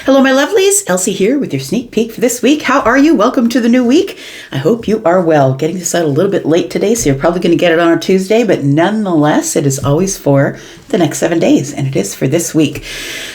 Hello, my lovelies. Elsie here with your sneak peek for this week. How are you? Welcome to the new week. I hope you are well. Getting this out a little bit late today, so you're probably going to get it on a Tuesday, but nonetheless, it is always for the next 7 days, and it is for this week.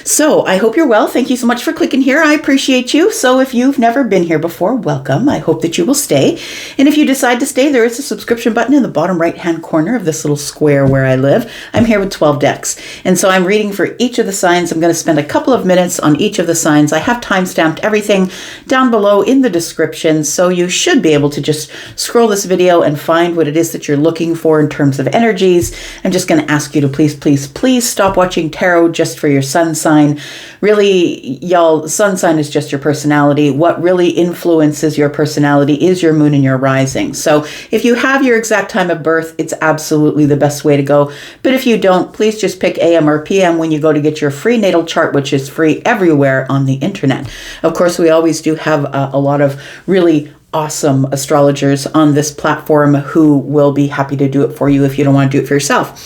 So I hope you're well. Thank you so much for clicking here. I appreciate you. So if you've never been here before, welcome. I hope that you will stay. And if you decide to stay, there is a subscription button in the bottom right-hand corner of this little square where I live. I'm here with 12 decks, and so I'm reading for each of the signs. I'm going to spend a couple of minutes on each of the signs. I have time-stamped everything down below in the description, so you should be able to just scroll this video and find what it is that you're looking for in terms of energies. I'm just going to ask you to please stop watching tarot just for your sun sign. Really, y'all, sun sign is just your personality. What really influences your personality is your moon and your rising. So if you have your exact time of birth, it's absolutely the best way to go. But if you don't, please just pick AM or PM when you go to get your free natal chart, which is free everywhere on the internet. Of course, we always do have a lot of really awesome astrologers on this platform who will be happy to do it for you if you don't want to do it for yourself.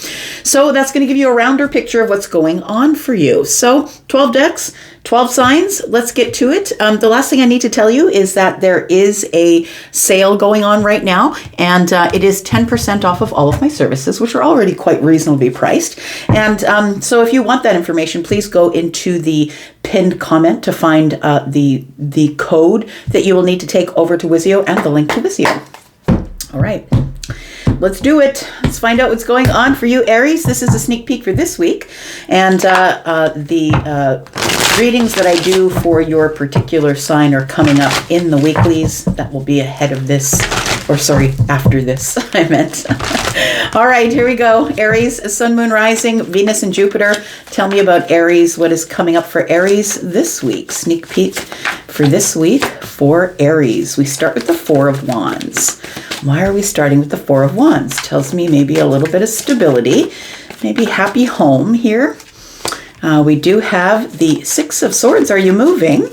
So that's going to give you a rounder picture of what's going on for you. So 12 decks, 12 signs. Let's get to it. The last thing I need to tell you is that there is a sale going on right now, and it is 10% off of all of my services, which are already quite reasonably priced. And so if you want that information, please go into the pinned comment to find the code that you will need to take over to Wizio and the link to Wizio. All right. Let's do it. Let's find out what's going on for you, Aries. This is a sneak peek for this week. And the readings that I do for your particular sign are coming up in the weeklies. That will be ahead of this, or sorry, after this, I meant. All right, here we go. Aries, Sun, Moon, Rising, Venus, and Jupiter. Tell me about Aries. What is coming up for Aries this week? Sneak peek for this week for Aries. We start with the Four of Wands. Why are we starting with the Four of Wands? Tells me maybe a little bit of stability, maybe happy home here. We do have the Six of Swords. Are you moving?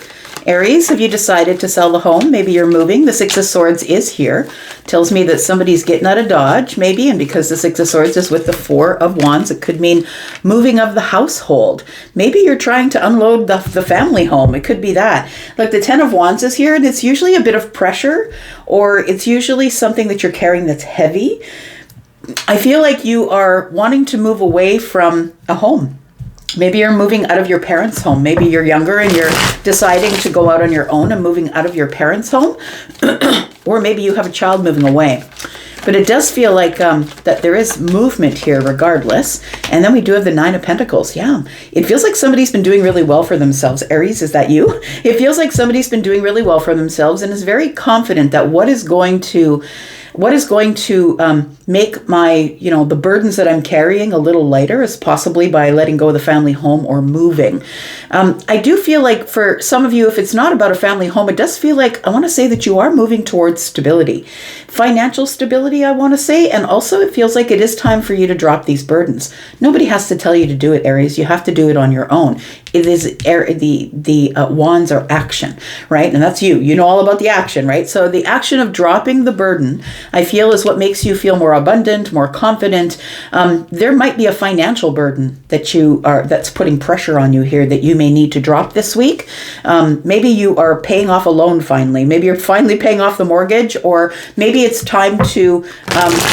Aries, have you decided to sell the home? Maybe you're moving. The Six of Swords is here. Tells me that somebody's getting out of Dodge, maybe. And because the Six of Swords is with the Four of Wands, it could mean moving of the household. Maybe you're trying to unload the family home. It could be that. Like the Ten of Wands is here, and it's usually a bit of pressure, or it's usually something that you're carrying that's heavy. I feel like you are wanting to move away from a home. Maybe you're moving out of your parents' home. Maybe you're younger and you're deciding to go out on your own and moving out of your parents' home. Or maybe you have a child moving away. But it does feel like that there is movement here regardless. And then we do have the Nine of Pentacles. Yeah, it feels like somebody's been doing really well for themselves. Aries, is that you? It feels like somebody's been doing really well for themselves and is very confident that what is going to make my, the burdens that I'm carrying a little lighter is possibly by letting go of the family home or moving. I do feel like for some of you, if it's not about a family home, it does feel like I want to say that you are moving towards stability, financial stability, I want to say. And also it feels like it is time for you to drop these burdens. Nobody has to tell you to do it, Aries. You have to do it on your own. It is the wands are action, right? And that's you. You know all about the action, right? So the action of dropping the burden, I feel, is what makes you feel more abundant, more confident. There might be a financial burden that's putting pressure on you here that you may need to drop this week. Maybe you are paying off a loan finally. Maybe you're finally paying off the mortgage, or maybe it's time to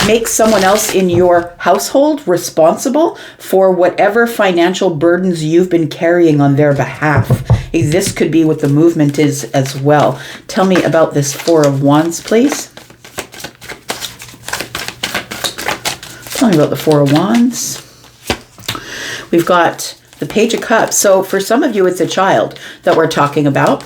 make someone else in your household responsible for whatever financial burdens you've been carrying on their behalf. This could be what the movement is as well. Tell me about this Four of Wands, please. Tell me about the Four of Wands. We've got the Page of Cups. So for some of you, it's a child that we're talking about.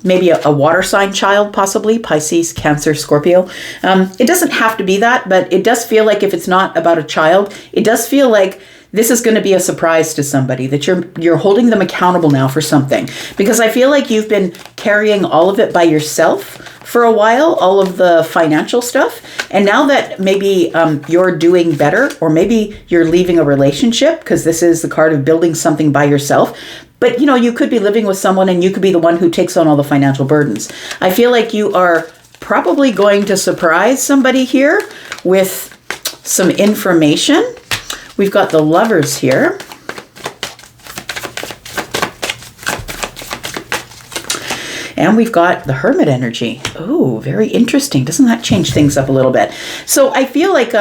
Maybe a water sign child, possibly Pisces, Cancer, Scorpio. It doesn't have to be that, but it does feel like if it's not about a child, it does feel like this is going to be a surprise to somebody, that you're holding them accountable now for something. Because I feel like you've been carrying all of it by yourself for a while, all of the financial stuff. And now that maybe you're doing better, or maybe you're leaving a relationship, because this is the card of building something by yourself. But, you could be living with someone and you could be the one who takes on all the financial burdens. I feel like you are probably going to surprise somebody here with some information. We've got the Lovers here. And we've got the Hermit energy. Oh, very interesting. Doesn't that change things up a little bit? So I feel like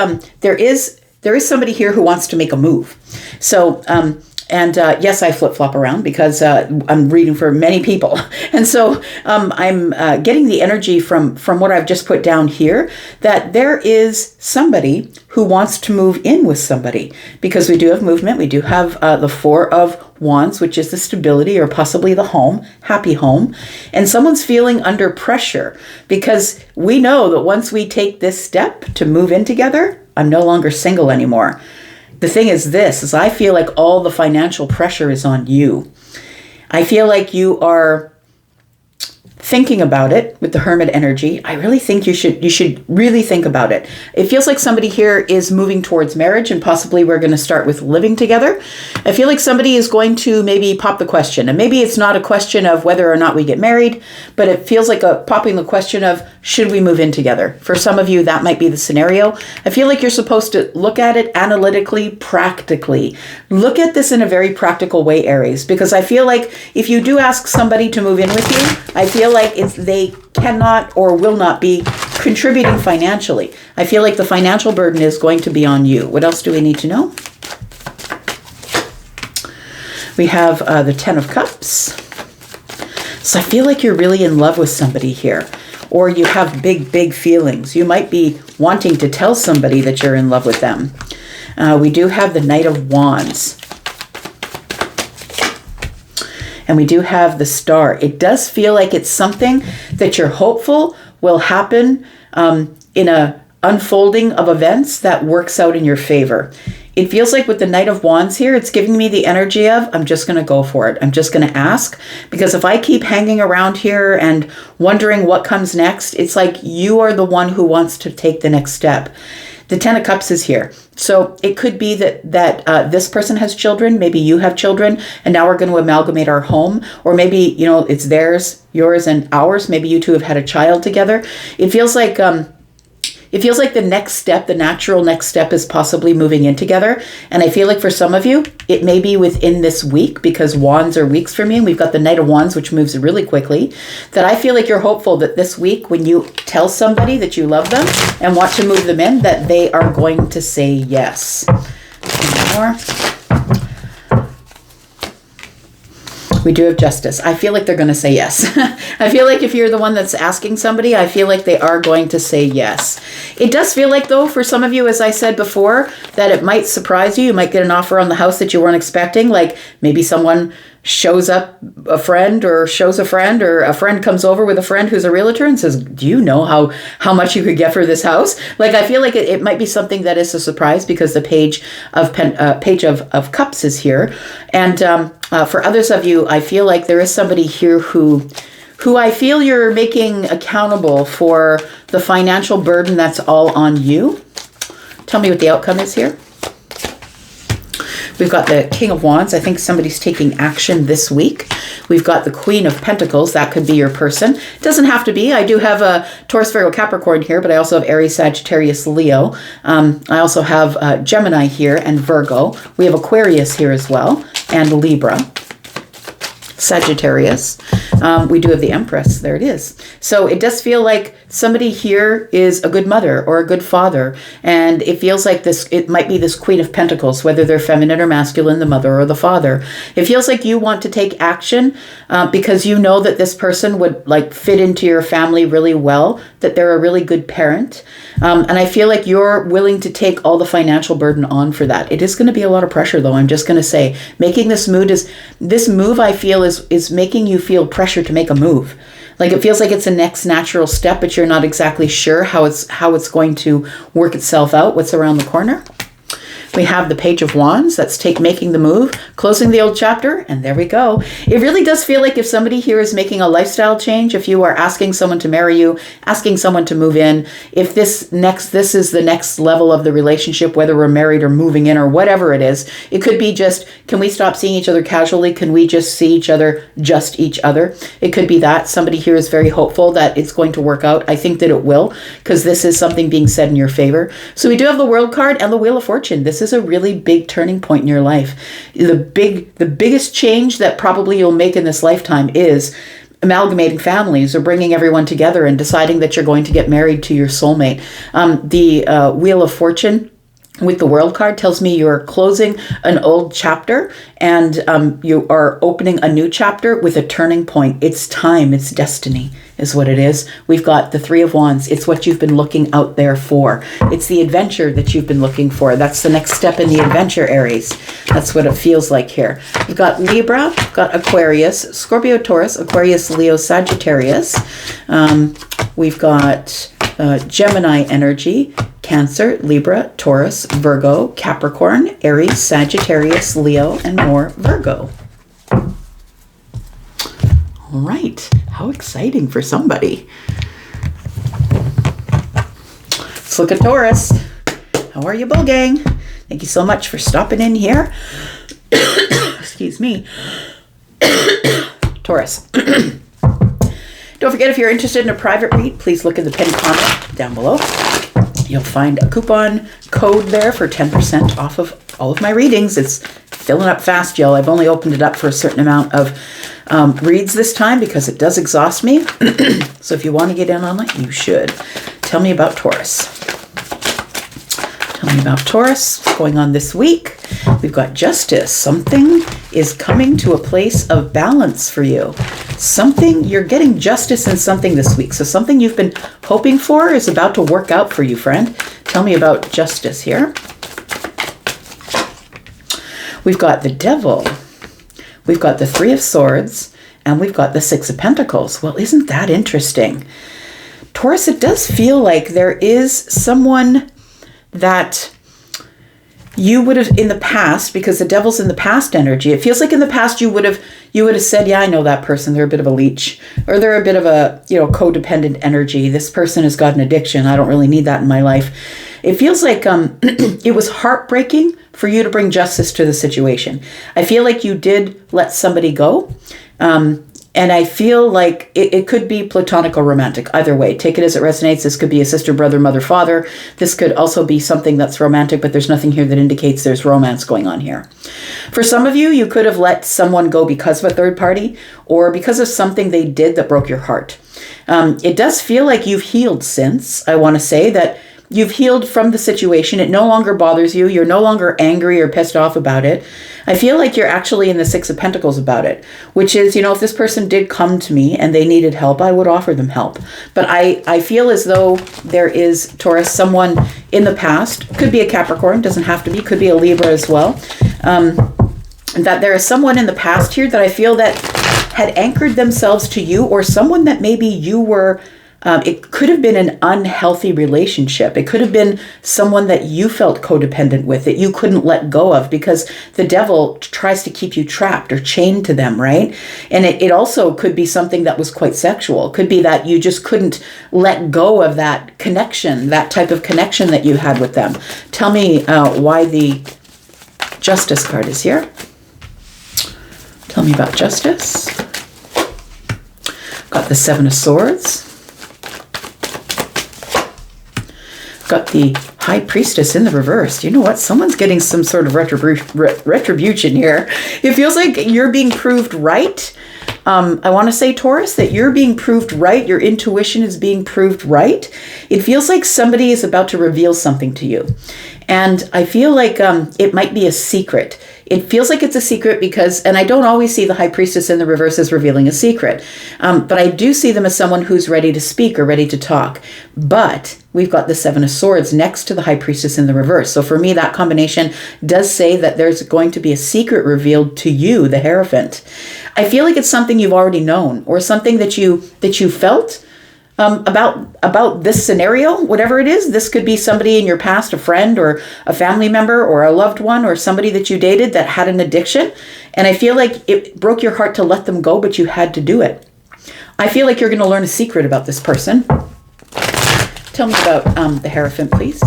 there is somebody here who wants to make a move. So, yes, I flip-flop around because I'm reading for many people. And so I'm getting the energy from what I've just put down here, that there is somebody who wants to move in with somebody, because we do have movement. We do have the Four of Wands, which is the stability or possibly the home, happy home. And someone's feeling under pressure because we know that once we take this step to move in together, I'm no longer single anymore. The thing is this, is I feel like all the financial pressure is on you. I feel like you are thinking about it with the Hermit energy. I really think you should really think about it. It feels like somebody here is moving towards marriage, and possibly we're going to start with living together. I feel like somebody is going to maybe pop the question, and maybe it's not a question of whether or not we get married, but it feels like popping the question of, should we move in together? For some of you, that might be the scenario. I feel like you're supposed to look at it analytically, practically. Look at this in a very practical way, Aries, because I feel like if you do ask somebody to move in with you, I feel like they cannot or will not be contributing financially. I feel like the financial burden is going to be on you. What else do we need to know? We have the Ten of Cups. So I feel like you're really in love with somebody here, or you have big, big feelings. You might be wanting to tell somebody that you're in love with them. We do have the Knight of Wands. And we do have the Star. It does feel like it's something that you're hopeful will happen in a unfolding of events that works out in your favor. It feels like with the Knight of Wands here, it's giving me the energy of, I'm just going to go for it. I'm just going to ask, because if I keep hanging around here and wondering what comes next, it's like you are the one who wants to take the next step. The Ten of Cups is here. So it could be that this person has children, maybe you have children, and now we're going to amalgamate our home. Or maybe, it's theirs, yours, and ours. Maybe you two have had a child together. It feels like the next step, the natural next step, is possibly moving in together. And I feel like for some of you, it may be within this week, because wands are weeks for me. And we've got the Knight of Wands, which moves really quickly. That I feel like you're hopeful that this week, when you tell somebody that you love them and want to move them in, that they are going to say yes. One more. We do have Justice. I feel like they're going to say yes. I feel like if you're the one that's asking somebody, I feel like they are going to say yes. It does feel like, though, for some of you, as I said before, that it might surprise you. You might get an offer on the house that you weren't expecting. Like maybe someone shows up a friend, or shows a friend, or a friend comes over with a friend who's a realtor and says, do you know how much you could get for this house? Like, I feel like it might be something that is a surprise, because the Page of Cups is here. And for others of you, I feel like there is somebody here who I feel you're making accountable for the financial burden that's all on you. Tell me what the outcome is here. We've got the King of Wands. I think somebody's taking action this week. We've got the Queen of Pentacles. That could be your person. It doesn't have to be. I do have a Taurus, Virgo, Capricorn here, but I also have Aries, Sagittarius, Leo. I also have Gemini here and Virgo. We have Aquarius here as well, and Libra. Sagittarius. We do have the Empress. There it is. So it does feel like somebody here is a good mother or a good father. And it feels like it might be this Queen of Pentacles, whether they're feminine or masculine, the mother or the father. It feels like you want to take action because you know that this person would fit into your family really well, that they're a really good parent. And I feel like you're willing to take all the financial burden on for that. It is going to be a lot of pressure, though. I'm just going to say, making this move, I feel, is making you feel pressure to make a move. Like, it feels like it's a next natural step, but you're not exactly sure how it's going to work itself out, what's around the corner. We have the Page of Wands. That's making the move, closing the old chapter, and there we go. It really does feel like if somebody here is making a lifestyle change, if you are asking someone to marry you, asking someone to move in, if this is the next level of the relationship, whether we're married or moving in or whatever it is, it could be just, can we stop seeing each other casually? Can we just see each other, just each other? It could be that. Somebody here is very hopeful that it's going to work out. I think that it will, because this is something being said in your favor. So we do have the World card and the Wheel of Fortune. This is a really big turning point in your life. The biggest change that probably you'll make in this lifetime is amalgamating families or bringing everyone together and deciding that you're going to get married to your soulmate. The Wheel of Fortune with the World card tells me you're closing an old chapter and you are opening a new chapter with a turning point. It's time, it's destiny is what it is. We've got the Three of Wands. It's what you've been looking out there for. It's the adventure that you've been looking for. That's the next step in the adventure, Aries. That's what it feels like here. We've got Libra, we've got Aquarius, Scorpio, Taurus, Aquarius, Leo, Sagittarius. We've got Gemini energy, Cancer, Libra, Taurus, Virgo, Capricorn, Aries, Sagittarius, Leo, and more Virgo. All right, how exciting for somebody. Let's look at Taurus. How are you, Bull Gang? Thank you so much for stopping in here. Excuse me. Taurus. Don't forget, if you're interested in a private read, please look at the pinned comment down below. You'll find a coupon code there for 10% off of all of my readings. It's filling up fast, y'all. I've only opened it up for a certain amount of reads this time because it does exhaust me. So if you want to get in on it, you should. Tell me about Taurus. Tell me about Taurus. What's going on this week? We've got justice. Something is coming to a place of balance for you. You're getting justice in something this week. So something you've been hoping for is about to work out for you, friend. Tell me about justice here. We've got the Devil. We've got the Three of Swords. And we've got the Six of Pentacles. Well, isn't that interesting? Taurus, it does feel like there is someone that you would have in the past, because the Devil's in the past energy. It feels like in the past you would have said, yeah, I know that person. They're a bit of a leech, or they're a bit of a, codependent energy. This person has got an addiction. I don't really need that in my life. It feels like it was heartbreaking for you to bring justice to the situation. I feel like you did let somebody go. And I feel like it could be platonic or romantic. Either way, take it as it resonates. This could be a sister, brother, mother, father. This could also be something that's romantic, but there's nothing here that indicates there's romance going on here. For some of you, you could have let someone go because of a third party or because of something they did that broke your heart. It does feel like you've healed since. I want to say that you've healed from the situation. It no longer bothers you. You're no longer angry or pissed off about it. I feel like you're actually in the Six of Pentacles about it, which is, if this person did come to me and they needed help, I would offer them help. But I feel as though there is, Taurus, someone in the past, could be a Capricorn, doesn't have to be, could be a Libra as well, that there is someone in the past here that I feel that had anchored themselves to you, or someone that maybe you were it could have been an unhealthy relationship. It could have been someone that you felt codependent with, that you couldn't let go of, because the Devil tries to keep you trapped or chained to them, right? And it also could be something that was quite sexual. It could be that you just couldn't let go of that connection, that type of connection that you had with them. Tell me why the Justice card is here. Tell me about justice. Got the Seven of Swords. Got the High Priestess in the reverse. You know what? Someone's getting some sort of retribution here. It feels like you're being proved right. I want to say, Taurus, that you're being proved right. Your intuition is being proved right. It feels like somebody is about to reveal something to you. And I feel like it might be a secret. It feels like it's a secret because, and I don't always see the High Priestess in the reverse as revealing a secret, but I do see them as someone who's ready to speak or ready to talk. But we've got the Seven of Swords next to the High Priestess in the reverse. So for me, that combination does say that there's going to be a secret revealed to you, the Hierophant. I feel like it's something you've already known, or something that you felt about this scenario, whatever it is. This could be somebody in your past, a friend or a family member or a loved one or somebody that you dated that had an addiction. And I feel like it broke your heart to let them go, but you had to do it. I feel like you're going to learn a secret about this person. Tell me about the Hierophant, please.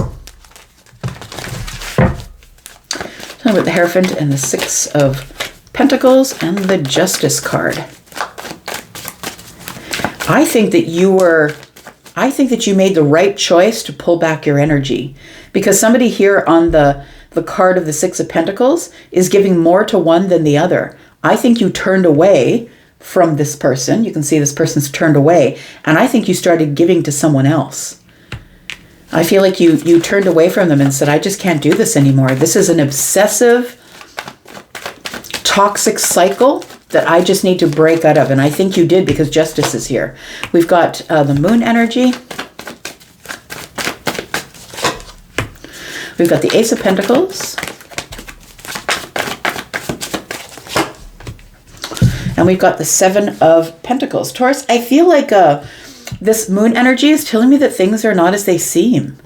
Tell me about the Hierophant and the Six of Pentacles and the Justice card. I think that you made the right choice to pull back your energy, because somebody here on the card of the Six of Pentacles is giving more to one than the other. I think you turned away from this person. You can see this person's turned away. And I think you started giving to someone else. I feel like you turned away from them and said, I just can't do this anymore. This is an obsessive, toxic cycle that I just need to break out of. And I think you did, because justice is here. We've got the moon energy. We've got the Ace of Pentacles. And we've got the Seven of Pentacles. Taurus, I feel like this moon energy is telling me that things are not as they seem.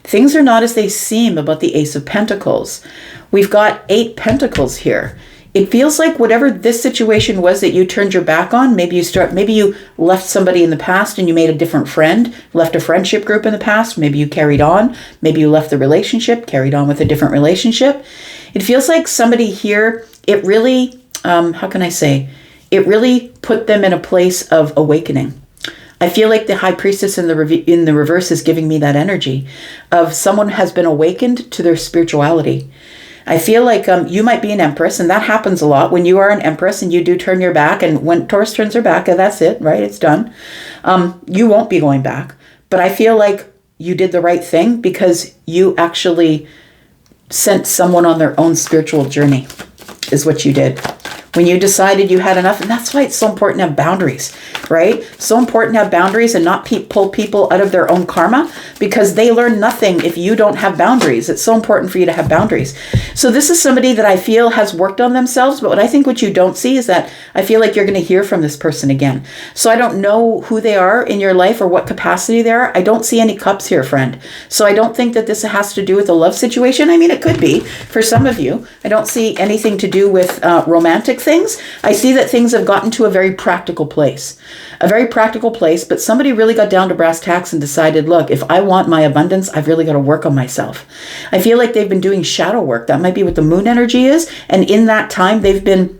Things are not as they seem about the Ace of Pentacles. We've got 8 Pentacles here. It feels like whatever this situation was that you turned your back on, maybe you left somebody in the past and you made a different friend, left a friendship group in the past, maybe you carried on, maybe you left the relationship, carried on with a different relationship. It feels like somebody here, it really, how can I say, it really put them in a place of awakening. I feel like the High Priestess in the reverse is giving me that energy of someone has been awakened to their spirituality. I feel like you might be an Empress, and that happens a lot. When you are an Empress and you do turn your back, and when Taurus turns her back, that's it, right? It's done. You won't be going back. But I feel like you did the right thing because you actually sent someone on their own spiritual journey, is what you did. When you decided you had enough, and that's why it's so important to have boundaries, right? So important to have boundaries and not pull people out of their own karma, because they learn nothing if you don't have boundaries. It's so important for you to have boundaries. So this is somebody that I feel has worked on themselves, but what you don't see is that I feel like you're going to hear from this person again. So I don't know who they are in your life or what capacity they are. I don't see any cups here, friend. So I don't think that this has to do with a love situation. I mean, it could be for some of you. I don't see anything to do with romantic things. I see that things have gotten to a very practical place. But somebody really got down to brass tacks and decided, look, if I want my abundance, I've really got to work on myself. I feel like they've been doing shadow work. That might be what the moon energy is. And in that time, they've been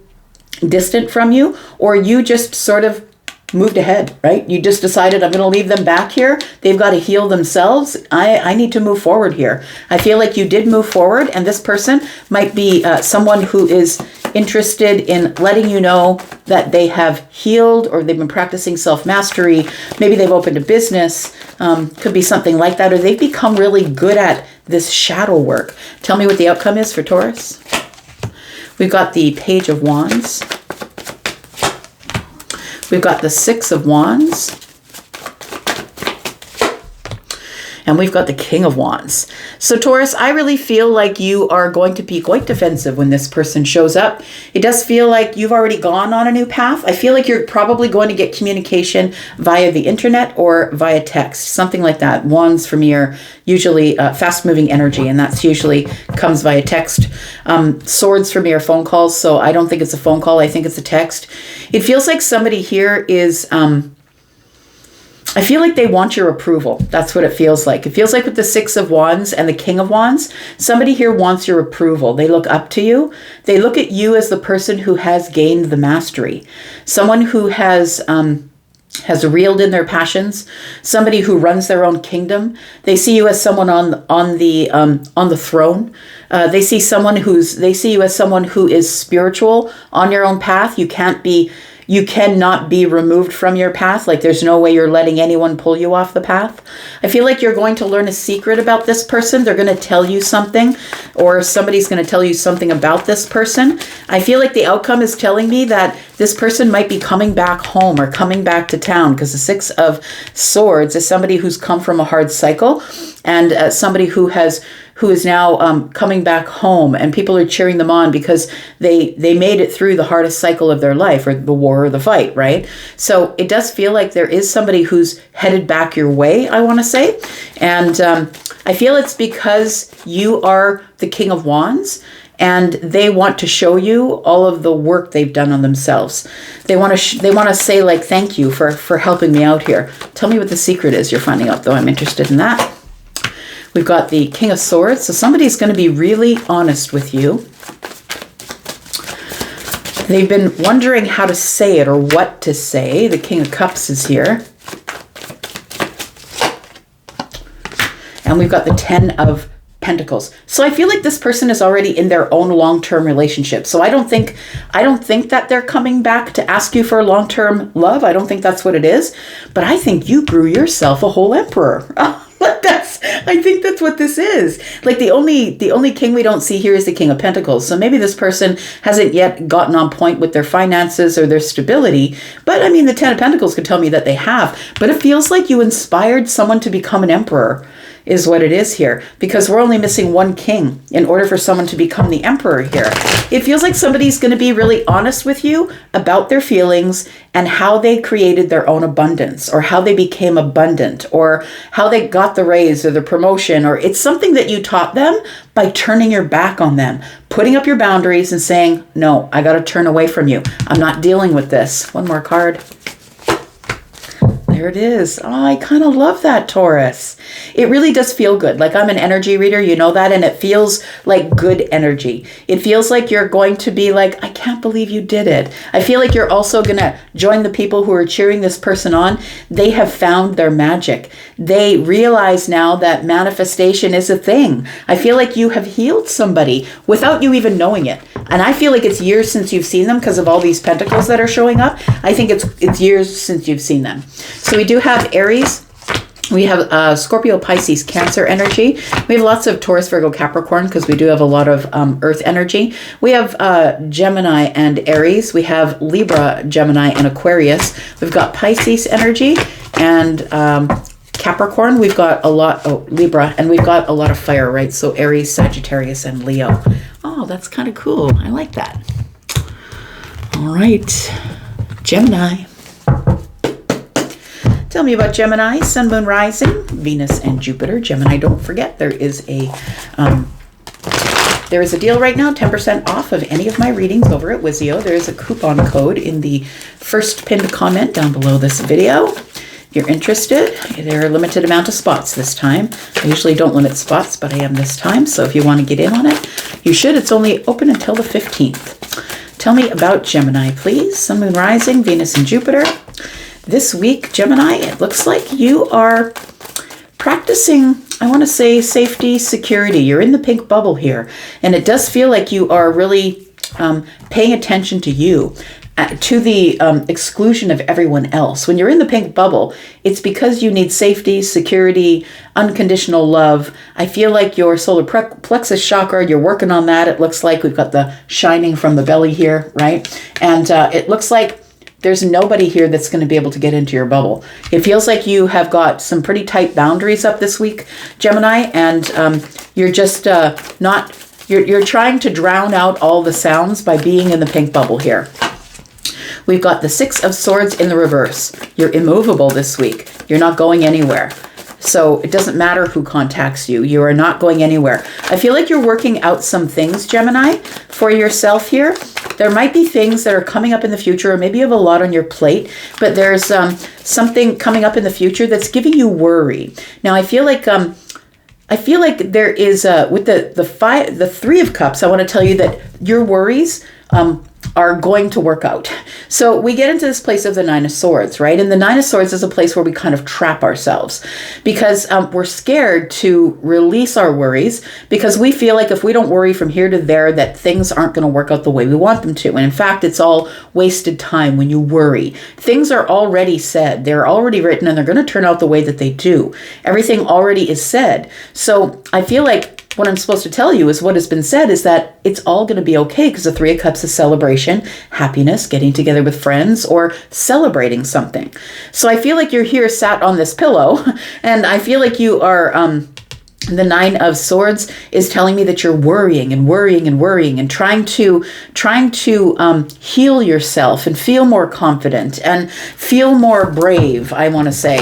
distant from you, or you just sort of moved ahead, right? You just decided, I'm going to leave them back here. They've got to heal themselves. I need to move forward here. I feel like you did move forward, and this person might be someone who is interested in letting you know that they have healed, or they've been practicing self-mastery. Maybe they've opened a business. Could be something like that, or they've become really good at this shadow work. Tell me what the outcome is for Taurus. We've got the Page of Wands. We've got the Six of Wands. And we've got the King of Wands. So Taurus, I really feel like you are going to be quite defensive when this person shows up. It does feel like you've already gone on a new path. I feel like you're probably going to get communication via the internet or via text, something like that. Wands for me are usually fast-moving energy, and that's usually comes via text. Swords for me are phone calls, so I don't think it's a phone call. I think it's a text. It feels like somebody here is... I feel like they want your approval. That's what it feels like. It feels like with the Six of Wands and the King of Wands, somebody here wants your approval. They look up to you. They look at you as the person who has gained the mastery. Someone who has reeled in their passions. Somebody who runs their own kingdom. They see you as someone on the throne. They see you as someone who is spiritual on your own path. You cannot be removed from your path. Like there's no way you're letting anyone pull you off the path. I feel like you're going to learn a secret about this person. They're going to tell you something, or somebody's going to tell you something about this person. I feel like the outcome is telling me that this person might be coming back home or coming back to town, because the Six of Swords is somebody who's come from a hard cycle, and somebody who is now coming back home, and people are cheering them on because they made it through the hardest cycle of their life, or the war or the fight, right? So it does feel like there is somebody who's headed back your way, I want to say. And I feel it's because you are the King of Wands, and they want to show you all of the work they've done on themselves. They want to say, like, thank you for helping me out here. Tell me what the secret is you're finding out, though. I'm interested in that. We've got the King of Swords. So somebody's going to be really honest with you. They've been wondering how to say it or what to say. The King of Cups is here. And we've got the Ten of Pentacles. So I feel like this person is already in their own long-term relationship. So I don't think that they're coming back to ask you for long-term love. I don't think that's what it is. But I think you grew yourself a whole emperor. I think that's what this is. Like the only king we don't see here is the King of Pentacles. So maybe this person hasn't yet gotten on point with their finances or their stability. But I mean, the Ten of Pentacles could tell me that they have. But it feels like you inspired someone to become an emperor, is what it is here, because we're only missing one king in order for someone to become the emperor here. It feels like somebody's going to be really honest with you about their feelings and how they created their own abundance, or how they became abundant, or how they got the raise or the promotion, or it's something that you taught them by turning your back on them, putting up your boundaries and saying, no, I got to turn away from you. I'm not dealing with this. One more card. There it is. Oh, I kind of love that, Taurus. It really does feel good. Like, I'm an energy reader, you know that, and it feels like good energy. It feels like you're going to be like, I can't believe you did it. I feel like you're also going to join the people who are cheering this person on. They have found their magic. They realize now that manifestation is a thing. I feel like you have healed somebody without you even knowing it. And I feel like it's years since you've seen them because of all these pentacles that are showing up. I think it's years since you've seen them. So we do have Aries. We have Scorpio, Pisces, Cancer energy. We have lots of Taurus, Virgo, Capricorn because we do have a lot of Earth energy. We have Gemini and Aries. We have Libra, Gemini, and Aquarius. We've got Pisces energy and Capricorn. We've got a lot, Libra, and we've got a lot of fire, right? So Aries, Sagittarius, and Leo. Oh, that's kind of cool. I like that. All right, Gemini. Tell me about Gemini, Sun, Moon, Rising, Venus, and Jupiter. Gemini, don't forget, there is a deal right now, 10% off of any of my readings over at Wizio. There is a coupon code in the first pinned comment down below this video. If you're interested, there are a limited amount of spots this time. I usually don't limit spots, but I am this time. So if you want to get in on it, you should. It's only open until the 15th. Tell me about Gemini, please. Sun, Moon, Rising, Venus, and Jupiter. This week, Gemini, it looks like you are practicing, I want to say, safety, security. You're in the pink bubble here. And it does feel like you are really paying attention to you, to the exclusion of everyone else. When you're in the pink bubble, it's because you need safety, security, unconditional love. I feel like your solar plexus chakra, you're working on that. It looks like we've got the shining from the belly here, right? And it looks like there's nobody here that's going to be able to get into your bubble. It feels like you have got some pretty tight boundaries up this week, Gemini, and you're just you're trying to drown out all the sounds by being in the pink bubble here. We've got the Six of Swords in the reverse. You're immovable this week. You're not going anywhere. So it doesn't matter who contacts you. You are not going anywhere. I feel like you're working out some things, Gemini, for yourself here. There might be things that are coming up in the future, or maybe you have a lot on your plate, but there's something coming up in the future that's giving you worry. Now, I feel like there is with the Three of Cups. I want to tell you that your worries are going to work out. So we get into this place of the Nine of Swords, right? And the Nine of Swords is a place where we kind of trap ourselves because we're scared to release our worries because we feel like if we don't worry from here to there, that things aren't going to work out the way we want them to. And in fact, it's all wasted time when you worry. Things are already said, they're already written, and they're going to turn out the way that they do. Everything already is said. So I feel like what I'm supposed to tell you is what has been said is that it's all going to be okay because the Three of Cups is celebration, happiness, getting together with friends, or celebrating something. So I feel like you're here sat on this pillow, and I feel like you are, the Nine of Swords is telling me that you're worrying and worrying and worrying and trying to heal yourself and feel more confident and feel more brave, I want to say.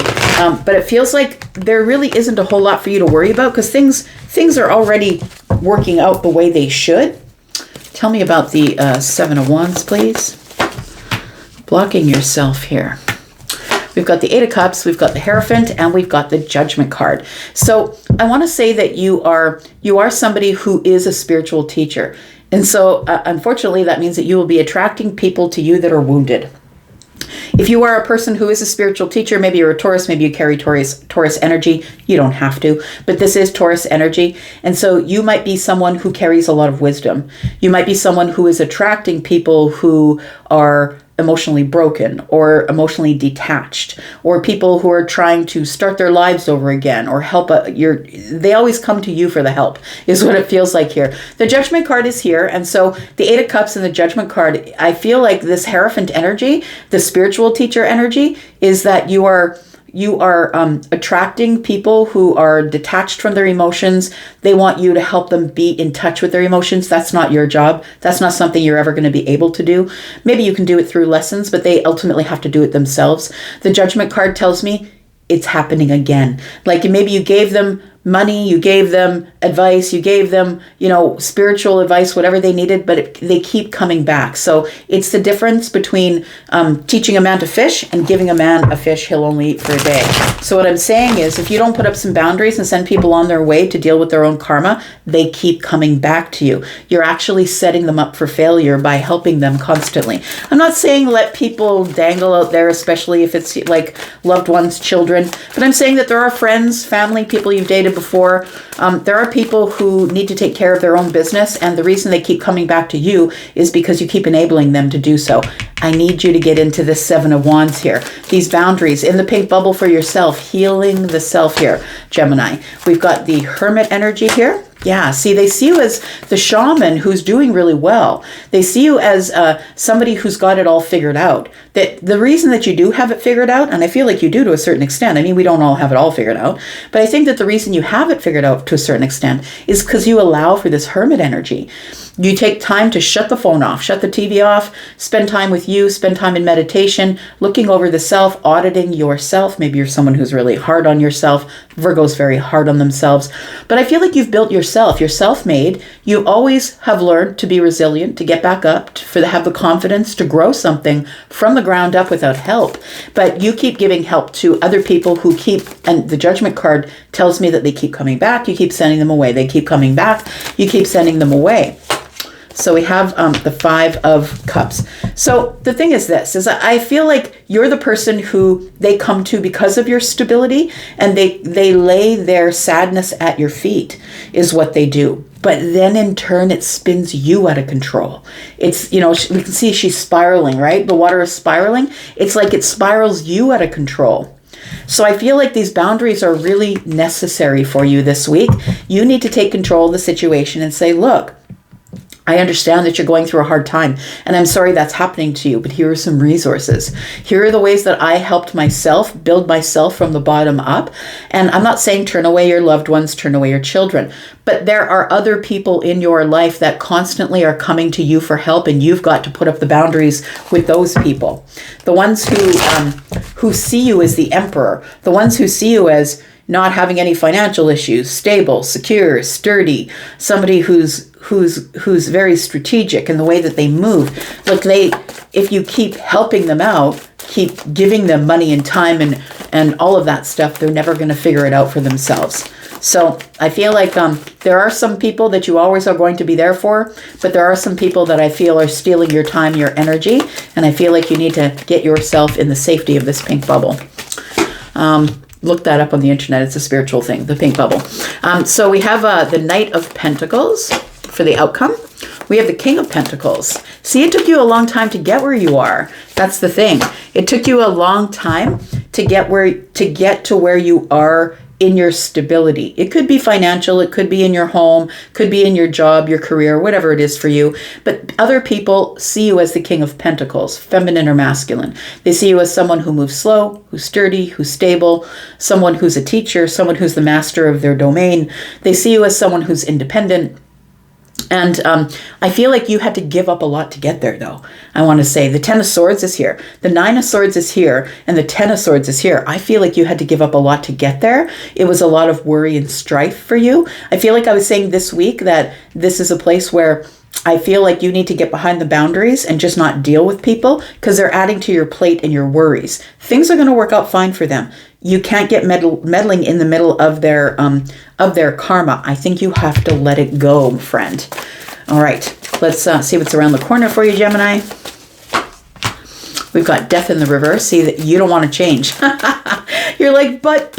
But it feels like there really isn't a whole lot for you to worry about because things are already working out the way they should. Tell me about the Seven of Wands, please. Blocking yourself here. We've got the Eight of Cups, we've got the Hierophant, and we've got the Judgment card. So I want to say that you are somebody who is a spiritual teacher. And so unfortunately, that means that you will be attracting people to you that are wounded. If you are a person who is a spiritual teacher, maybe you're a Taurus, maybe you carry Taurus energy. You don't have to, but this is Taurus energy. And so you might be someone who carries a lot of wisdom. You might be someone who is attracting people who are emotionally broken or emotionally detached, or people who are trying to start their lives over again or help. They always come to you for the help, is what it feels like here. The Judgment card is here, and so the Eight of Cups and the Judgment card, I feel like this Hierophant energy, the spiritual teacher energy, is that you are attracting people who are detached from their emotions. They want you to help them be in touch with their emotions. That's not your job. That's not something you're ever going to be able to do. Maybe you can do it through lessons, but they ultimately have to do it themselves. The Judgment card tells me it's happening again. Like maybe you gave them money, you gave them advice, you gave them, spiritual advice, whatever they needed, but they keep coming back. So it's the difference between teaching a man to fish and giving a man a fish he'll only eat for a day. So what I'm saying is, if you don't put up some boundaries and send people on their way to deal with their own karma, they keep coming back to you. You're actually setting them up for failure by helping them constantly. I'm not saying let people dangle out there, especially if it's like loved ones, children, but I'm saying that there are friends, family, people you've dated before. There are people who need to take care of their own business, and the reason they keep coming back to you is because you keep enabling them to do so. I need you to get into this Seven of Wands here. These boundaries in the pink bubble for yourself, healing the self here, Gemini. We've got the Hermit energy here. Yeah, see, they see you as the shaman who's doing really well. They see you as somebody who's got it all figured out. That the reason that you do have it figured out, and I feel like you do to a certain extent, I mean, we don't all have it all figured out, but I think that the reason you have it figured out to a certain extent is because you allow for this Hermit energy. You take time to shut the phone off, shut the TV off, spend time with you, spend time in meditation, looking over the self, auditing yourself. Maybe you're someone who's really hard on yourself. Virgo's very hard on themselves. But I feel like you've built yourself. You're self-made. You always have learned to be resilient, to get back up, to have the confidence to grow something from the ground up without help. But you keep giving help to other people who keep, and the Judgment card tells me that they keep coming back. You keep sending them away. They keep coming back. You keep sending them away. So we have the Five of Cups. So the thing is this, is I feel like you're the person who they come to because of your stability, and they lay their sadness at your feet is what they do. But then in turn, it spins you out of control. It's, we can see she's spiraling, right? The water is spiraling. It's like it spirals you out of control. So I feel like these boundaries are really necessary for you this week. You need to take control of the situation and say, look, I understand that you're going through a hard time, and I'm sorry that's happening to you, but here are some resources. Here are the ways that I helped myself build myself from the bottom up. And I'm not saying turn away your loved ones, turn away your children, but there are other people in your life that constantly are coming to you for help, and you've got to put up the boundaries with those people. The ones who see you as the emperor, the ones who see you as not having any financial issues, stable, secure, sturdy, somebody who's very strategic in the way that they move. Look, if you keep helping them out, keep giving them money and time and all of that stuff, they're never going to figure it out for themselves. So I feel like there are some people that you always are going to be there for, but there are some people that I feel are stealing your time, your energy, and I feel like you need to get yourself in the safety of this pink bubble. Look that up on the internet. It's a spiritual thing, the pink bubble. So we have the Knight of Pentacles for the outcome. We have the King of Pentacles. See, it took you a long time to get where you are. That's the thing. It took you a long time to get to where you are in your stability. It could be financial, it could be in your home, could be in your job, your career, whatever it is for you. But other people see you as the King of Pentacles, feminine or masculine. They see you as someone who moves slow, who's sturdy, who's stable, someone who's a teacher, someone who's the master of their domain. They see you as someone who's independent. And I feel like you had to give up a lot to get there, though. I want to say the Ten of Swords is here. The Nine of Swords is here. And the Ten of Swords is here. I feel like you had to give up a lot to get there. It was a lot of worry and strife for you. I feel like I was saying this week that this is a place where I feel like you need to get behind the boundaries and just not deal with people because they're adding to your plate and your worries. Things are going to work out fine for them. You can't get meddling in the middle of their karma. I think you have to let it go, friend. All right, let's see what's around the corner for you, Gemini. We've got death in the reverse. See that you don't want to change. You're like, but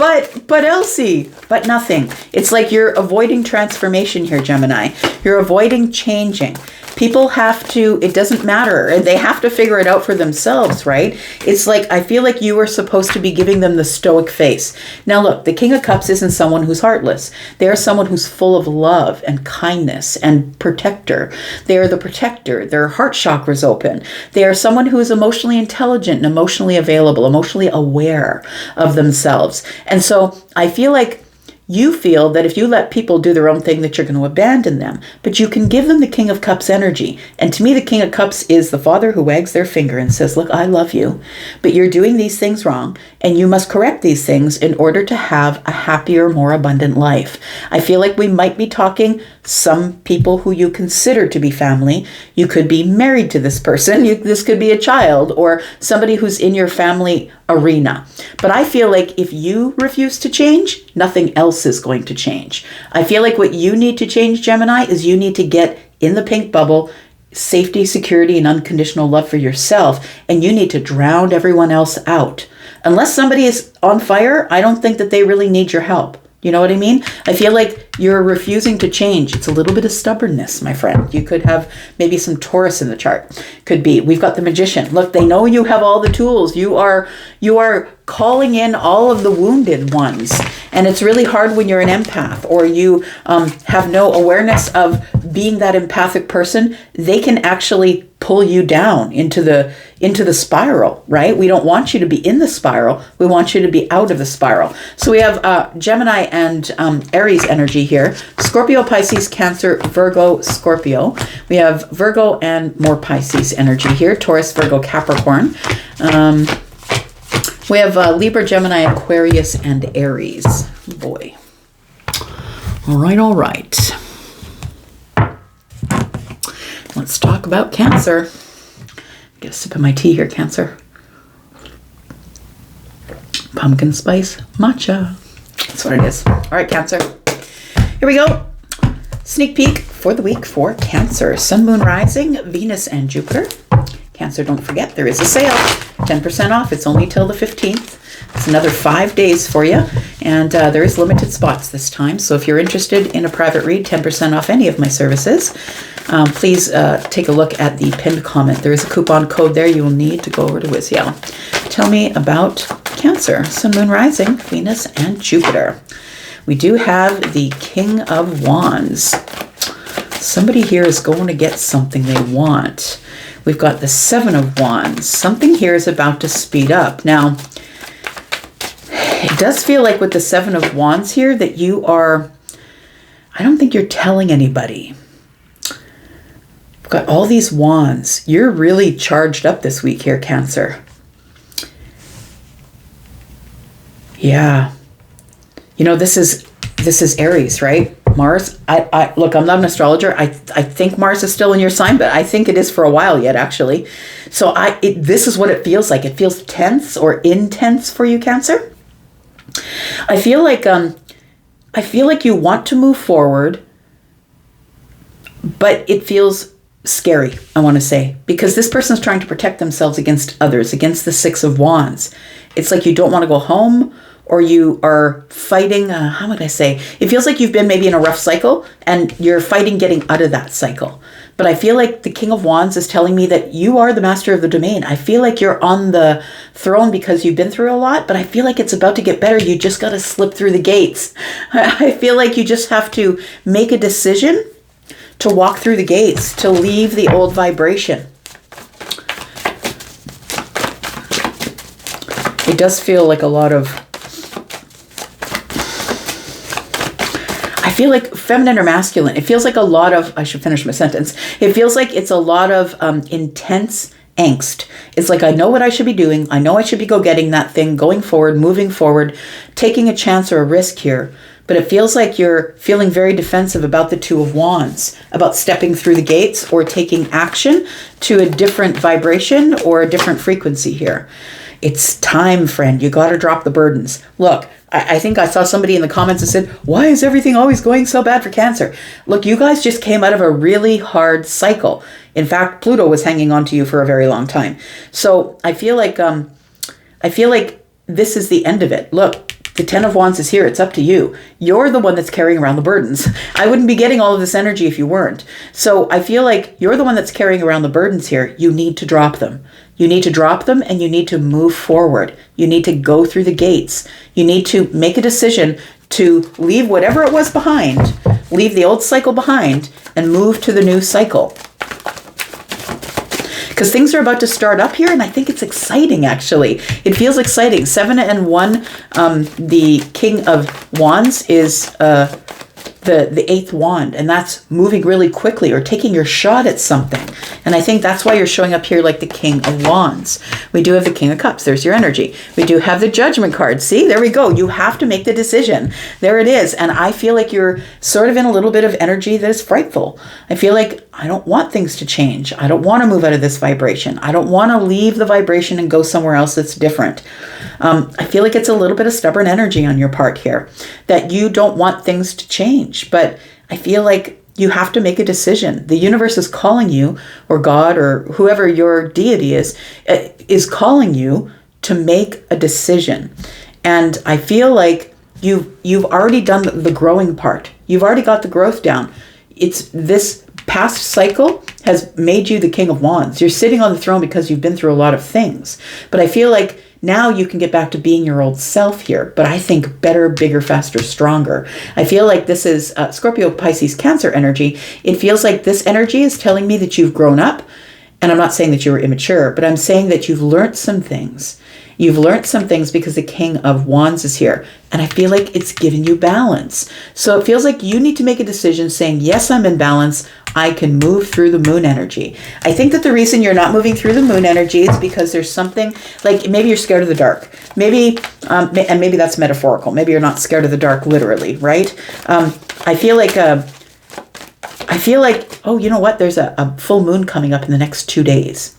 Elsie, but nothing. It's like you're avoiding transformation here, Gemini. You're avoiding changing. People have to, it doesn't matter. They have to figure it out for themselves, right? It's like, I feel like you are supposed to be giving them the stoic face. Now look, the King of Cups isn't someone who's heartless. They are someone who's full of love and kindness and protector. They are the protector. Their heart chakra's open. They are someone who is emotionally intelligent and emotionally available, emotionally aware of themselves. And so I feel like you feel that if you let people do their own thing, that you're going to abandon them. But you can give them the King of Cups energy. And to me, the King of Cups is the father who wags their finger and says, look, I love you, but you're doing these things wrong, and you must correct these things in order to have a happier, more abundant life. I feel like we might be talking some people who you consider to be family. You could be married to this person. This could be a child or somebody who's in your family arena. But I feel like if you refuse to change, nothing else is going to change. I feel like what you need to change, Gemini, is you need to get in the pink bubble, safety, security, and unconditional love for yourself, and you need to drown everyone else out. Unless somebody is on fire, I don't think that they really need your help. You know what I mean? I feel like you're refusing to change. It's a little bit of stubbornness, my friend. You could have maybe some Taurus in the chart. Could be. We've got the Magician. Look, they know you have all the tools. You are calling in all of the wounded ones. And it's really hard when you're an empath or you have no awareness of being that empathic person. They can actually pull you down into the spiral, right? We don't want you to be in the spiral. We want you to be out of the spiral. So we have Gemini and Aries energy here. Scorpio, Pisces, Cancer, Virgo, Scorpio. We have Virgo and more Pisces energy here. Taurus, Virgo, Capricorn. We have Libra, Gemini, Aquarius, and Aries. Oh boy. All right. Let's talk about Cancer. Get a sip of my tea here, Cancer. Pumpkin spice matcha. That's what it is. All right, Cancer. Here we go. Sneak peek for the week for Cancer. Sun, Moon, Rising, Venus, and Jupiter. Cancer, don't forget, there is a sale. 10% off. It's only till the 15th. It's another 5 days for you. And there is limited spots this time. So if you're interested in a private read, 10% off any of my services, please take a look at the pinned comment. There is a coupon code there you will need to go over to WYSIWYG. Tell me about Cancer, Sun, Moon, Rising, Venus, and Jupiter. We do have the King of Wands. Somebody here is going to get something they want. We've got the Seven of Wands. Something here is about to speed up. Now, it does feel like with the Seven of Wands here that you are, I don't think you're telling anybody. We've got all these wands. You're really charged up this week here, Cancer. Yeah. You know, this is Aries, right? Mars. Look, I'm not an astrologer. I think Mars is still in your sign, but I think it is for a while yet, actually. So this is what it feels like. It feels tense or intense for you, Cancer. I feel like you want to move forward, but it feels scary, I want to say, because this person's trying to protect themselves against others, against the Six of Wands. It's like you don't want to go home, or you are fighting, how would I say? It feels like you've been maybe in a rough cycle and you're fighting getting out of that cycle. But I feel like the King of Wands is telling me that you are the master of the domain. I feel like you're on the throne because you've been through a lot, but I feel like it's about to get better. You just got to slip through the gates. I feel like you just have to make a decision to walk through the gates, to leave the old vibration. It does feel like a lot of, I feel like feminine or masculine. It feels like a lot of, I should finish my sentence. It feels like it's a lot of intense angst. It's like, I know what I should be doing. I know I should be getting that thing, going forward, moving forward, taking a chance or a risk here. but it feels like you're feeling very defensive about the Two of Wands, about stepping through the gates or taking action to a different vibration or a different frequency here. It's time, friend. You got to drop the burdens. Look, I think I saw somebody in the comments that said, why is everything always going so bad for Cancer? Look, you guys just came out of a really hard cycle. In fact, Pluto was hanging on to you for a very long time. So I feel like this is the end of it. Look, the Ten of Wands is here. It's up to you. You're the one that's carrying around the burdens. I wouldn't be getting all of this energy if you weren't. So I feel like you're the one that's carrying around the burdens here. You need to drop them. You need to drop them and you need to move forward. You need to go through the gates. You need to make a decision to leave whatever it was behind, leave the old cycle behind, and move to the new cycle. Because things are about to start up here, and I think it's exciting, actually. It feels exciting. 7 and 1, the King of Wands is the 8th wand, and that's moving really quickly or taking your shot at something. And I think that's why you're showing up here like the King of Wands. We do have the King of Cups. There's your energy. We do have the Judgment card. See, there we go. You have to make the decision. There it is. And I feel like you're sort of in a little bit of energy that is frightful. I feel like I don't want things to change. I don't want to move out of this vibration. I don't want to leave the vibration and go somewhere else that's different. I feel like it's a little bit of stubborn energy on your part here, that you don't want things to change. But I feel like you have to make a decision. The universe is calling you, or God, or whoever your deity is calling you to make a decision. And I feel like you've already done the growing part. You've already got the growth down. It's this past cycle has made you the King of Wands. You're sitting on the throne because you've been through a lot of things. But I feel like now you can get back to being your old self here, but I think better, bigger, faster, stronger. I feel like this is Scorpio, Pisces, Cancer energy. It feels like this energy is telling me that you've grown up. And I'm not saying that you were immature, but I'm saying that you've learned some things. You've learned some things because the King of Wands is here. And I feel like it's giving you balance. So it feels like you need to make a decision saying, yes, I'm in balance. I can move through the moon energy. I think that the reason you're not moving through the moon energy is because there's something, like maybe you're scared of the dark. Maybe, and maybe that's metaphorical. Maybe you're not scared of the dark literally, right? I feel like, oh, you know what? There's a full moon coming up in the next 2 days.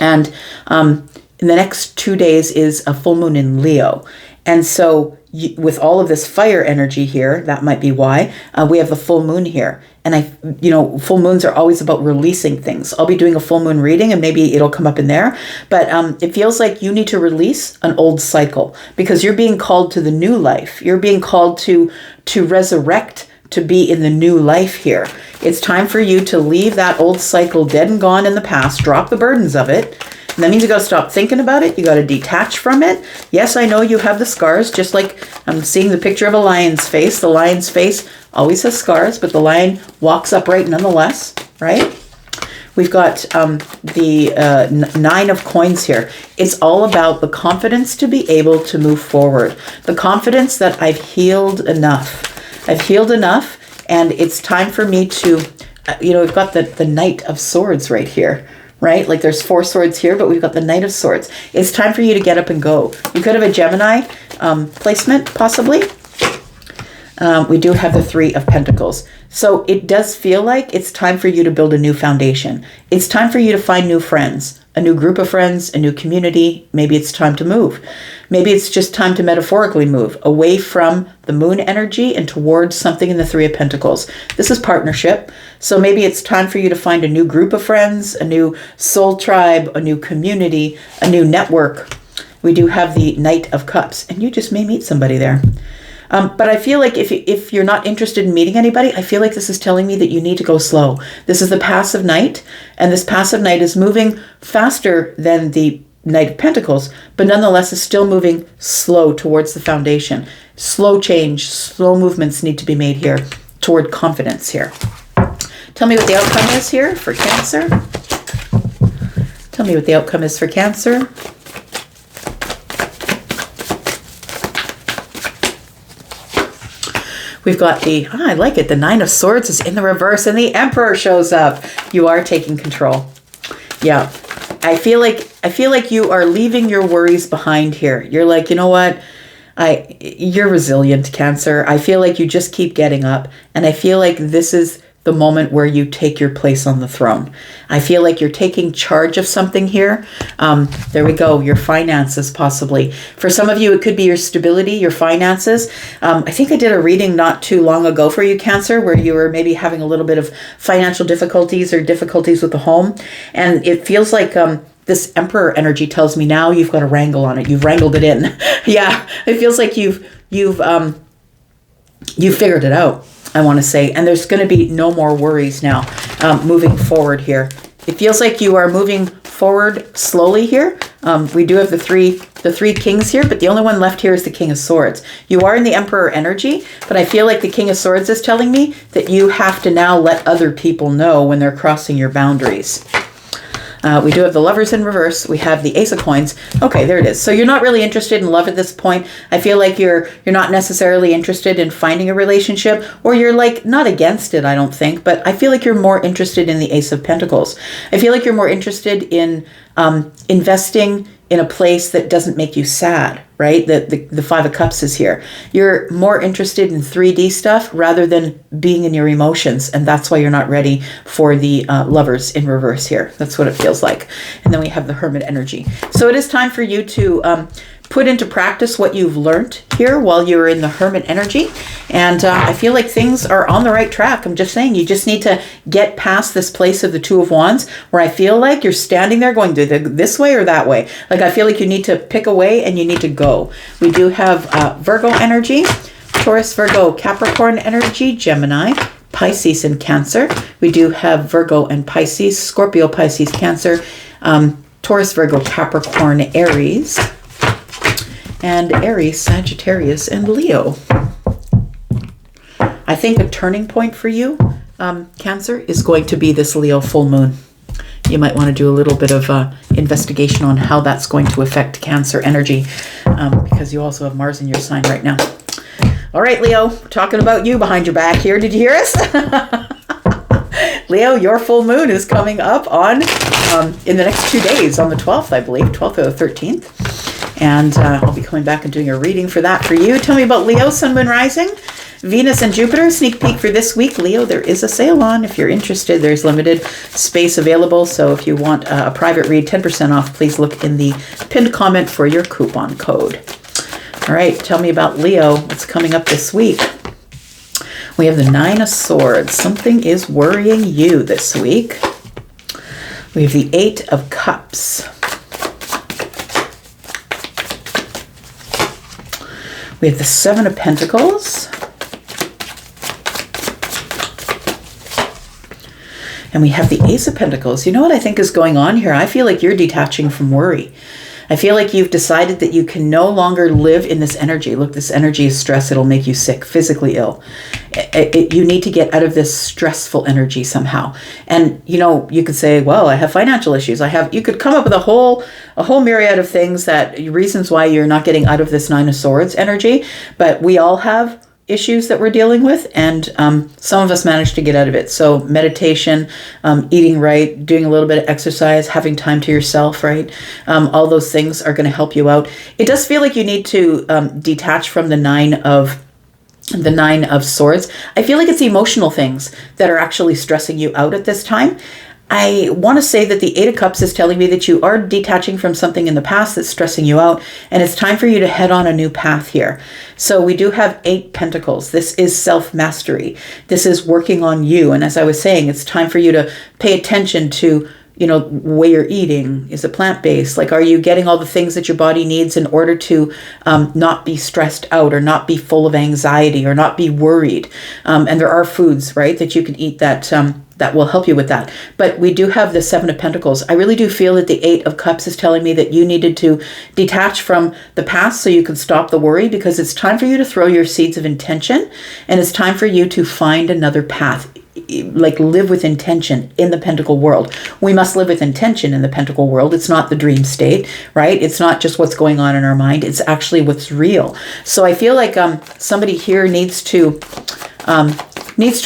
And in the next 2 days is a full moon in Leo. And so with all of this fire energy here, that might be why, we have the full moon here. And full moons are always about releasing things. I'll be doing a full moon reading and maybe it'll come up in there. But it feels like you need to release an old cycle because you're being called to the new life. You're being called to resurrect, to be in the new life here. It's time for you to leave that old cycle dead and gone in the past, drop the burdens of it. And that means you got to stop thinking about it. You got to detach from it. Yes, I know you have the scars, just like I'm seeing the picture of a lion's face. The lion's face always has scars, but the lion walks upright nonetheless, right? We've got the 9 of coins here. It's all about the confidence to be able to move forward. The confidence that I've healed enough. I've healed enough, and it's time for me to, we've got the Knight of Swords right here, right? Like there's 4 swords here, but we've got the Knight of Swords. It's time for you to get up and go. You could have a Gemini placement, possibly. We do have the 3 of Pentacles. So it does feel like it's time for you to build a new foundation. It's time for you to find new friends, a new group of friends, a new community. Maybe it's time to move. Maybe it's just time to metaphorically move away from the moon energy and towards something in the 3 of Pentacles. This is partnership. So maybe it's time for you to find a new group of friends, a new soul tribe, a new community, a new network. We do have the Knight of Cups, and you just may meet somebody there. But I feel like if you're not interested in meeting anybody, I feel like this is telling me that you need to go slow. This is the passive Knight, and this passive Knight is moving faster than the Knight of Pentacles, but nonetheless is still moving slow towards the foundation. Slow change, slow movements need to be made here toward confidence here. Tell me what the outcome is here for Cancer. Tell me what the outcome is for Cancer. We've got I like it. The 9 of Swords is in the reverse and the Emperor shows up. You are taking control. Yeah. I feel like you are leaving your worries behind here. You're like, you know what? You're resilient, Cancer. I feel like you just keep getting up, and I feel like this is the moment where you take your place on the throne. I feel like you're taking charge of something here. There we go. Your finances, possibly. For some of you, it could be your stability, your finances. I think I did a reading not too long ago for you, Cancer, where you were maybe having a little bit of financial difficulties or difficulties with the home. And it feels like this Emperor energy tells me now you've got a wrangle on it. You've wrangled it in. Yeah, it feels like you've figured it out, I want to say, and there's going to be no more worries now moving forward here. It feels like you are moving forward slowly here. We do have the three kings here, but the only one left here is the King of Swords. You are in the Emperor energy, but I feel like the King of Swords is telling me that you have to now let other people know when they're crossing your boundaries. We do have the Lovers in reverse. We have the Ace of Coins. Okay, there it is. So you're not really interested in love at this point. I feel like you're not necessarily interested in finding a relationship, or you're like not against it, I don't think, but I feel like you're more interested in the Ace of Pentacles. I feel like you're more interested in investing in a place that doesn't make you sad, right? The Five of Cups is here. You're more interested in 3D stuff rather than being in your emotions, and that's why you're not ready for the Lovers in reverse here. That's what it feels like. And then we have the Hermit energy. So it is time for you to put into practice what you've learned here while you're in the Hermit energy. And I feel like things are on the right track. I'm just saying, you just need to get past this place of the Two of Wands where I feel like you're standing there going this way or that way. Like I feel like you need to pick a way and you need to go. We do have Virgo energy, Taurus, Virgo, Capricorn energy, Gemini, Pisces, and Cancer. We do have Virgo and Pisces, Scorpio, Pisces, Cancer, Taurus, Virgo, Capricorn, Aries, and Aries, Sagittarius, and Leo. I think a turning point for you, Cancer, is going to be this Leo full moon. You might want to do a little bit of investigation on how that's going to affect Cancer energy, because you also have Mars in your sign right now. All right, Leo, we're talking about you behind your back here. Did you hear us? Leo, your full moon is coming up on in the next 2 days, on the 12th, I believe, 12th or the 13th. And I'll be coming back and doing a reading for that for you. Tell me about Leo, Sun, Moon, Rising, Venus, and Jupiter. Sneak peek for this week. Leo, there is a sale on. If you're interested, there's limited space available. So if you want a private read, 10% off, please look in the pinned comment for your coupon code. All right, tell me about Leo. What's coming up this week? We have the Nine of Swords. Something is worrying you this week. We have the Eight of Cups. We have the Seven of Pentacles. And we have the Ace of Pentacles. You know what I think is going on here? I feel like you're detaching from worry. I feel like you've decided that you can no longer live in this energy. Look, this energy is stress. It'll make you sick, physically ill. You need to get out of this stressful energy somehow. And, you know, you could say, well, I have financial issues. You could come up with a whole myriad of things, reasons why you're not getting out of this Nine of Swords energy. But we all have issues that we're dealing with, and some of us managed to get out of it. So meditation, eating right, doing a little bit of exercise, having time to yourself, right? All those things are going to help you out. It does feel like you need to detach from the Nine of Swords. I feel like it's emotional things that are actually stressing you out at this time. I want to say that the Eight of Cups is telling me that you are detaching from something in the past that's stressing you out, and it's time for you to head on a new path here. So we do have Eight Pentacles. This is self-mastery. This is working on you. And as I was saying, it's time for you to pay attention to, you know, way you're eating. Is it plant-based? Like, are you getting all the things that your body needs in order to not be stressed out, or not be full of anxiety, or not be worried? And there are foods, right, that you can eat that will help you with that. But we do have the Seven of Pentacles. I really do feel that the Eight of Cups is telling me that you needed to detach from the past so you can stop the worry, because it's time for you to throw your seeds of intention, and it's time for you to find another path. Like, live with intention in the Pentacle world. We must live with intention in the Pentacle world. It's not the dream state, right? It's not just what's going on in our mind. It's actually what's real. So I feel like somebody here needs to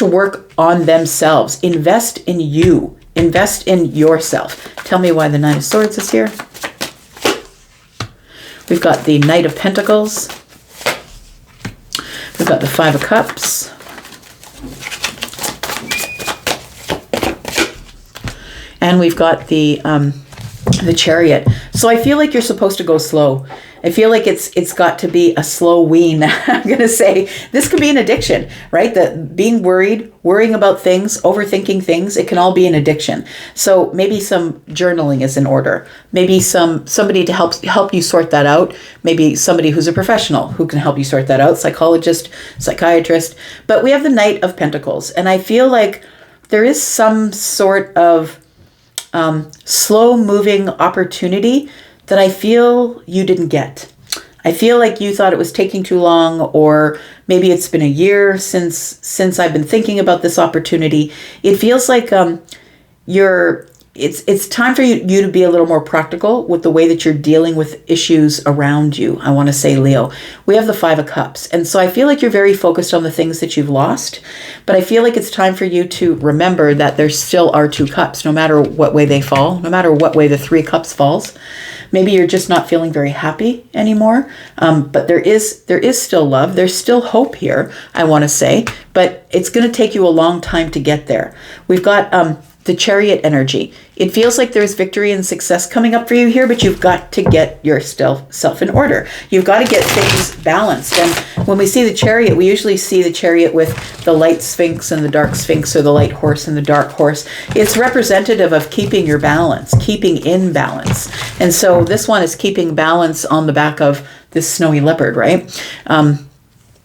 work on themselves. Invest in you. Invest in yourself. Tell me why the Nine of Swords is here. We've got the Knight of Pentacles. got the Five of Cups. And we've got the Chariot. So I feel like you're supposed to go slow. I feel like it's got to be a slow wean. I'm going to say this could be an addiction, right? That being worried, worrying about things, overthinking things, it can all be an addiction. So maybe some journaling is in order. Maybe somebody to help you sort that out. Maybe somebody who's a professional who can help you sort that out, psychologist, psychiatrist. But we have the Knight of Pentacles, and I feel like there is some sort of slow moving opportunity that I feel you didn't get. I feel like you thought it was taking too long, or maybe it's been a year since I've been thinking about this opportunity. It feels like it's time for you to be a little more practical with the way that you're dealing with issues around you. I want to say, Leo, we have the Five of Cups. And so I feel like you're very focused on the things that you've lost, but I feel like it's time for you to remember that there still are two cups, no matter what way they fall, no matter what way the Three of Cups falls. Maybe you're just not feeling very happy anymore, but there is still love. There's still hope here, I want to say, but it's going to take you a long time to get there. We've got the Chariot energy. It feels like there's victory and success coming up for you here, but you've got to get yourself in order. You've got to get things balanced. And when we see the Chariot, we usually see the Chariot with the light Sphinx and the dark Sphinx, or the light horse and the dark horse. It's representative of keeping your balance, keeping in balance. And so this one is keeping balance on the back of this snowy leopard, right?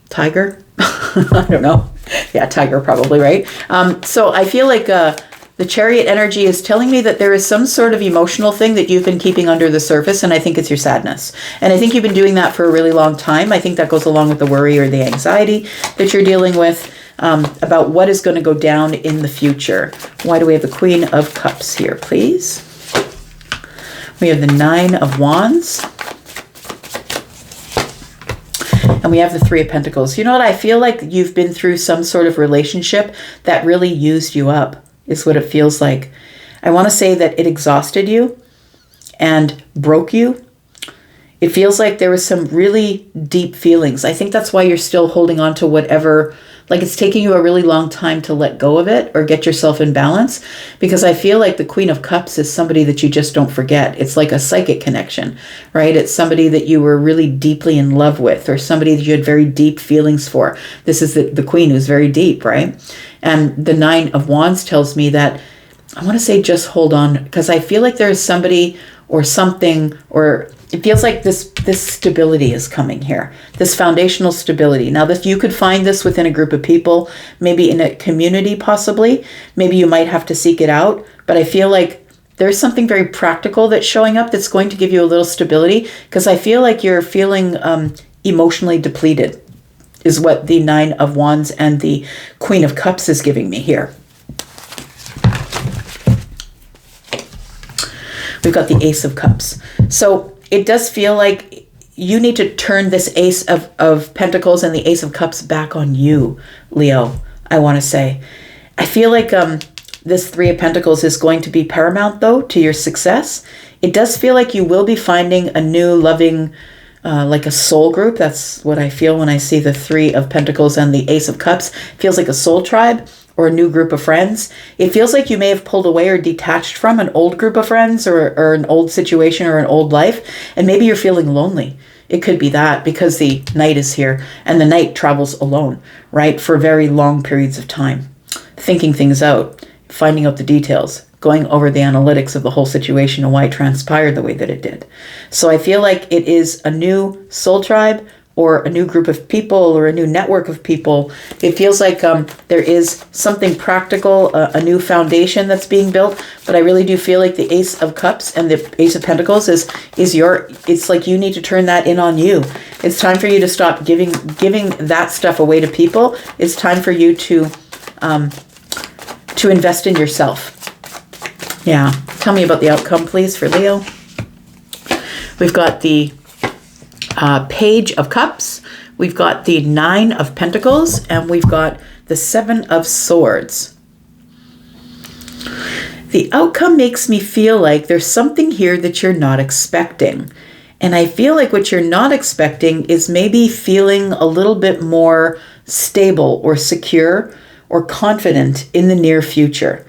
Tiger? I don't know. Yeah, tiger probably, right? So I feel like the Chariot energy is telling me that there is some sort of emotional thing that you've been keeping under the surface, and I think it's your sadness. And I think you've been doing that for a really long time. I think that goes along with the worry or the anxiety that you're dealing with about what is going to go down in the future. Why do we have the Queen of Cups here, please? We have the Nine of Wands. And we have the Three of Pentacles. You know what? I feel like you've been through some sort of relationship that really used you up, is what it feels like. I want to say that it exhausted you and broke you. It feels like there was some really deep feelings. I think that's why you're still holding on to whatever, like it's taking you a really long time to let go of it or get yourself in balance, because I feel like the Queen of Cups is somebody that you just don't forget. It's like a psychic connection, right? It's somebody that you were really deeply in love with, or somebody that you had very deep feelings for. This is the Queen who's very deep, right? And the Nine of Wands tells me that, I want to say just hold on, because I feel like there's somebody or something, or it feels like this stability is coming here, this foundational stability. Now, if you could find this within a group of people, maybe in a community possibly, maybe you might have to seek it out, but I feel like there's something very practical that's showing up that's going to give you a little stability, because I feel like you're feeling emotionally depleted, is what the Nine of Wands and the Queen of Cups is giving me here. We've got the Ace of Cups. So it does feel like you need to turn this Ace of Pentacles and the Ace of Cups back on you, Leo, I want to say. I feel like this Three of Pentacles is going to be paramount, though, to your success. It does feel like you will be finding a new loving, like a soul group. That's what I feel when I see the Three of Pentacles and the Ace of Cups. It feels like a soul tribe or a new group of friends. It feels like you may have pulled away or detached from an old group of friends, or an old situation or an old life, and maybe you're feeling lonely. It could be that, because the Knight is here, and the Knight travels alone, right, for very long periods of time, thinking things out, finding out the details, going over the analytics of the whole situation and why it transpired the way that it did. So I feel like it is a new soul tribe, or a new group of people, or a new network of people. It feels like there is something practical, a new foundation that's being built. But I really do feel like the Ace of Cups and the Ace of Pentacles is it's like you need to turn that in on you. It's time for you to stop giving that stuff away to people. It's time for you to invest in yourself. Yeah. Tell me about the outcome, please, for Leo. We've got the Page of Cups, we've got the Nine of Pentacles, and we've got the Seven of Swords. The outcome makes me feel like there's something here that you're not expecting. And I feel like what you're not expecting is maybe feeling a little bit more stable or secure or confident in the near future.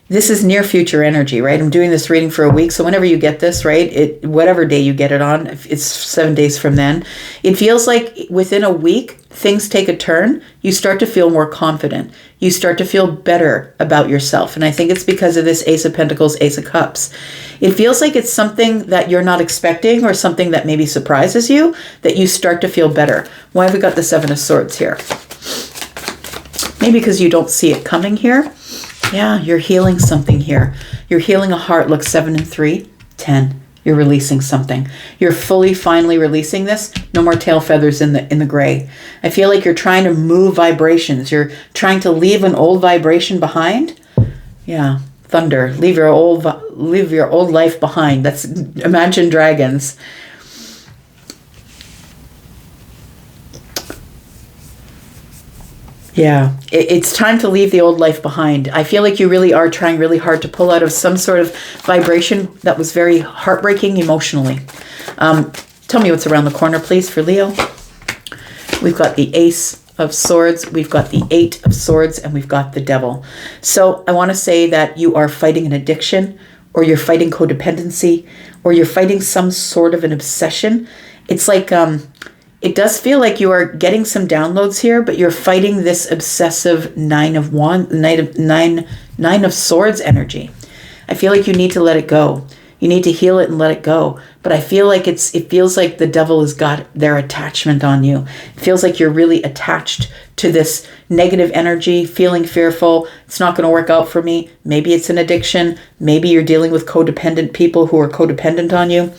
This is near future energy, right? I'm doing this reading for a week. So whenever you get this, right, whatever day you get it on, it's 7 days from then, it feels like within a week, things take a turn. You start to feel more confident. You start to feel better about yourself. And I think it's because of this Ace of Pentacles, Ace of Cups. It feels like it's something that you're not expecting or something that maybe surprises you, that you start to feel better. Why have we got the Seven of Swords here? Maybe because you don't see it coming here. Yeah, you're healing something here. You're healing a heart. Look, 7 and 3, 10. You're releasing something. You're finally releasing this. No more tail feathers in the gray. I feel like you're trying to move vibrations. You're trying to leave an old vibration behind. Yeah, thunder. Leave your old life behind. That's Imagine Dragons. Yeah, it's time to leave the old life behind. I feel like you really are trying really hard to pull out of some sort of vibration that was very heartbreaking emotionally. Tell me what's around the corner, please, for Leo. We've got the Ace of Swords, we've got the 8 of Swords, and we've got the Devil. So I want to say that you are fighting an addiction, or you're fighting codependency, or you're fighting some sort of an obsession. It's like... it does feel like you are getting some downloads here, but you're fighting this obsessive Nine of Swords energy. I feel like you need to let it go. You need to heal it and let it go. But I feel like it feels like the devil has got their attachment on you. It feels like you're really attached to this negative energy, feeling fearful. It's not going to work out for me. Maybe it's an addiction. Maybe you're dealing with codependent people who are codependent on you.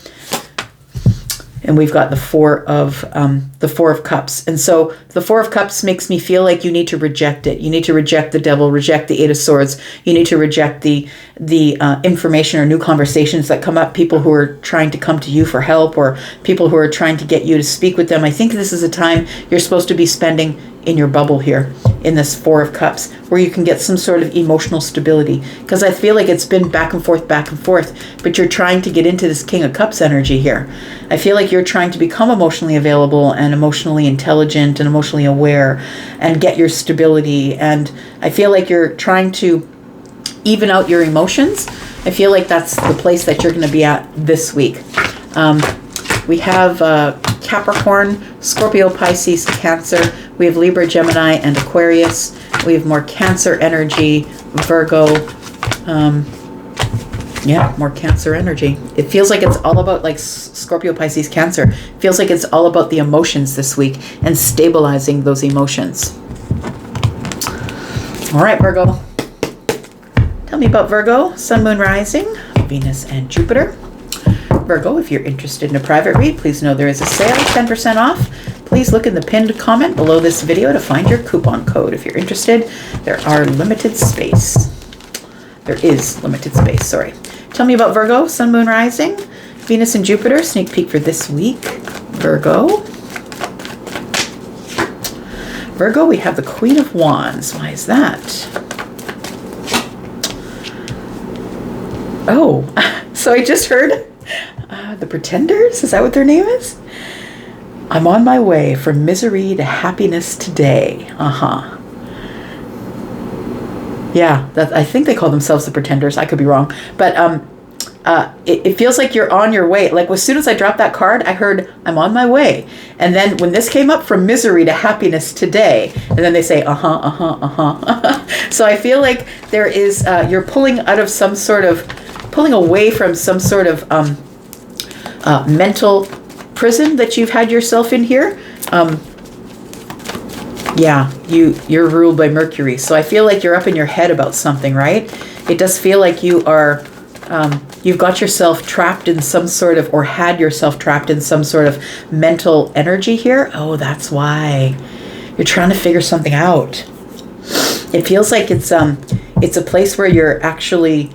And we've got the Four of Cups. And so the Four of Cups makes me feel like you need to reject it. You need to reject the devil, reject the 8 of Swords. You need to reject the information or new conversations that come up, people who are trying to come to you for help or people who are trying to get you to speak with them. I think this is a time you're supposed to be spending in your bubble here, in this Four of Cups, where you can get some sort of emotional stability. Because I feel like it's been back and forth, but you're trying to get into this King of Cups energy here. I feel like you're trying to become emotionally available and emotionally intelligent and emotionally aware and get your stability. And I feel like you're trying to even out your emotions. I feel like that's the place that you're going to be at this week. We have Capricorn, Scorpio, Pisces, Cancer. We have Libra, Gemini, and Aquarius. We have more Cancer energy, Virgo. Yeah, more Cancer energy. It feels like it's all about, like Scorpio, Pisces, Cancer. It feels like it's all about the emotions this week and stabilizing those emotions. All right, Virgo. Tell me about Virgo, Sun, Moon, Rising, Venus, and Jupiter. Virgo, if you're interested in a private read, please know there is a sale, 10% off. Please look in the pinned comment below this video to find your coupon code. If you're interested, there is limited space, sorry. Tell me about Virgo, Sun, Moon, Rising, Venus, and Jupiter. Sneak peek for this week. Virgo. Virgo, we have the Queen of Wands. Why is that? Oh, so I just heard the Pretenders. Is that what their name is? I'm on my way from misery to happiness today. Yeah, I think they call themselves the Pretenders. I could be wrong. But it feels like you're on your way. Like as soon as I dropped that card, I heard, I'm on my way. And then when this came up, from misery to happiness today, and then they say, So I feel like there is, you're pulling away from some sort of mental prison that you've had yourself in here. Yeah, you're ruled by Mercury. So I feel like you're up in your head about something, right? It does feel like you are, you've got yourself trapped in some sort of, or had yourself trapped in some sort of mental energy here. Oh, that's why. You're trying to figure something out. It feels like it's a place where you're actually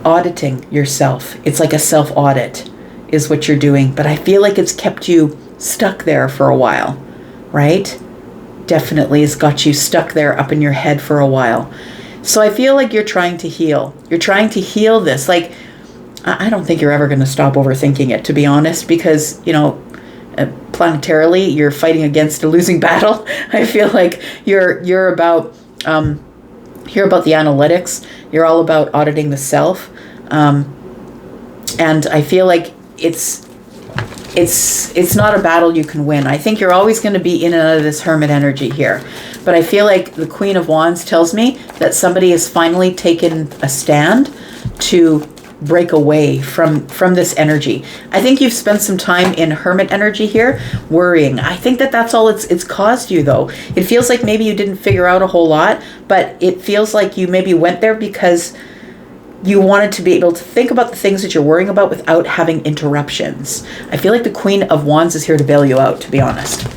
auditing yourself. It's like a self-audit is what you're doing. But I feel like it's kept you stuck there for a while, right? Definitely it's got you stuck there up in your head for a while. So I feel like you're trying to heal. You're trying to heal this. Like, I don't think you're ever going to stop overthinking it, to be honest, because, planetarily, you're fighting against a losing battle. I feel like you're about the analytics. You're all about auditing the self. And I feel like it's not a battle you can win. I think you're always going to be in and out of this hermit energy here. But I feel like the Queen of Wands tells me that somebody has finally taken a stand to break away from this energy. I think you've spent some time in hermit energy here, worrying. I think that's all it's caused you, though. It feels like maybe you didn't figure out a whole lot, but it feels like you maybe went there because you wanted to be able to think about the things that you're worrying about without having interruptions. I feel like the Queen of Wands is here to bail you out, to be honest.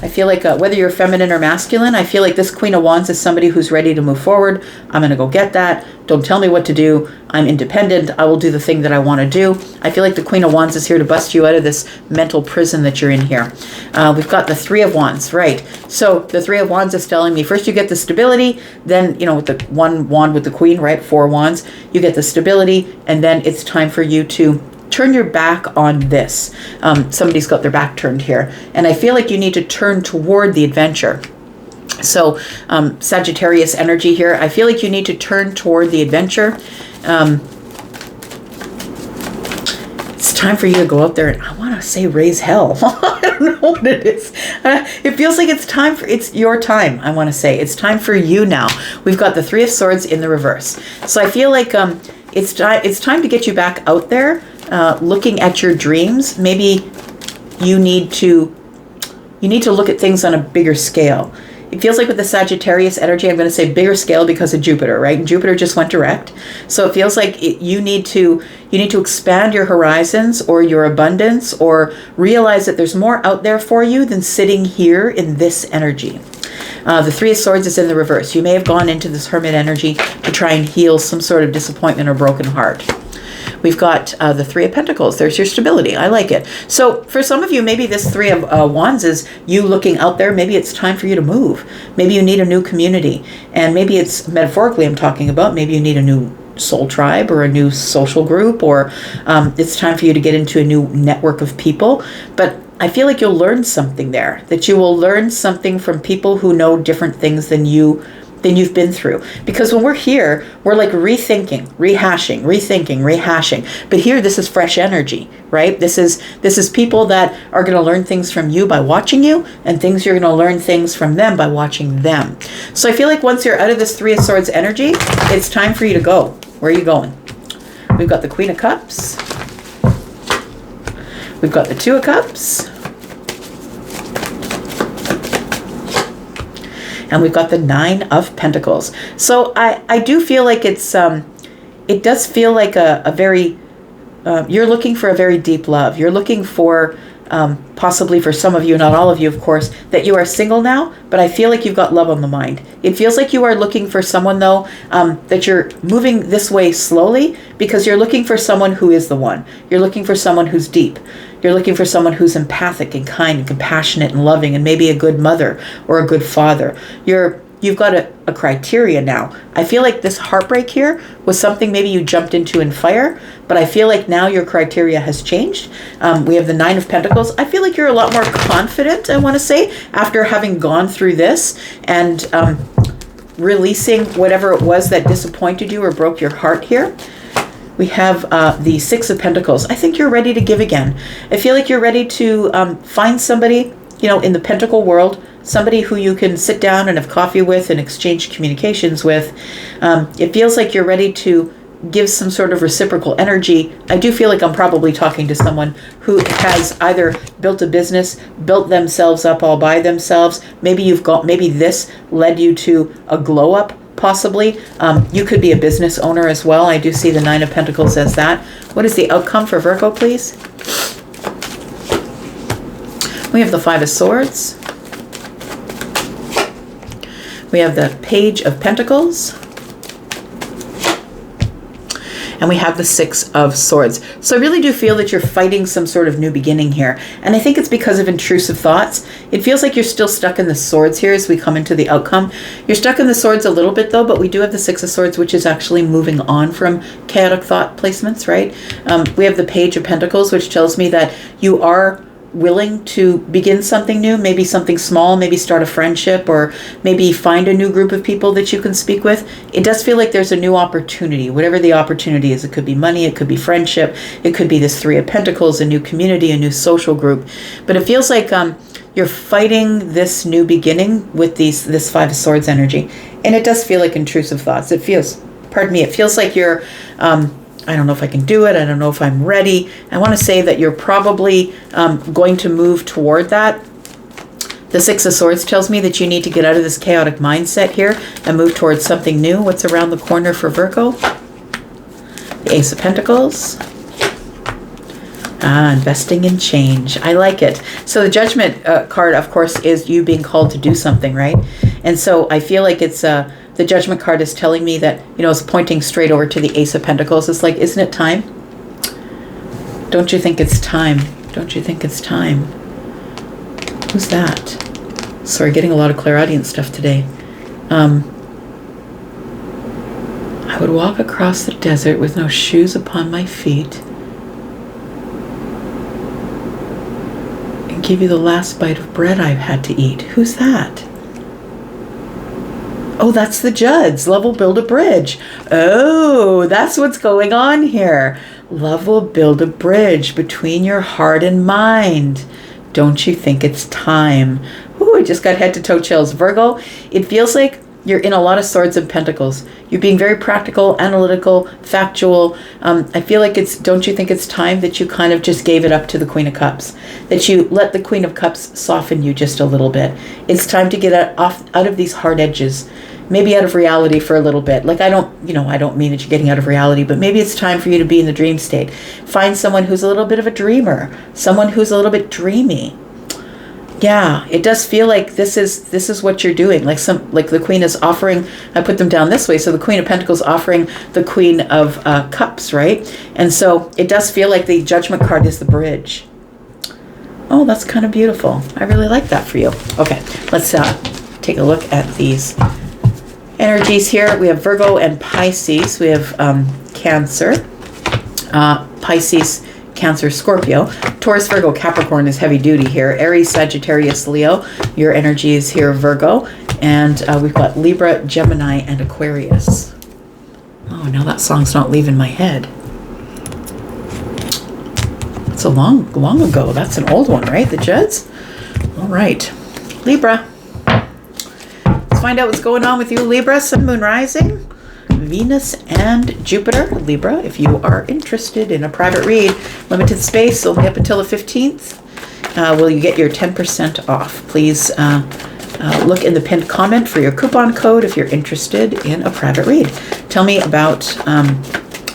I feel like whether you're feminine or masculine, I feel like this Queen of Wands is somebody who's ready to move forward. I'm going to go get that. Don't tell me what to do. I'm independent. I will do the thing that I want to do. I feel like the Queen of Wands is here to bust you out of this mental prison that you're in here. We've got the Three of Wands, right? So the Three of Wands is telling me first you get the stability, then, with the one wand with the Queen, right? 4 wands, you get the stability, and then it's time for you to turn your back on this. Somebody's got their back turned here. And I feel like you need to turn toward the adventure. So Sagittarius energy here. I feel like you need to turn toward the adventure. It's time for you to go out there and I want to say raise hell. I don't know what it is. It feels like it's your time. I want to say it's time for you now. We've got the Three of Swords in the reverse. So I feel like it's time to get you back out there. Looking at your dreams, maybe you need to look at things on a bigger scale. It feels like with the Sagittarius energy, I'm going to say bigger scale because of Jupiter, right? And Jupiter just went direct. So it feels like you need to expand your horizons or your abundance, or realize that there's more out there for you than sitting here in this energy. The Three of Swords is in the reverse. You may have gone into this hermit energy to try and heal some sort of disappointment or broken heart. We've got the Three of Pentacles. There's your stability. I like it. So for some of you, maybe this Three of Wands is you looking out there. Maybe it's time for you to move. Maybe you need a new community. And maybe it's metaphorically I'm talking about. Maybe you need a new soul tribe or a new social group, or it's time for you to get into a new network of people. But I feel like you'll learn something there, that you will learn something from people who know different things than you've been through. Because when we're here, we're like rethinking, rehashing. But here, this is fresh energy, right? This is people that are going to learn things from you by watching you, and things you're going to learn things from them by watching them. So I feel like once you're out of this Three of Swords energy, it's time for you to go. Where are you going? We've got the Queen of Cups. We've got the Two of Cups. And we've got the Nine of Pentacles. So I do feel like it does feel like a very, you're looking for a very deep love. You're looking for, possibly for some of you, not all of you, of course, that you are single now, but I feel like you've got love on the mind. It feels like you are looking for someone, though, that you're moving this way slowly, because you're looking for someone who is the one. You're looking for someone who's deep. You're looking for someone who's empathic and kind and compassionate and loving, and maybe a good mother or a good father. You've got a criteria now. I feel like this heartbreak here was something maybe you jumped into in fire, but I feel like now your criteria has changed. We have the Nine of Pentacles. I feel like you're a lot more confident, I want to say, after having gone through this and releasing whatever it was that disappointed you or broke your heart here. We have the Six of Pentacles. I think you're ready to give again. I feel like you're ready to find somebody, in the Pentacle world, somebody who you can sit down and have coffee with and exchange communications with. It feels like you're ready to give some sort of reciprocal energy. I do feel like I'm probably talking to someone who has either built a business, built themselves up all by themselves. Maybe this led you to a glow up. Possibly. You could be a business owner as well. I do see the Nine of Pentacles as that. What is the outcome for Virgo, please? We have the Five of Swords. We have the Page of Pentacles. And we have the Six of Swords. So I really do feel that you're fighting some sort of new beginning here. And I think it's because of intrusive thoughts. It feels like you're still stuck in the Swords here as we come into the outcome. You're stuck in the Swords a little bit, though, but we do have the Six of Swords, which is actually moving on from chaotic thought placements, right? We have the Page of Pentacles, which tells me that you are willing to begin something new, maybe something small, maybe start a friendship, or maybe find a new group of people that you can speak with. It does feel like there's a new opportunity, whatever the opportunity is. It could be money, it could be friendship, it could be this Three of Pentacles, a new community, a new social group. But it feels like you're fighting this new beginning with this Five of Swords energy. And it does feel like intrusive thoughts. It feels, pardon me, it feels like you're, I don't know if I can do it. I don't know if I'm ready. I want to say that you're probably going to move toward that. The Six of Swords tells me that you need to get out of this chaotic mindset here and move towards something new. What's around the corner for Virgo? The Ace of Pentacles. Investing in change. I like it. So the Judgment card, of course, is you being called to do something, right? And so I feel like it's the Judgment card is telling me that, it's pointing straight over to the Ace of Pentacles. It's like, isn't it time? Don't you think it's time? Don't you think it's time? Who's that? Sorry, getting a lot of clairaudient stuff today. I would walk across the desert with no shoes upon my feet and give you the last bite of bread I've had to eat. Who's that? Oh, that's the Judds. Love will build a bridge. Oh, that's what's going on here. Love will build a bridge between your heart and mind. Don't you think it's time? Ooh, I just got head to toe chills. Virgo, it feels like you're in a lot of Swords and Pentacles. You're being very practical, analytical, factual. I feel like don't you think it's time that you kind of just gave it up to the Queen of Cups? That you let the Queen of Cups soften you just a little bit. It's time to get out of these hard edges. Maybe out of reality for a little bit. Like, I don't mean that you're getting out of reality, but maybe it's time for you to be in the dream state. Find someone who's a little bit of a dreamer, someone who's a little bit dreamy. Yeah, it does feel like this is what you're doing. Like the Queen is offering, I put them down this way, so the Queen of Pentacles offering the Queen of Cups, right? And so it does feel like the Judgment card is the bridge. Oh, that's kind of beautiful. I really like that for you. Okay, let's take a look at these energies here. We have Virgo and Pisces. We have Cancer, Pisces, Cancer, Scorpio. Taurus, Virgo, Capricorn is heavy duty here. Aries, Sagittarius, Leo. Your energy is here, Virgo. And we've got Libra, Gemini, and Aquarius. Oh, now that song's not leaving my head. It's a long ago. That's an old one, right? The Judds? All right. Libra. Find out what's going on with you, Libra. Sun, Moon, Rising, Venus, and Jupiter. Libra, if you are interested in a private read, limited space, only up until the 15th, will you get your 10% off. Please look in the pinned comment for your coupon code if you're interested in a private read. Tell me about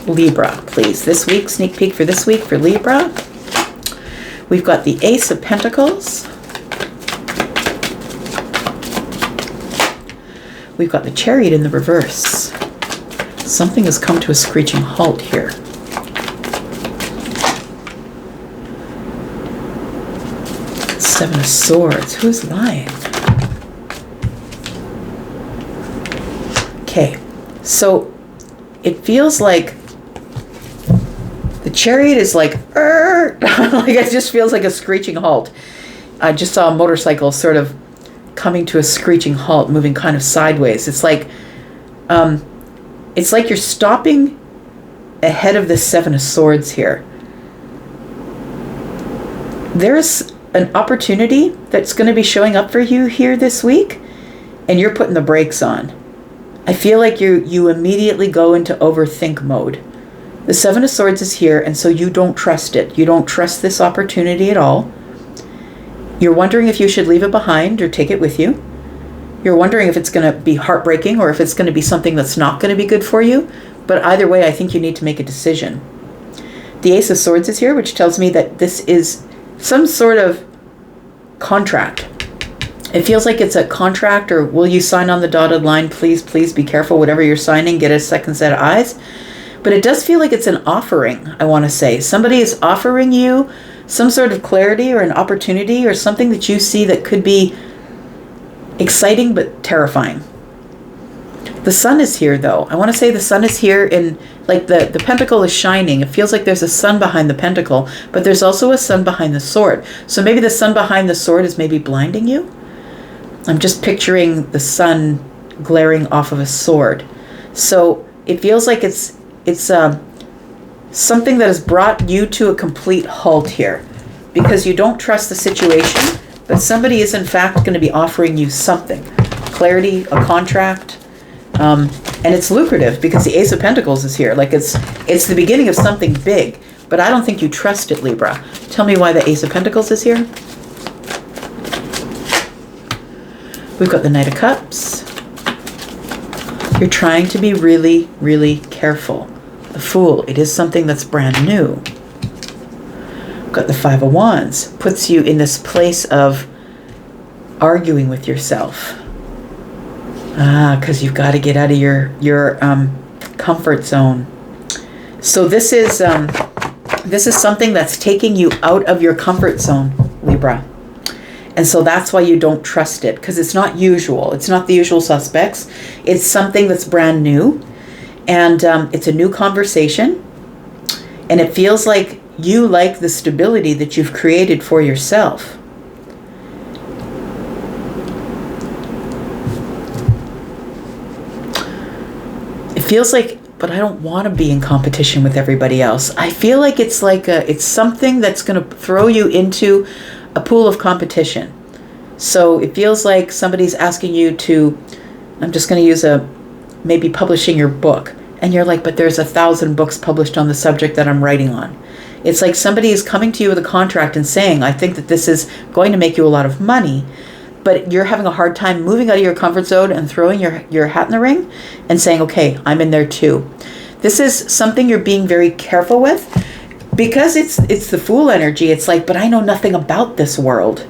Libra, please. This week, sneak peek for this week for Libra. We've got the Ace of Pentacles. We've got the Chariot in the reverse. Something has come to a screeching halt here. Seven of Swords. Who's lying? Okay, so it feels like the Chariot is like, like it just feels like a screeching halt. I just saw a motorcycle sort of coming to a screeching halt, moving kind of sideways. It's like you're stopping ahead of the Seven of Swords here. There's an opportunity that's going to be showing up for you here this week, and you're putting the brakes on. I feel like you immediately go into overthink mode. The Seven of Swords is here, and so you don't trust it. You don't trust this opportunity at all. You're wondering if you should leave it behind or take it with you. You're wondering if it's going to be heartbreaking or if it's going to be something that's not going to be good for you. But either way, I think you need to make a decision. The Ace of Swords is here, which tells me that this is some sort of contract. It feels like it's a contract, or will you sign on the dotted line? Please, please be careful. Whatever you're signing, get a second set of eyes. But it does feel like it's an offering, I want to say. Somebody is offering you some sort of clarity or an opportunity or something that you see that could be exciting but terrifying. The Sun is here, though. I want to say the Sun is here in Like the pentacle is shining. It feels like there's a sun behind the pentacle, but there's also a sun behind the sword. So maybe the sun behind the sword is maybe blinding you. I'm just picturing the sun glaring off of a sword. So it feels like it's something that has brought you to a complete halt here because you don't trust the situation, but somebody is in fact going to be offering you something. Clarity, a contract, and it's lucrative because the Ace of Pentacles is here. Like it's the beginning of something big, but I don't think you trust it, Libra. Tell me why the Ace of Pentacles is here. We've got the Knight of Cups. You're trying to be really, really careful. The Fool, it is something that's brand new. We've got the Five of Wands, puts you in this place of arguing with yourself. Because you've got to get out of your comfort zone. So this is something that's taking you out of your comfort zone, Libra. And so that's why you don't trust it, because it's not usual. It's not the usual suspects. It's something that's brand new, and it's a new conversation. And it feels like you like the stability that you've created for yourself. It feels like, but I don't want to be in competition with everybody else. I feel like it's something that's going to throw you into a pool of competition. So it feels like somebody's asking you to, I'm just going to use maybe publishing your book. And you're like, but there's 1,000 books published on the subject that I'm writing on. It's like somebody is coming to you with a contract and saying, I think that this is going to make you a lot of money, but you're having a hard time moving out of your comfort zone and throwing your hat in the ring and saying, okay, I'm in there too. This is something you're being very careful with because it's the Fool energy. It's like, but I know nothing about this world.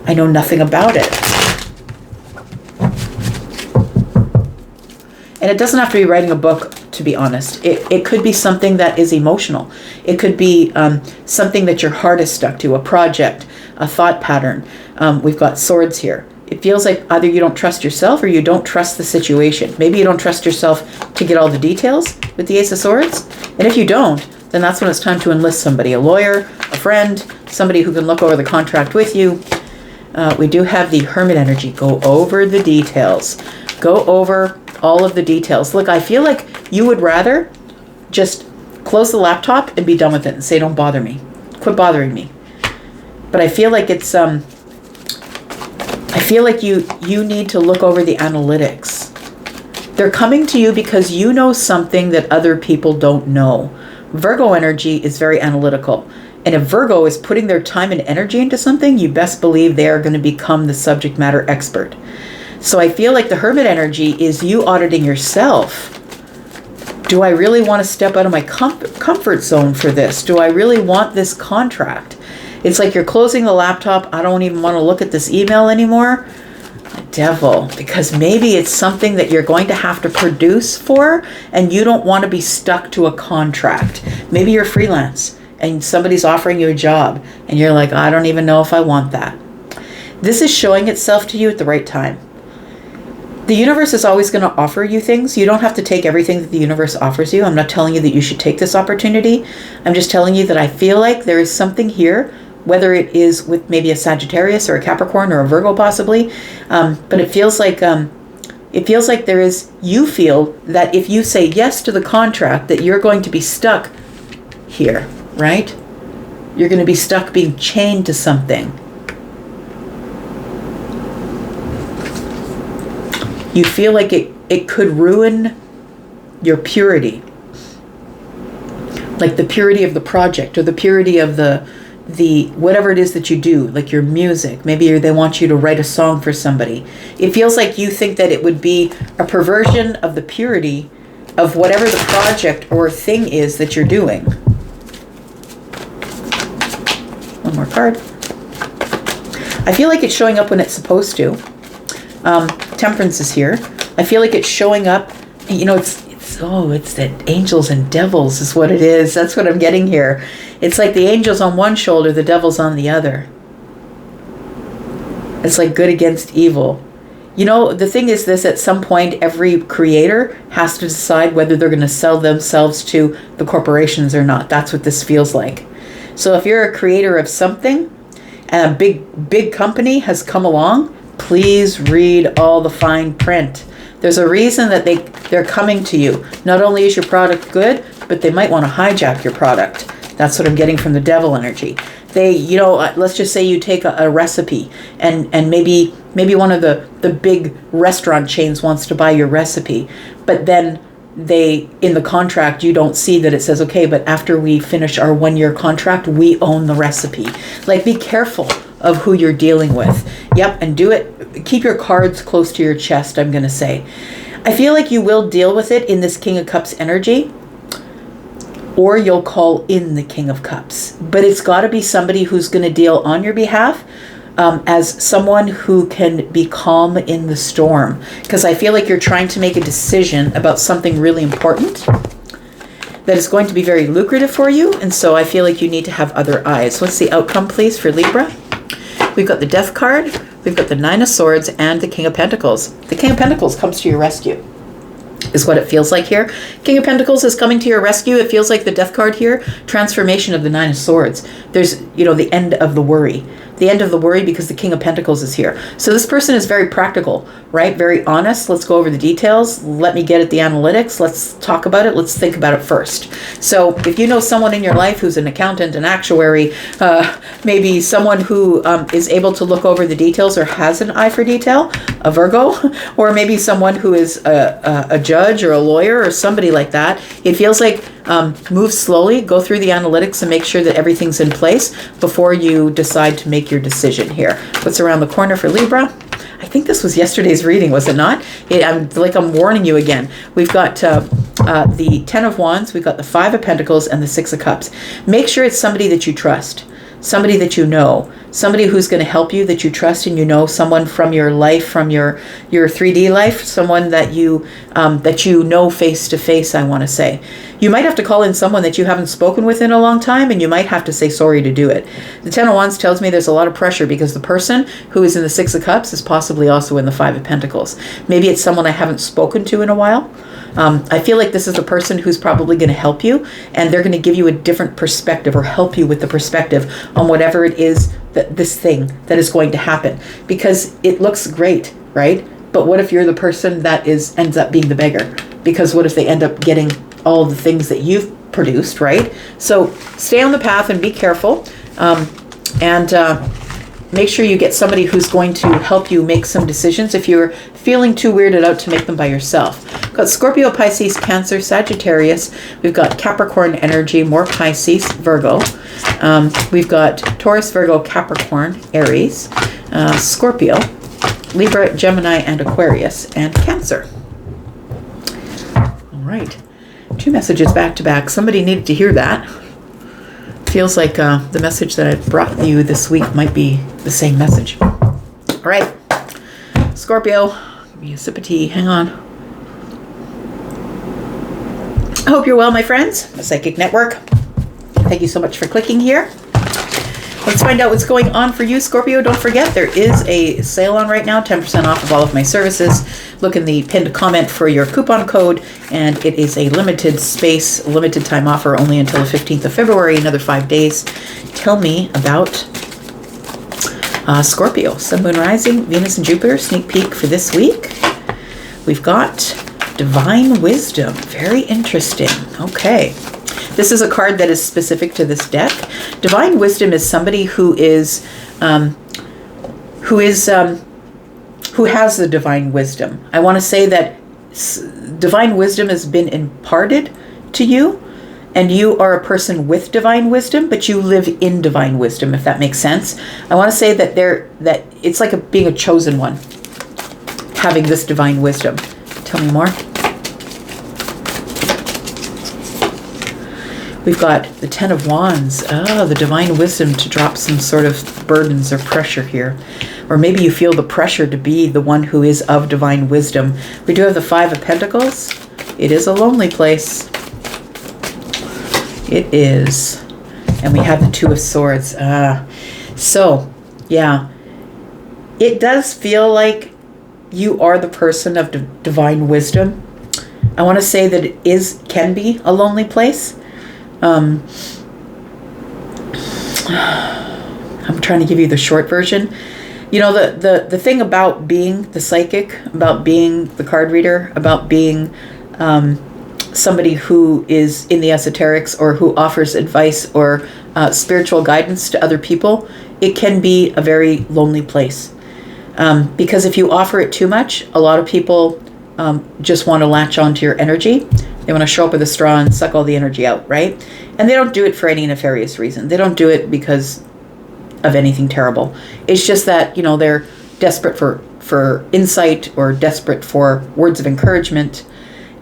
I know nothing about it. And it doesn't have to be writing a book, to be honest. It could be something that is emotional. It could be something that your heart is stuck to, a project, a thought pattern. We've got swords here. It feels like either you don't trust yourself or you don't trust the situation. Maybe you don't trust yourself to get all the details with the Ace of Swords. And if you don't, then that's when it's time to enlist somebody, a lawyer, a friend, somebody who can look over the contract with you. We do have the Hermit energy. Go over the details. Go over all of the details. Look, I feel like you would rather just close the laptop and be done with it and say, don't bother me. Quit bothering me. But I feel like it's, I feel like you need to look over the analytics. They're coming to you because you know something that other people don't know. Virgo energy is very analytical. And if Virgo is putting their time and energy into something, you best believe they are going to become the subject matter expert. So I feel like the Hermit energy is you auditing yourself. Do I really want to step out of my comfort zone for this? Do I really want this contract? It's like you're closing the laptop. I don't even want to look at this email anymore. Devil, because maybe it's something that you're going to have to produce for, and you don't want to be stuck to a contract. Maybe you're freelance and somebody's offering you a job and you're like, I don't even know if I want that. This is showing itself to you at the right time. The universe is always going to offer you things. You don't have to take everything that the universe offers you. I'm not telling you that you should take this opportunity. I'm just telling you that I feel like there is something here, whether it is with maybe a Sagittarius or a Capricorn or a Virgo possibly, but it feels like there is, you feel that if you say yes to the contract that you're going to be stuck here, right? You're going to be stuck being chained to something. You feel like it could ruin your purity. Like the purity of the project or the purity of the whatever it is that you do, like your music. Maybe they want you to write a song for somebody. It feels like you think that it would be a perversion of the purity of whatever the project or thing is that you're doing. One more card. I feel like it's showing up when it's supposed to. Temperance is here. I feel like it's showing up. You know, it's that angels and devils is what it is. That's what I'm getting here. It's like the angels on one shoulder, the devils on the other. It's like good against evil. You know, the thing is this, at some point, every creator has to decide whether they're going to sell themselves to the corporations or not. That's what this feels like. So if you're a creator of something and a big company has come along, please read all the fine print. There's a reason that they're coming to you. Not only is your product good, but they might want to hijack your product. That's what I'm getting from the devil energy. They, you know, let's just say you take a recipe and maybe one of the big restaurant chains wants to buy your recipe, but then in the contract, you don't see that it says, okay, but after we finish our 1-year contract, we own the recipe. Like, be careful of who you're dealing with. Yep, and do it. Keep your cards close to your chest, I'm going to say. I feel like you will deal with it in this King of Cups energy, or you'll call in the King of Cups. But it's got to be somebody who's going to deal on your behalf, as someone who can be calm in the storm. Because I feel like you're trying to make a decision about something really important that is going to be very lucrative for you. And so I feel like you need to have other eyes. What's the outcome, please, for Libra? We've got the Death card, we've got the Nine of Swords, and the King of Pentacles. The King of Pentacles comes to your rescue, is what it feels like here. King of Pentacles is coming to your rescue. It feels like the Death card here, transformation of the Nine of Swords. There's, you know, the end of the worry. The end of the worry, because the King of Pentacles is here. So this person is very practical, right? Very honest. Let's go over the details. Let me get at the analytics. Let's talk about it. Let's think about it first. So if you know someone in your life who's an accountant, an actuary, maybe someone who is able to look over the details or has an eye for detail, a Virgo, or maybe someone who is a judge or a lawyer or somebody like that, it feels like move slowly, go through the analytics and make sure that everything's in place before you decide to make your decision here. What's around the corner for Libra? I think this was yesterday's reading, was it not? I'm warning you again. We've got the Ten of Wands, we've got the Five of Pentacles, and the Six of Cups. Make sure it's somebody that you trust, somebody that you know, somebody who's going to help you, that you trust and you know, someone from your life, from your 3D life, someone that you know face to face, I want to say. You might have to call in someone that you haven't spoken with in a long time, and you might have to say sorry to do it. The Ten of Wands tells me there's a lot of pressure because the person who is in the Six of Cups is possibly also in the Five of Pentacles. Maybe it's someone I haven't spoken to in a while. I feel like this is the person who's probably going to help you, and they're going to give you a different perspective or help you with the perspective on whatever it is, this thing that is going to happen, because it looks great, right? But what if you're the person that ends up being the beggar? Because what if they end up getting all the things that you've produced, right? So stay on the path and be careful, and make sure you get somebody who's going to help you make some decisions if you're feeling too weirded out to make them by yourself. We've got Scorpio, Pisces, Cancer, Sagittarius. We've got Capricorn energy, more Pisces, Virgo. We've got Taurus, Virgo, Capricorn, Aries, Scorpio, Libra, Gemini, and Aquarius, and Cancer. All right. 2 messages back to back. Somebody needed to hear that. Feels like the message that I brought you this week might be the same message. All right. Scorpio, give me a sip of tea. Hang on. I hope you're well, my friends. The Psychic Network. Thank you so much for clicking here. Let's find out what's going on for you, Scorpio. Don't forget, there is a sale on right now, 10% off of all of my services. Look in the pinned comment for your coupon code, and it is a limited space, limited time offer, only until the 15th of February, another 5 days. Tell me about Scorpio, Sun, Moon, Rising, Venus, and Jupiter. Sneak peek for this week. We've got Divine Wisdom. Very interesting. Okay. This is a card that is specific to this deck. Divine Wisdom is somebody who has the divine wisdom. I want to say that divine wisdom has been imparted to you, and you are a person with divine wisdom, but you live in divine wisdom, if that makes sense. I want to say that that it's like being a chosen one, having this divine wisdom. Tell me more. We've got the Ten of Wands. The divine wisdom to drop some sort of burdens or pressure here. Or maybe you feel the pressure to be the one who is of divine wisdom. We do have the Five of Pentacles. It is a lonely place. It is. And we have the Two of Swords. So, yeah. It does feel like you are the person of divine wisdom. I want to say that it can be a lonely place. I'm trying to give you the short version. You know, the thing about being the psychic, about being the card reader, about being somebody who is in the esoterics or who offers advice or spiritual guidance to other people, it can be a very lonely place. Because if you offer it too much, a lot of people just want to latch onto your energy. They want to show up with a straw and suck all the energy out, right? And they don't do it for any nefarious reason. They don't do it because of anything terrible. It's just that, you know, they're desperate for insight or desperate for words of encouragement.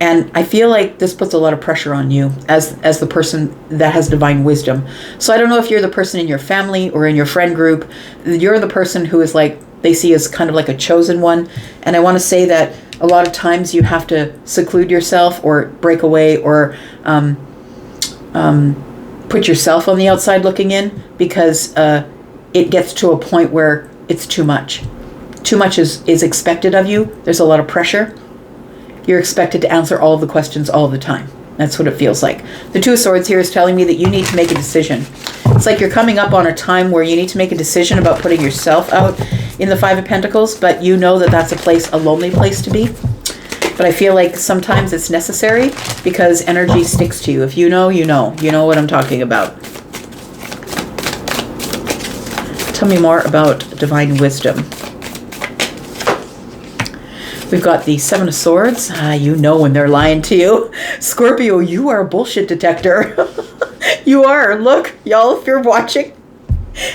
And I feel like this puts a lot of pressure on you as the person that has divine wisdom. So I don't know if you're the person in your family or in your friend group. You're the person who is like, they see as kind of like a chosen one. And I want to say that a lot of times you have to seclude yourself or break away or put yourself on the outside looking in, because it gets to a point where it's too much. Too much is expected of you. There's a lot of pressure. You're expected to answer all of the questions all the time. That's what it feels like. The Two of Swords here is telling me that you need to make a decision. It's like you're coming up on a time where you need to make a decision about putting yourself out in the Five of Pentacles, but you know that that's a lonely place to be. But I feel like sometimes it's necessary because energy sticks to you. If you know, you know. You know what I'm talking about. Tell me more about divine wisdom. We've got the Seven of Swords. You know when they're lying to you. Scorpio, you are a bullshit detector. You are. Look, y'all, if you're watching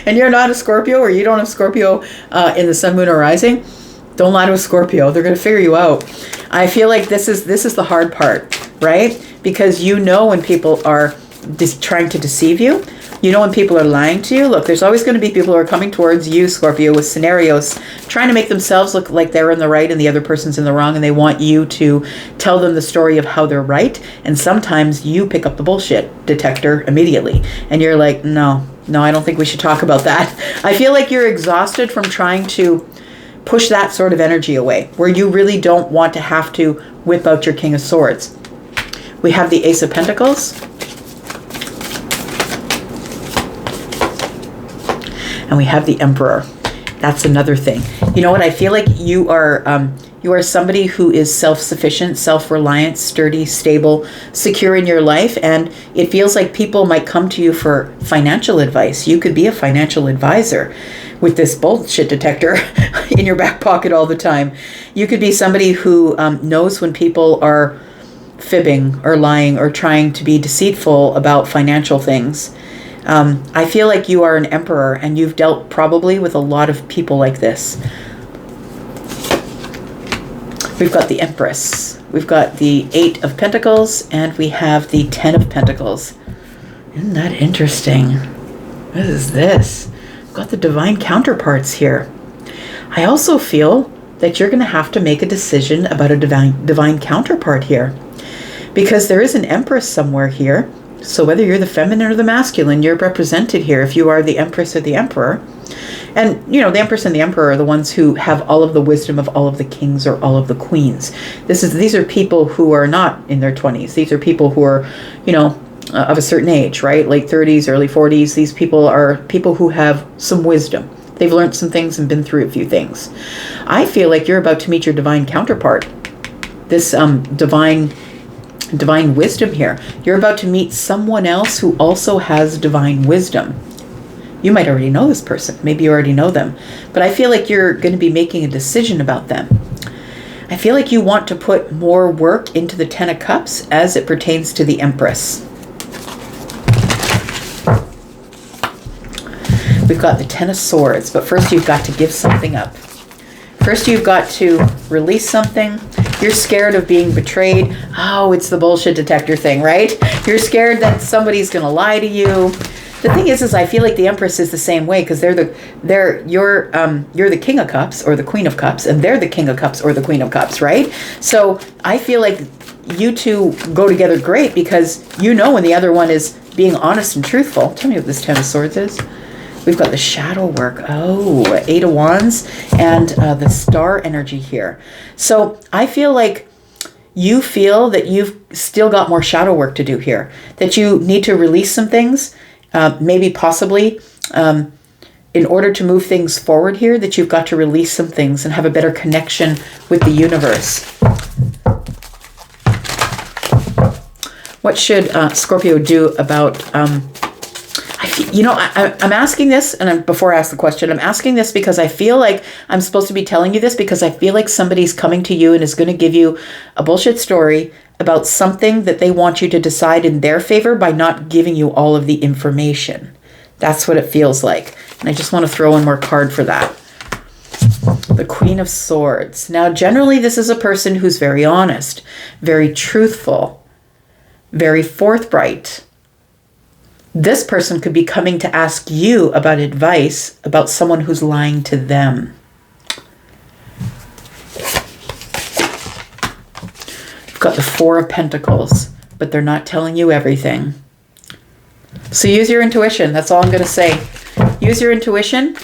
and you're not a Scorpio or you don't have Scorpio in the Sun, Moon, or Rising, don't lie to a Scorpio. They're going to figure you out. I feel like this is the hard part, right? Because you know when people are trying to deceive you. You know when people are lying to you. Look, there's always going to be people who are coming towards you, Scorpio, with scenarios, trying to make themselves look like they're in the right and the other person's in the wrong, and they want you to tell them the story of how they're right. And sometimes you pick up the bullshit detector immediately. And you're like, no, I don't think we should talk about that. I feel like you're exhausted from trying to push that sort of energy away, where you really don't want to have to whip out your King of Swords. We have the Ace of Pentacles. And we have the Emperor. That's another thing. You know what? I feel like you are somebody who is self-sufficient, self-reliant, sturdy, stable, secure in your life. And it feels like people might come to you for financial advice. You could be a financial advisor with this bullshit detector in your back pocket all the time. You could be somebody who knows when people are fibbing or lying or trying to be deceitful about financial things. I feel like you are an emperor and you've dealt probably with a lot of people like this. We've got the Empress. We've got the Eight of Pentacles and we have the Ten of Pentacles. Isn't that interesting? What is this? We've got the divine counterparts here. I also feel that you're going to have to make a decision about a divine counterpart here, because there is an Empress somewhere here. So whether you're the feminine or the masculine, you're represented here if you are the Empress or the Emperor. And, you know, the Empress and the Emperor are the ones who have all of the wisdom of all of the kings or all of the queens. These are people who are not in their 20s. These are people who are, you know, of a certain age, right? Late 30s, early 40s. These people are people who have some wisdom. They've learned some things and been through a few things. I feel like you're about to meet your divine counterpart. This divine wisdom here. You're about to meet someone else who also has divine wisdom. You might already know this person. Maybe you already know them. But I feel like you're going to be making a decision about them. I feel like you want to put more work into the Ten of Cups as it pertains to the Empress. We've got the Ten of Swords, but first you've got to give something up. First you've got to release something. You're scared of being betrayed. Oh, it's the bullshit detector thing, right? You're scared that somebody's going to lie to you. The thing is I feel like the Empress is the same way, because you're the King of Cups or the Queen of Cups, and they're the King of Cups or the Queen of Cups, right? So I feel like you two go together great, because you know when the other one is being honest and truthful. Tell me what this Ten of Swords is. We've got the shadow work. Oh, 8 of Wands and the star energy here. So I feel like you feel that you've still got more shadow work to do here, that you need to release some things, maybe possibly in order to move things forward here, that you've got to release some things and have a better connection with the universe. What should Scorpio do about, I'm asking this, and before I ask the question, I'm asking this because I feel like I'm supposed to be telling you this because I feel like somebody's coming to you and is going to give you a bullshit story about something that they want you to decide in their favor by not giving you all of the information. That's what it feels like. And I just want to throw one more card for that. The Queen of Swords. Now, generally, this is a person who's very honest, very truthful, very forthright. This person could be coming to ask you about advice about someone who's lying to them. You've got the Four of Pentacles, but they're not telling you everything. So use your intuition. That's all I'm going to say. Use your intuition,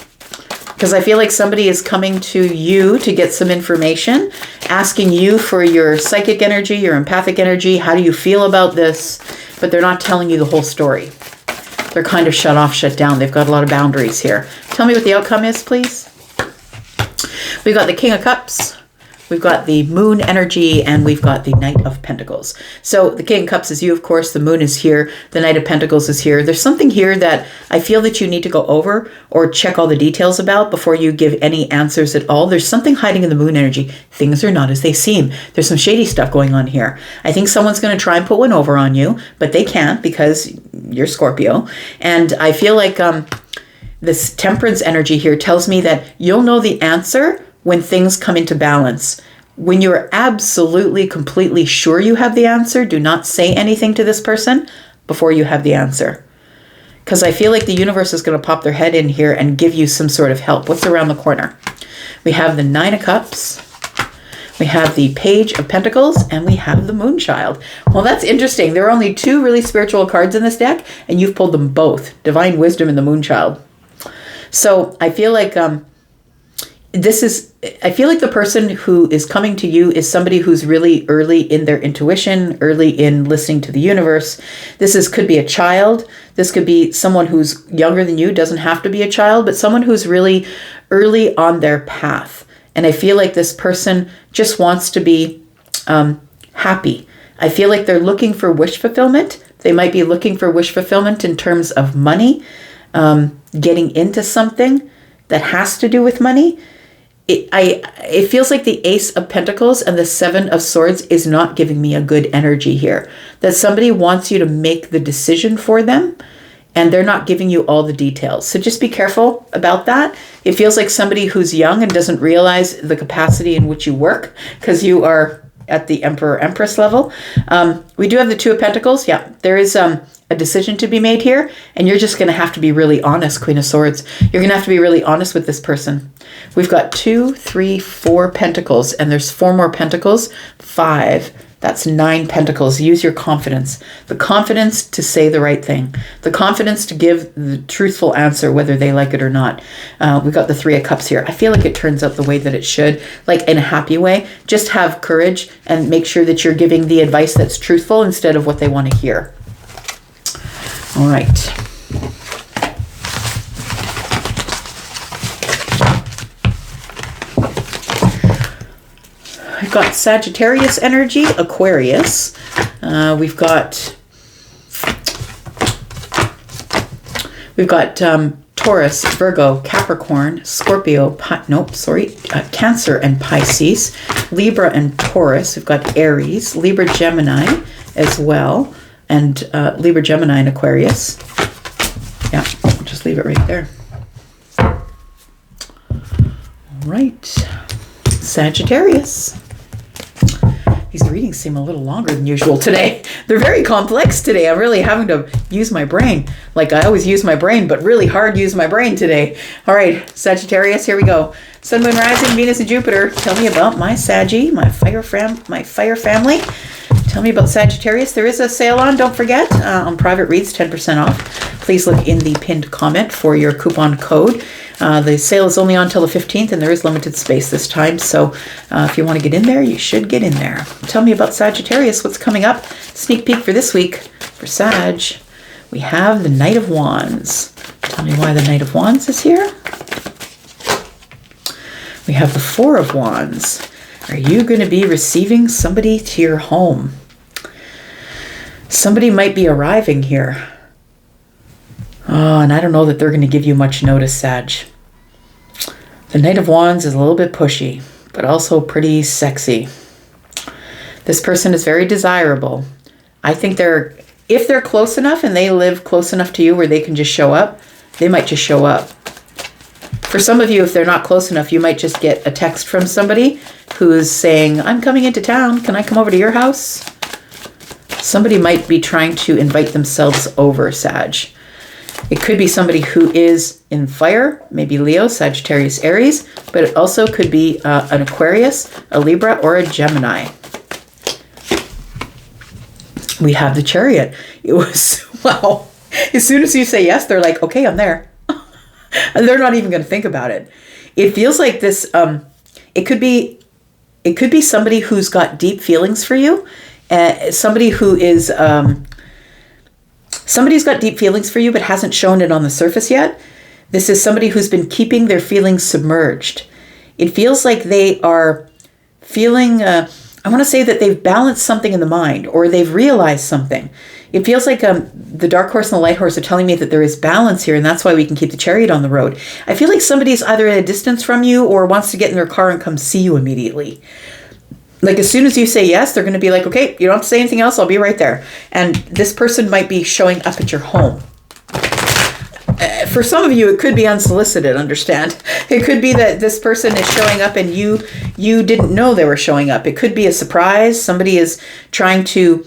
because I feel like somebody is coming to you to get some information, asking you for your psychic energy, your empathic energy. How do you feel about this? But they're not telling you the whole story. They're kind of shut off, shut down. They've got a lot of boundaries here. Tell me what the outcome is, please. We've got the King of Cups. We've got the Moon energy, and we've got the Knight of Pentacles. So the King of Cups is you, of course. The Moon is here. The Knight of Pentacles is here. There's something here that I feel that you need to go over or check all the details about before you give any answers at all. There's something hiding in the Moon energy. Things are not as they seem. There's some shady stuff going on here. I think someone's going to try and put one over on you, but they can't because you're Scorpio. And I feel like this Temperance energy here tells me that you'll know the answer when things come into balance. When you're absolutely, completely sure you have the answer, do not say anything to this person before you have the answer. Because I feel like the universe is going to pop their head in here and give you some sort of help. What's around the corner? We have the Nine of Cups. We have the Page of Pentacles, and we have the Moonchild. Well, that's interesting. There are only 2 really spiritual cards in this deck, and you've pulled them both. Divine Wisdom and the Moonchild. So I feel like I feel like the person who is coming to you is somebody who's really early in their intuition, early in listening to the universe. Could be a child. This could be someone who's younger than you, doesn't have to be a child, but someone who's really early on their path. And I feel like this person just wants to be happy. I feel like they're looking for wish fulfillment. They might be looking for wish fulfillment in terms of money, getting into something that has to do with money. It feels like the Ace of Pentacles and the Seven of Swords is not giving me a good energy here. That somebody wants you to make the decision for them, and they're not giving you all the details. So just be careful about that. It feels like somebody who's young and doesn't realize the capacity in which you work, because you are at the Emperor Empress level. We do have the Two of Pentacles. Yeah, there is a decision to be made here, and you're just going to have to be really honest, Queen of Swords. You're going to have to be really honest with this person. We've got 2, 3, 4 Pentacles, and there's 4 more Pentacles. 5. That's 9 Pentacles. Use your confidence. The confidence to say the right thing. The confidence to give the truthful answer, whether they like it or not. We've got the 3 of Cups here. I feel like it turns out the way that it should, like in a happy way. Just have courage and make sure that you're giving the advice that's truthful instead of what they want to hear. All right. We've got Sagittarius energy, Aquarius. We've got Taurus, Virgo, Capricorn, Scorpio, Cancer and Pisces, Libra and Taurus. We've got Aries, Libra, Gemini as well. And Libra, Gemini, and Aquarius. Yeah, I'll just leave it right there. All right. Sagittarius. These readings seem a little longer than usual today. They're very complex today. I'm really having to use my brain. Like I always use my brain, but really hard use my brain today. All right, Sagittarius, here we go. Sun, Moon, Rising, Venus, and Jupiter. Tell me about my Saggy, my fire family. Tell me about Sagittarius. There is a sale on, don't forget, on private reads, 10% off. Please look in the pinned comment for your coupon code. The sale is only on until the 15th, and there is limited space this time. So if you want to get in there, you should get in there. Tell me about Sagittarius. What's coming up? Sneak peek for this week for Sag. We have the Knight of Wands. Tell me why the Knight of Wands is here. We have the Four of Wands. Are you going to be receiving somebody to your home? Somebody might be arriving here. Oh, and I don't know that they're going to give you much notice, Sag. The Knight of Wands is a little bit pushy, but also pretty sexy. This person is very desirable. I think if they're close enough and they live close enough to you where they can just show up, they might just show up. For some of you, if they're not close enough, you might just get a text from somebody who's saying, I'm coming into town. Can I come over to your house? Somebody might be trying to invite themselves over, Sag. It could be somebody who is in fire, maybe Leo, Sagittarius, Aries, but it also could be an Aquarius, a Libra, or a Gemini. We have the Chariot. It was, wow. As soon as you say yes, they're like, okay, I'm there. And they're not even going to think about it. It feels like this, it could be somebody who's got deep feelings for you. Somebody who is, somebody's got deep feelings for you but hasn't shown it on the surface yet. This is somebody who's been keeping their feelings submerged. It feels like they are feeling, I want to say that they've balanced something in the mind, or they've realized something. It feels like the dark horse and the light horse are telling me that there is balance here, and that's why we can keep the Chariot on the road. I feel like somebody's either at a distance from you or wants to get in their car and come see you immediately. Like as soon as you say yes, they're going to be like, okay, you don't have to say anything else. I'll be right there. And this person might be showing up at your home. For some of you, it could be unsolicited, understand? It could be that this person is showing up and you didn't know they were showing up. It could be a surprise. Somebody is trying to,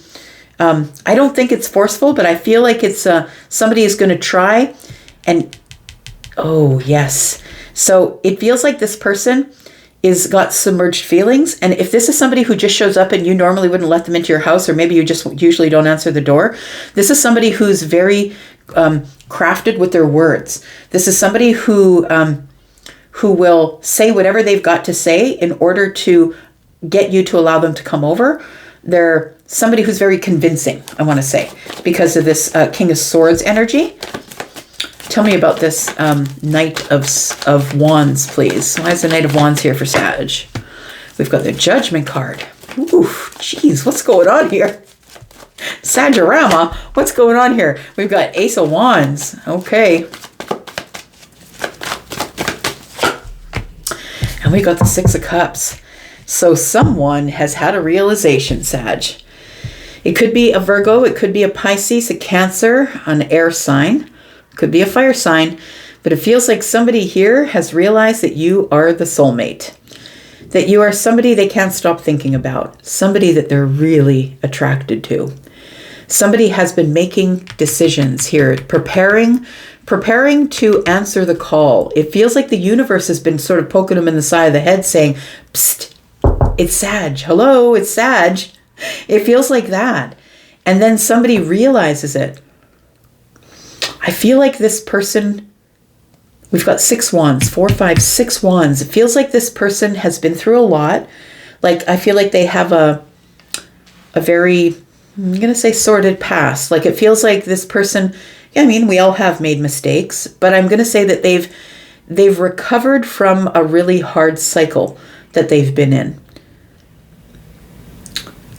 I don't think it's forceful, but I feel like it's somebody is going to try and, oh, yes. So it feels like this person is got submerged feelings. And if this is somebody who just shows up and you normally wouldn't let them into your house, or maybe you just usually don't answer the door, this is somebody who's very crafted with their words. This is somebody who will say whatever they've got to say in order to get you to allow them to come over. They're somebody who's very convincing, I want to say, because of this King of Swords energy. Tell me about this Knight of Wands, please. Why is the Knight of Wands here for Sag? We've got the Judgment card. Ooh, geez, what's going on here? Sagorama, what's going on here? We've got Ace of Wands. Okay. And we got the Six of Cups. So someone has had a realization, Sag. It could be a Virgo, it could be a Pisces, a Cancer, an air sign. Could be a fire sign, but it feels like somebody here has realized that you are the soulmate, that you are somebody they can't stop thinking about, somebody that they're really attracted to. Somebody has been making decisions here, preparing to answer the call. It feels like the universe has been sort of poking them in the side of the head saying, psst, it's Sag. Hello, it's Sag. It feels like that. And then somebody realizes it. I feel like this person, we've got 6 wands, 4, 5, 6 wands. It feels like this person has been through a lot. Like, I feel like they have a very, I'm going to say sordid past. Like, it feels like this person, yeah, I mean, we all have made mistakes, but I'm going to say that they've recovered from a really hard cycle that they've been in.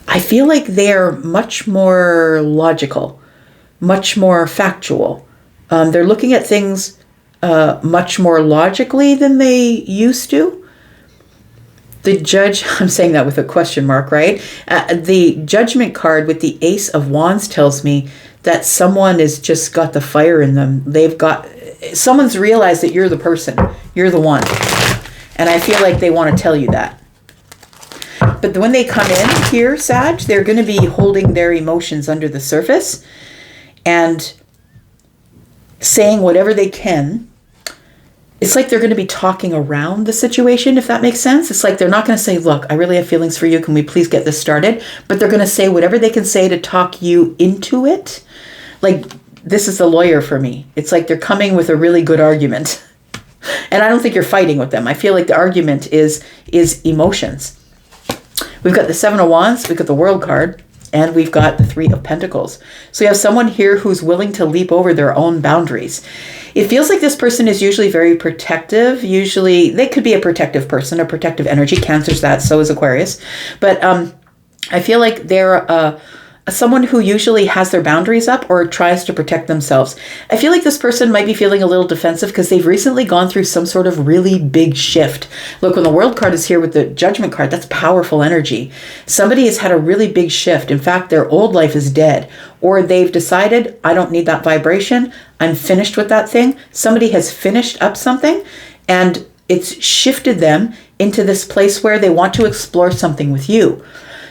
I feel like they're much more logical, much more factual. They're looking at things much more logically than they used to. The Judge, I'm saying that with a question mark, right? The Judgment card with the Ace of Wands tells me that someone has just got the fire in them. Someone's realized that you're the person, you're the one. And I feel like they want to tell you that. But when they come in here, Sag, they're going to be holding their emotions under the surface and saying whatever they can it's like they're going to be talking around the situation, if that makes sense. It's like they're not going to say, look, I really have feelings for you. Can we please get this started? But they're going to say whatever they can say to talk you into it. Like, this is the lawyer for me. It's like they're coming with a really good argument. And I don't think you're fighting with them. I feel like the argument is emotions. We've got the Seven of Wands. We've got the World card. And we've got the Three of Pentacles. So you have someone here who's willing to leap over their own boundaries. It feels like this person is usually very protective. Usually they could be a protective person, a protective energy. Cancer's that, so is Aquarius. But I feel like they're someone who usually has their boundaries up or tries to protect themselves. I feel like this person might be feeling a little defensive because they've recently gone through some sort of really big shift. Look, when the World card is here with the Judgment card, that's powerful energy. Somebody has had a really big shift. In fact, their old life is dead, or they've decided, I don't need that vibration. I'm finished with that thing. Somebody has finished up something and it's shifted them into this place where they want to explore something with you.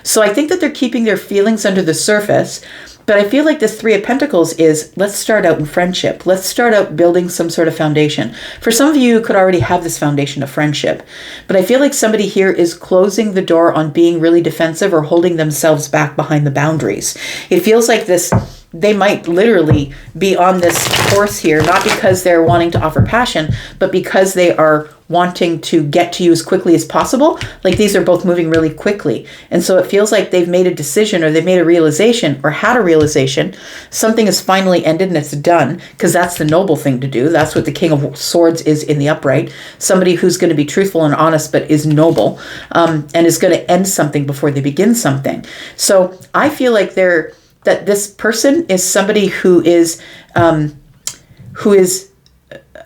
So I think that they're keeping their feelings under the surface, but I feel like this Three of Pentacles is, let's start out in friendship. Let's start out building some sort of foundation. For some of you could already have this foundation of friendship, but I feel like somebody here is closing the door on being really defensive or holding themselves back behind the boundaries. It feels like this, they might literally be on this course here, not because they're wanting to offer passion, but because they are wanting to get to you as quickly as possible. Like these are both moving really quickly. And so it feels like they've made a decision or they've made a realization or had a realization. Something is finally ended and it's done, because that's the noble thing to do. That's what the King of Swords is in the upright. Somebody who's going to be truthful and honest, but is noble, and is going to end something before they begin something. So I feel like that this person is somebody who is,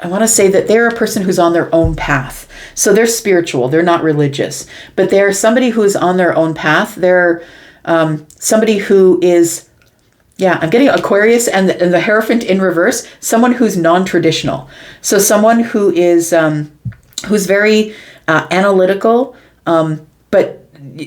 I want to say that they're a person who's on their own path. So they're spiritual, they're not religious, but they're somebody who is on their own path. They're somebody who is, I'm getting Aquarius and the Hierophant in reverse, someone who's non-traditional. So someone who is, who's very analytical, but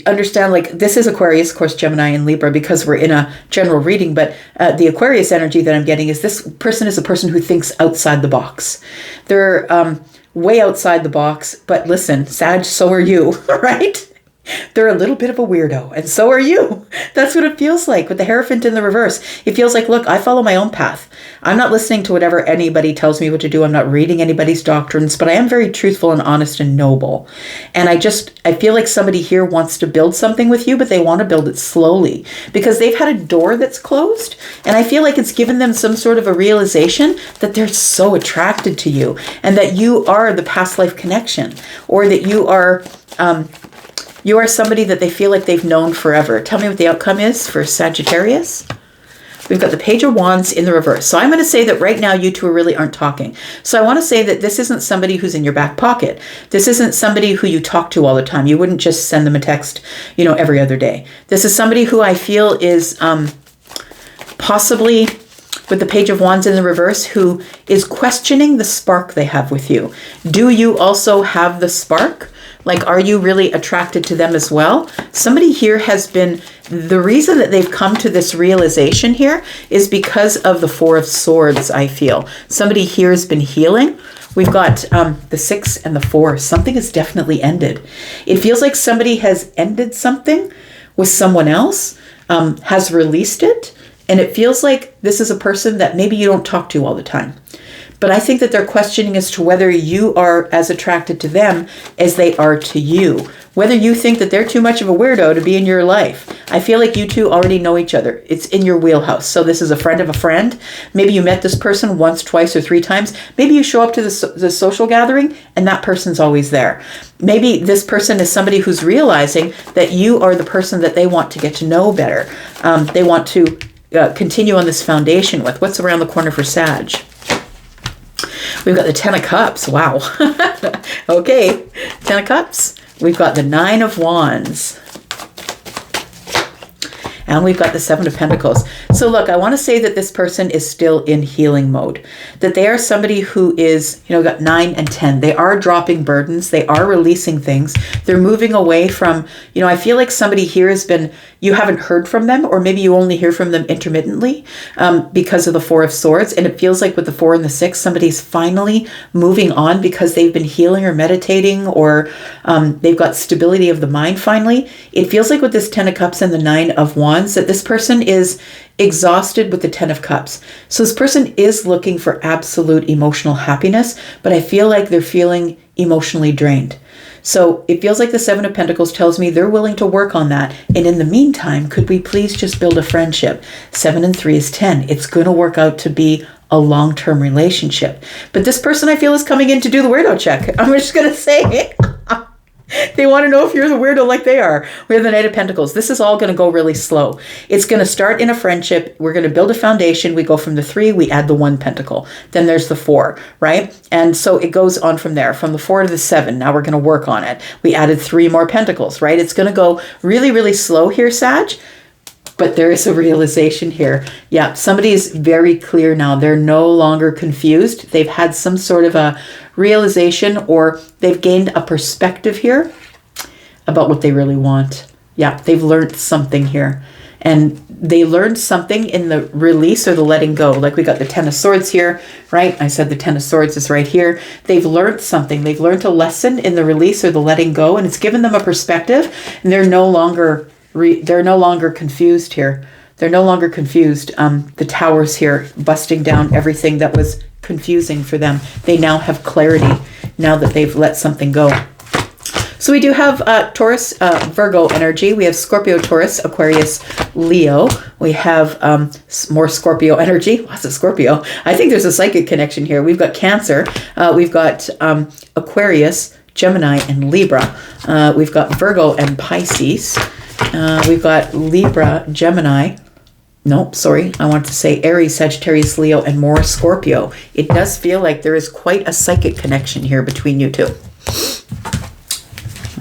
understand, like, this is Aquarius, of course, Gemini and Libra, because we're in a general reading, but the Aquarius energy that I'm getting is this person is a person who thinks outside the box. They're way outside the box, but listen, Sag, so are you, right? They're a little bit of a weirdo, and so are you. That's what it feels like with the Hierophant in the reverse. It feels like, look, I follow my own path. I'm not listening to whatever anybody tells me what to do. I'm not reading anybody's doctrines, but I am very truthful and honest and noble. And I feel like somebody here wants to build something with you, but they want to build it slowly because they've had a door that's closed. And I feel like it's given them some sort of a realization that they're so attracted to you and that you are the past life connection, or that you are somebody that they feel like they've known forever. Tell me what the outcome is for Sagittarius. We've got the Page of Wands in the reverse. So I'm going to say that right now you two really aren't talking. So I want to say that this isn't somebody who's in your back pocket. This isn't somebody who you talk to all the time. You wouldn't just send them a text, every other day. This is somebody who I feel is possibly, with the Page of Wands in the reverse, who is questioning the spark they have with you. Do you also have the spark? Like, are you really attracted to them as well? Somebody here has been, the reason that they've come to this realization here is because of the Four of Swords, I feel. Somebody here has been healing. We've got the 6 and the 4. Something has definitely ended. It feels like somebody has ended something with someone else, has released it, and it feels like this is a person that maybe you don't talk to all the time. But I think that they're questioning as to whether you are as attracted to them as they are to you. Whether you think that they're too much of a weirdo to be in your life. I feel like you two already know each other. It's in your wheelhouse. So this is a friend of a friend. Maybe you met this person once, twice, or 3 times. Maybe you show up to the social gathering and that person's always there. Maybe this person is somebody who's realizing that you are the person that they want to get to know better. They want to continue on this foundation with. What's around the corner for Sag? We've got the 10 of Cups. Wow. Okay. 10 of Cups. We've got the 9 of Wands. And we've got the Seven of Pentacles. So look, I want to say that this person is still in healing mode. That they are somebody who is, got 9 and 10. They are dropping burdens. They are releasing things. They're moving away from, I feel like somebody here has been, you haven't heard from them, or maybe you only hear from them intermittently because of the Four of Swords. And it feels like with the 4 and the 6, somebody's finally moving on because they've been healing or meditating, or they've got stability of the mind finally. It feels like with this 10 of Cups and the 9 of Wands that this person is exhausted with the 10 of Cups. So this person is looking for absolute emotional happiness, but I feel like they're feeling emotionally drained. So it feels like the 7 of Pentacles tells me they're willing to work on that. And in the meantime, could we please just build a friendship? 7 and 3 is 10. It's going to work out to be a long-term relationship. But this person I feel is coming in to do the weirdo check. I'm just going to say they want to know if you're the weirdo like they are. We have the Knight of Pentacles. This is all going to go really slow. It's going to start in a friendship. We're going to build a foundation. We go from the 3, we add the 1 pentacle. Then there's the 4, right? And so it goes on from there, from the 4 to the 7. Now we're going to work on it. We added 3 more pentacles, right? It's going to go really, really slow here, Sag. But there is a realization here. Yeah, somebody's very clear now. They're no longer confused. They've had some sort of a realization, or they've gained a perspective here about what they really want. Yeah, they've learned something here. And they learned something in the release or the letting go. Like we got the 10 of Swords here, right? I said the 10 of Swords is right here. They've learned something. They've learned a lesson in the release or the letting go, and it's given them a perspective, and they're no longer confused here. They're no longer confused. The towers here busting down everything that was confusing for them. They now have clarity now that they've let something go. So we do have Taurus, Virgo energy. We have Scorpio, Taurus, Aquarius, Leo. We have more Scorpio energy. Lots of Scorpio. I think there's a psychic connection here. We've got Cancer. We've got Aquarius, Gemini, and Libra. We've got Virgo and Pisces. We've got Libra, Gemini. Nope, sorry. I want to say Aries, Sagittarius, Leo, and more Scorpio. It does feel like there is quite a psychic connection here between you two.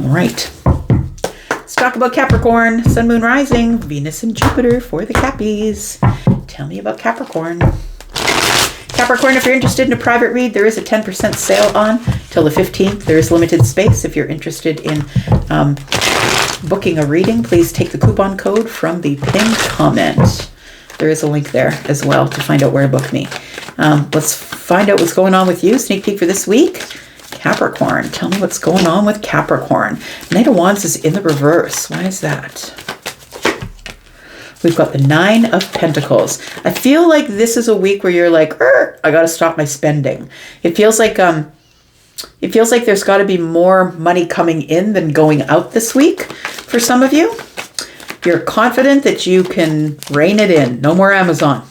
All right. Let's talk about Capricorn, Sun, Moon, Rising, Venus, and Jupiter for the Cappies. Tell me about Capricorn. Capricorn, if you're interested in a private read, there is a 10% sale on till the 15th. There is limited space. If you're interested in booking a reading, please take the coupon code from the pinned comment. There is a link there as well to find out where to book me. Let's find out what's going on with you. Sneak peek for this week. Capricorn. Tell me what's going on with Capricorn. Knight of Wands is in the reverse. Why is that? We've got the 9 of Pentacles. I feel like this is a week where you're like, I got to stop my spending. It feels like there's got to be more money coming in than going out this week for some of you. You're confident that you can rein it in. No more Amazon.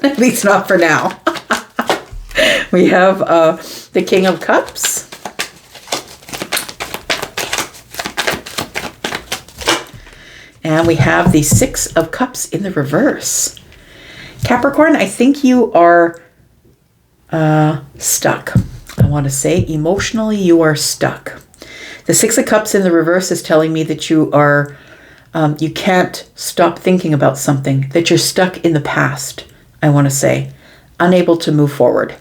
At least not for now. We have the King of Cups. And we have the 6 of Cups in the reverse. Capricorn, I think you are stuck. I want to say emotionally you are stuck. The 6 of Cups in the reverse is telling me that you are, you can't stop thinking about something, that you're stuck in the past, I want to say. Unable to move forward.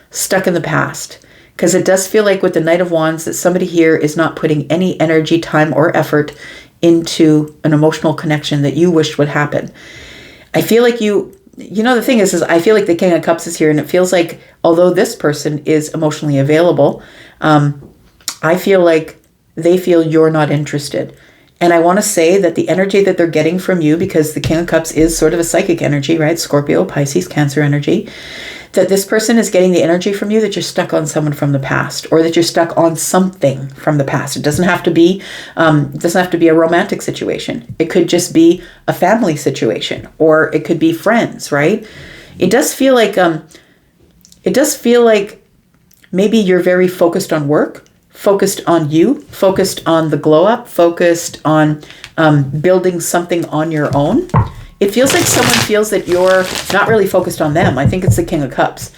Stuck in the past. Because it does feel like with the Knight of Wands that somebody here is not putting any energy, time, or effort into an emotional connection that you wished would happen. I feel like the thing is I feel like the King of Cups is here, and it feels like although this person is emotionally available, I feel like they feel you're not interested. And I want to say that the energy that they're getting from you, because the King of Cups is sort of a psychic energy, right? Scorpio, Pisces, Cancer energy, that this person is getting the energy from you that you're stuck on someone from the past, or that you're stuck on something from the past. It doesn't have to be a romantic situation. It could just be a family situation, or it could be friends, right? It does feel like maybe you're very focused on work, focused on you, focused on the glow up, focused on building something on your own. It feels like someone feels that you're not really focused on them. I think it's the King of Cups.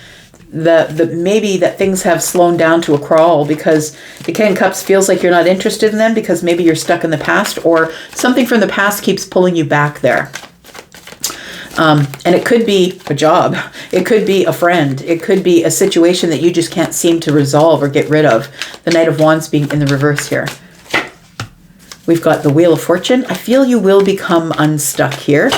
maybe that things have slowed down to a crawl because the King of Cups feels like you're not interested in them because maybe you're stuck in the past or something from the past keeps pulling you back there. And it could be a job. It could be a friend. It could be a situation that you just can't seem to resolve or get rid of. The Knight of Wands being in the reverse here. We've got the Wheel of Fortune. I feel you will become unstuck here.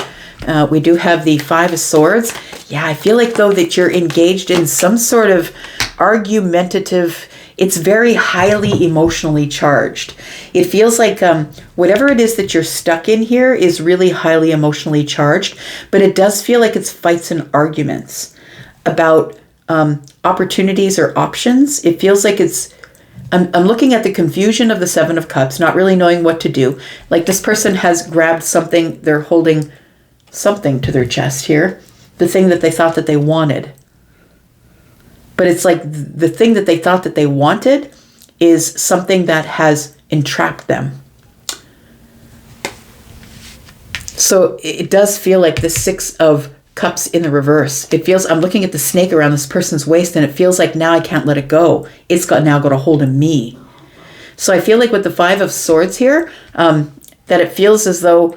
We do have the Five of Swords. Yeah, I feel like, though, that you're engaged in some sort of argumentative, it's very highly emotionally charged. It feels like whatever it is that you're stuck in here is really highly emotionally charged, but it does feel like it's fights and arguments about opportunities or options. It feels like it's, I'm looking at the confusion of the Seven of Cups, not really knowing what to do. Like this person has grabbed something, they're holding something to their chest here, the thing that they thought that they wanted. But it's like the thing that they thought that they wanted is something that has entrapped them. So it does feel like the Six of Cups in the reverse. It feels, I'm looking at the snake around this person's waist and it feels like now I can't let it go. It's now got a hold of me. So I feel like with the Five of Swords here, that it feels as though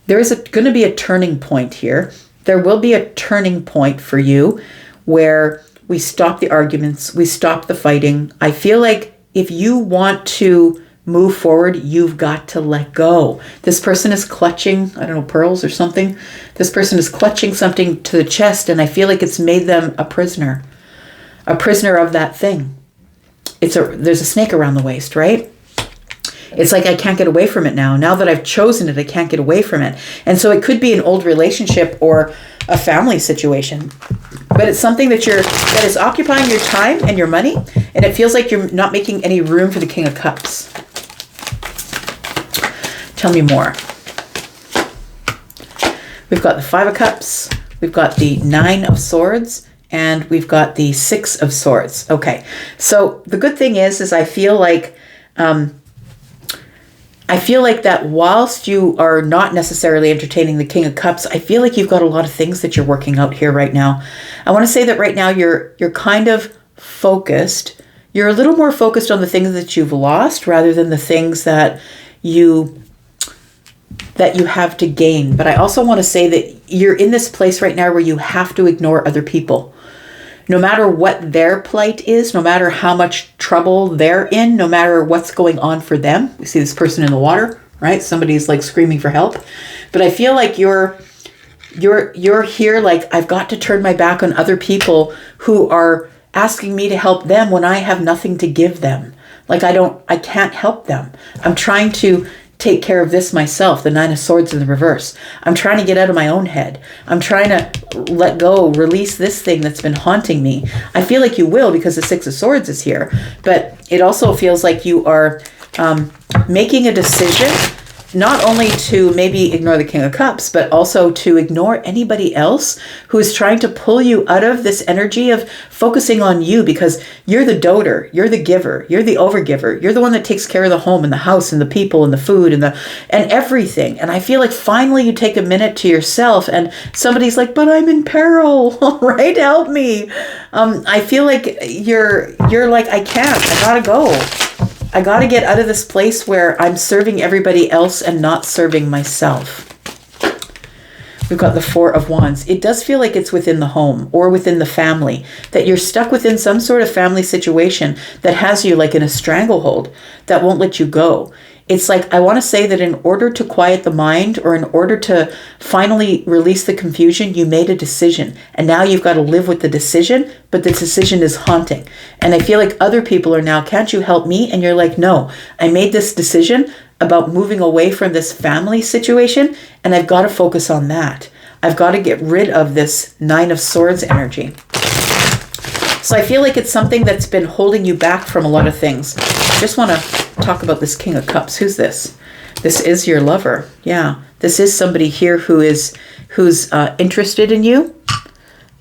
there is going to be a turning point here. There will be a turning point for you where we stop the arguments, we stop the fighting. I feel like if you want to move forward, you've got to let go. This person is clutching, I don't know, pearls or something. This person is clutching something to the chest, and I feel like it's made them a prisoner of that thing. There's a snake around the waist, right? It's like I can't get away from it now. Now that I've chosen it, I can't get away from it. And so it could be an old relationship or a family situation. But it's something that is occupying your time and your money, and it feels like you're not making any room for the King of Cups. Tell me more. We've got the Five of Cups, we've got the Nine of Swords, and we've got the Six of Swords. Okay, so the good thing is I feel like that whilst you are not necessarily entertaining the King of Cups, I feel like you've got a lot of things that you're working out here right now. I want to say that right now you're kind of focused. You're a little more focused on the things that you've lost rather than the things that you have to gain. But I also want to say that you're in this place right now where you have to ignore other people. No matter what their plight is, no matter how much trouble they're in, no matter what's going on for them. We see this person in the water, right? Somebody's like screaming for help. But I feel like you're here like, I've got to turn my back on other people who are asking me to help them when I have nothing to give them. Like I can't help them. I'm trying to take care of this myself, the Nine of Swords in the reverse. I'm trying to get out of my own head. I'm trying to let go, release this thing that's been haunting me. I feel like you will because the Six of Swords is here, but it also feels like you are making a decision not only to maybe ignore the King of Cups, but also to ignore anybody else who is trying to pull you out of this energy of focusing on you, because you're the doter, you're the giver, you're the overgiver, you're the one that takes care of the home and the house and the people and the food and everything. And I feel like finally you take a minute to yourself and somebody's like, but I'm in peril, right? Help me. I feel like you're like, I can't, I gotta go. I got to get out of this place where I'm serving everybody else and not serving myself. We've got the Four of Wands. It does feel like it's within the home or within the family, that you're stuck within some sort of family situation that has you like in a stranglehold that won't let you go. It's like, I want to say that in order to quiet the mind or in order to finally release the confusion, you made a decision and now you've got to live with the decision, but the decision is haunting. And I feel like other people are now, can't you help me? And you're like, no, I made this decision about moving away from this family situation and I've got to focus on that. I've got to get rid of this Nine of Swords energy. So I feel like it's something that's been holding you back from a lot of things. I just want to talk about this King of Cups. Who's this? This is your lover. Yeah, this is somebody here who's interested in you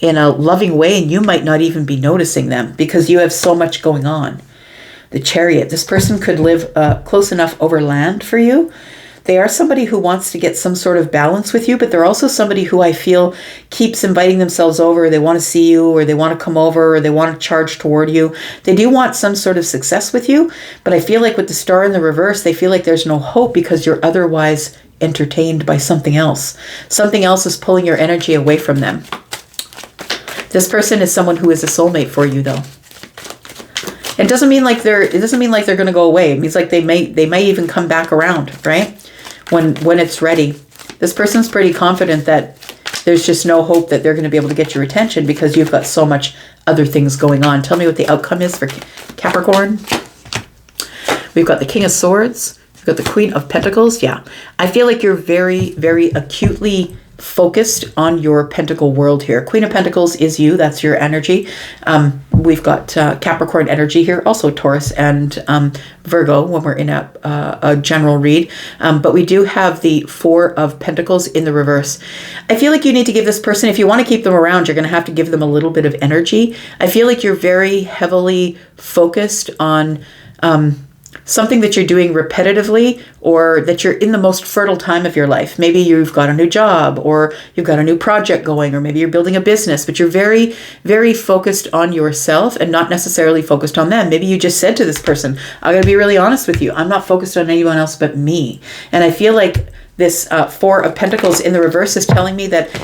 in a loving way, and you might not even be noticing them because you have so much going on. The Chariot. This person could live close enough over land for you They are somebody who wants to get some sort of balance with you, but they're also somebody who I feel keeps inviting themselves over. They want to see you, or they want to come over, or they want to charge toward you. They do want some sort of success with you, but I feel like with the star in the reverse, they feel like there's no hope because you're otherwise entertained by something else. Something else is pulling your energy away from them. This person is someone who is a soulmate for you, though. It doesn't mean like they're going to go away. It means like they may even come back around, right? When it's ready. This person's pretty confident that there's just no hope that they're going to be able to get your attention because you've got so much other things going on. Tell me what the outcome is for Capricorn. We've got the King of Swords. We've got the Queen of Pentacles. Yeah. I feel like you're very, very acutely focused on your pentacle world here. Queen of Pentacles is you. That's your energy. We've got Capricorn energy here, also Taurus and Virgo when we're in a general read. But we do have the Four of Pentacles in the reverse. I feel like you need to give this person, if you want to keep them around, you're going to have to give them a little bit of energy. I feel like you're very heavily focused on something that you're doing repetitively, or that you're in the most fertile time of your life. Maybe you've got a new job, or you've got a new project going, or maybe you're building a business, but you're very, very focused on yourself and not necessarily focused on them. Maybe you just said to this person, I'm going to be really honest with you. I'm not focused on anyone else but me. And I feel like this Four of Pentacles in the reverse is telling me that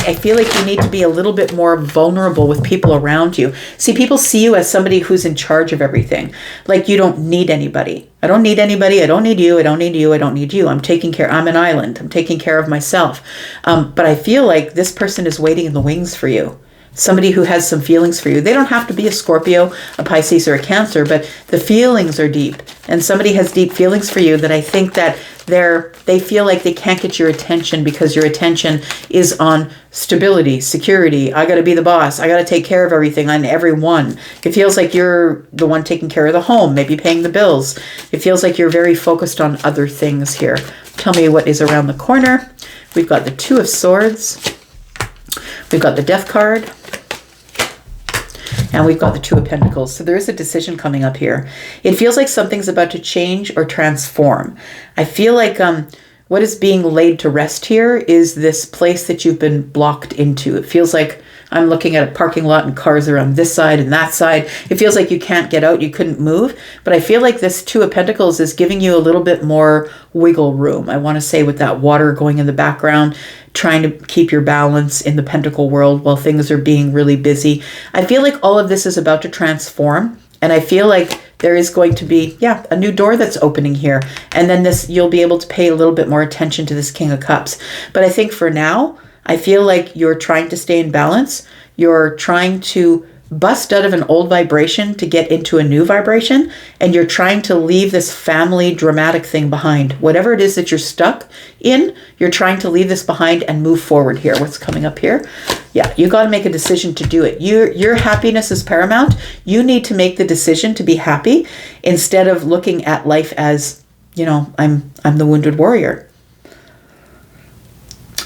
I feel like you need to be a little bit more vulnerable with people around you. See, people see you as somebody who's in charge of everything. Like you don't need anybody. I don't need anybody. I don't need you. I don't need you. I don't need you. I'm taking care. I'm an island. I'm taking care of myself. But I feel like this person is waiting in the wings for you. Somebody who has some feelings for you. They don't have to be a Scorpio, a Pisces, or a Cancer, but the feelings are deep. And somebody has deep feelings for you that I think that they feel like they can't get your attention because your attention is on stability, security. I got to be the boss. I got to take care of everything on everyone. It feels like you're the one taking care of the home, maybe paying the bills. It feels like you're very focused on other things here. Tell me what is around the corner. We've got the Two of Swords. We've got the Death card. And we've got the Two of Pentacles. So there is a decision coming up here. It feels like something's about to change or transform. I feel like what is being laid to rest here is this place that you've been blocked into. It feels like I'm looking at a parking lot and cars are on this side and that side. It feels like you can't get out, you couldn't move. But I feel like this Two of Pentacles is giving you a little bit more wiggle room. I want to say with that water going in the background, trying to keep your balance in the pentacle world while things are being really busy. I feel like all of this is about to transform. And I feel like there is going to be, a new door that's opening here. And then you'll be able to pay a little bit more attention to this King of Cups. But I think for now, I feel like you're trying to stay in balance. You're trying to bust out of an old vibration to get into a new vibration. And you're trying to leave this family dramatic thing behind. Whatever it is that you're stuck in, you're trying to leave this behind and move forward here. What's coming up here? Yeah, you got to make a decision to do it. Your happiness is paramount. You need to make the decision to be happy instead of looking at life as, I'm the wounded warrior.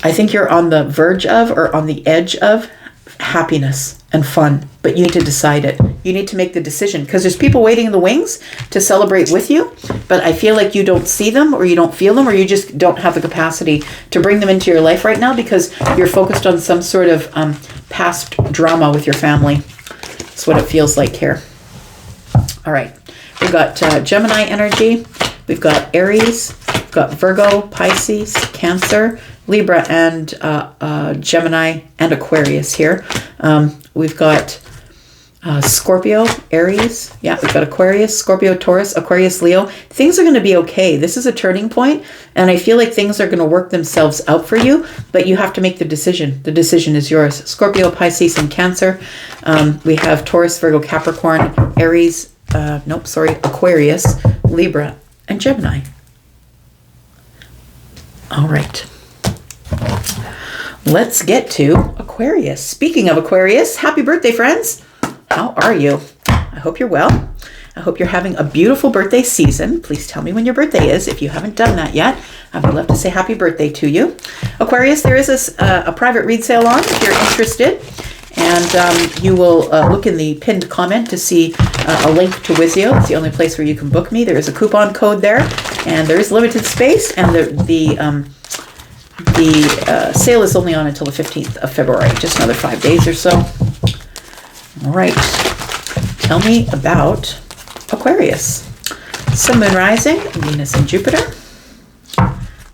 I think you're on the verge of or on the edge of happiness and fun, but you need to decide it. You need to make the decision because there's people waiting in the wings to celebrate with you, but I feel like you don't see them or you don't feel them or you just don't have the capacity to bring them into your life right now because you're focused on some sort of past drama with your family. That's what it feels like here. All right. We've got Gemini energy. We've got Aries. We've got Virgo, Pisces, Cancer, Libra, and Gemini and Aquarius here. We've got Scorpio, Aries. Yeah, we've got Aquarius, Scorpio, Taurus, Aquarius, Leo. Things are going to be okay. This is a turning point, and I feel like things are going to work themselves out for you, but you have to make the decision. The decision is yours. Scorpio, Pisces, and Cancer. We have Taurus, Virgo, Capricorn, Aries, Aquarius, Libra, and Gemini. All right. Let's get to Aquarius. Speaking of Aquarius, happy birthday, friends. How are you? I hope you're well. I hope you're having a beautiful birthday season. Please tell me when your birthday is if you haven't done that yet. I would love to say happy birthday to you. Aquarius, there is a private read sale on if you're interested. And you will look in the pinned comment to see a link to Wizio. It's the only place where you can book me. There is a coupon code there. And there is limited space, and the sale is only on until the 15th of February, just another 5 days or so. All right. Tell me about Aquarius. Sun, Moon, Rising, Venus, and Jupiter.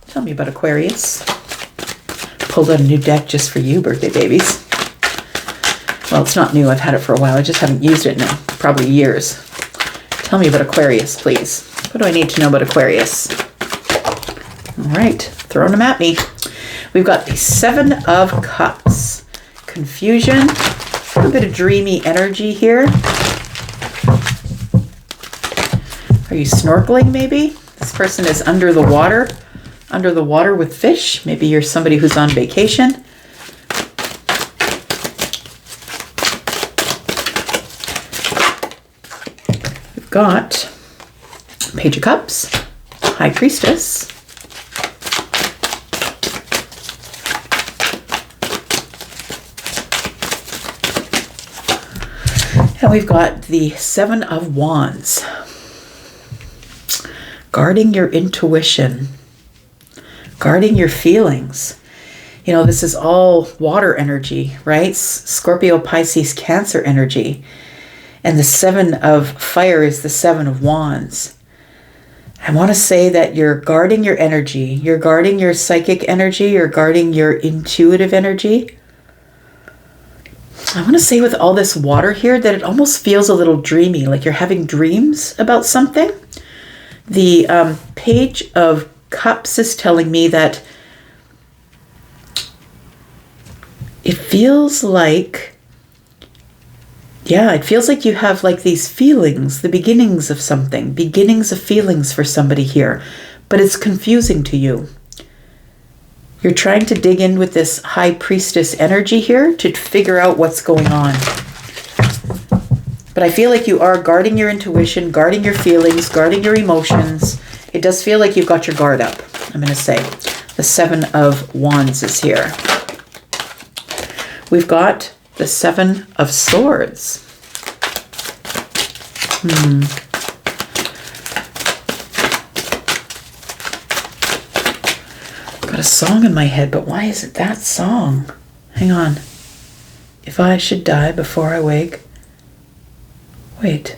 Tell me about Aquarius. Pulled out a new deck just for you, birthday babies. Well, it's not new. I've had it for a while. I just haven't used it in probably years. Tell me about Aquarius, please. What do I need to know about Aquarius? All right, throwing them at me. We've got the Seven of Cups. Confusion. A bit of dreamy energy here. Are you snorkeling maybe? This person is under the water with fish. Maybe you're somebody who's on vacation. We've got Page of Cups, High Priestess, and we've got the Seven of Wands. Guarding your intuition, guarding your feelings. You know, this is all water energy, right? Scorpio, Pisces, Cancer energy. And the Seven of Fire is the Seven of Wands. I want to say that you're guarding your energy. You're guarding your psychic energy. You're guarding your intuitive energy. I want to say with all this water here that it almost feels a little dreamy, like you're having dreams about something. The Page of Cups is telling me that it feels like, it feels like you have like these feelings, the beginnings of something, beginnings of feelings for somebody here, but it's confusing to you. You're trying to dig in with this High Priestess energy here to figure out what's going on. But I feel like you are guarding your intuition, guarding your feelings, guarding your emotions. It does feel like you've got your guard up, I'm going to say. The Seven of Wands is here. We've got the Seven of Swords. Got a song in my head, but why is it that song? Hang on. If I should die before I wake. Wait.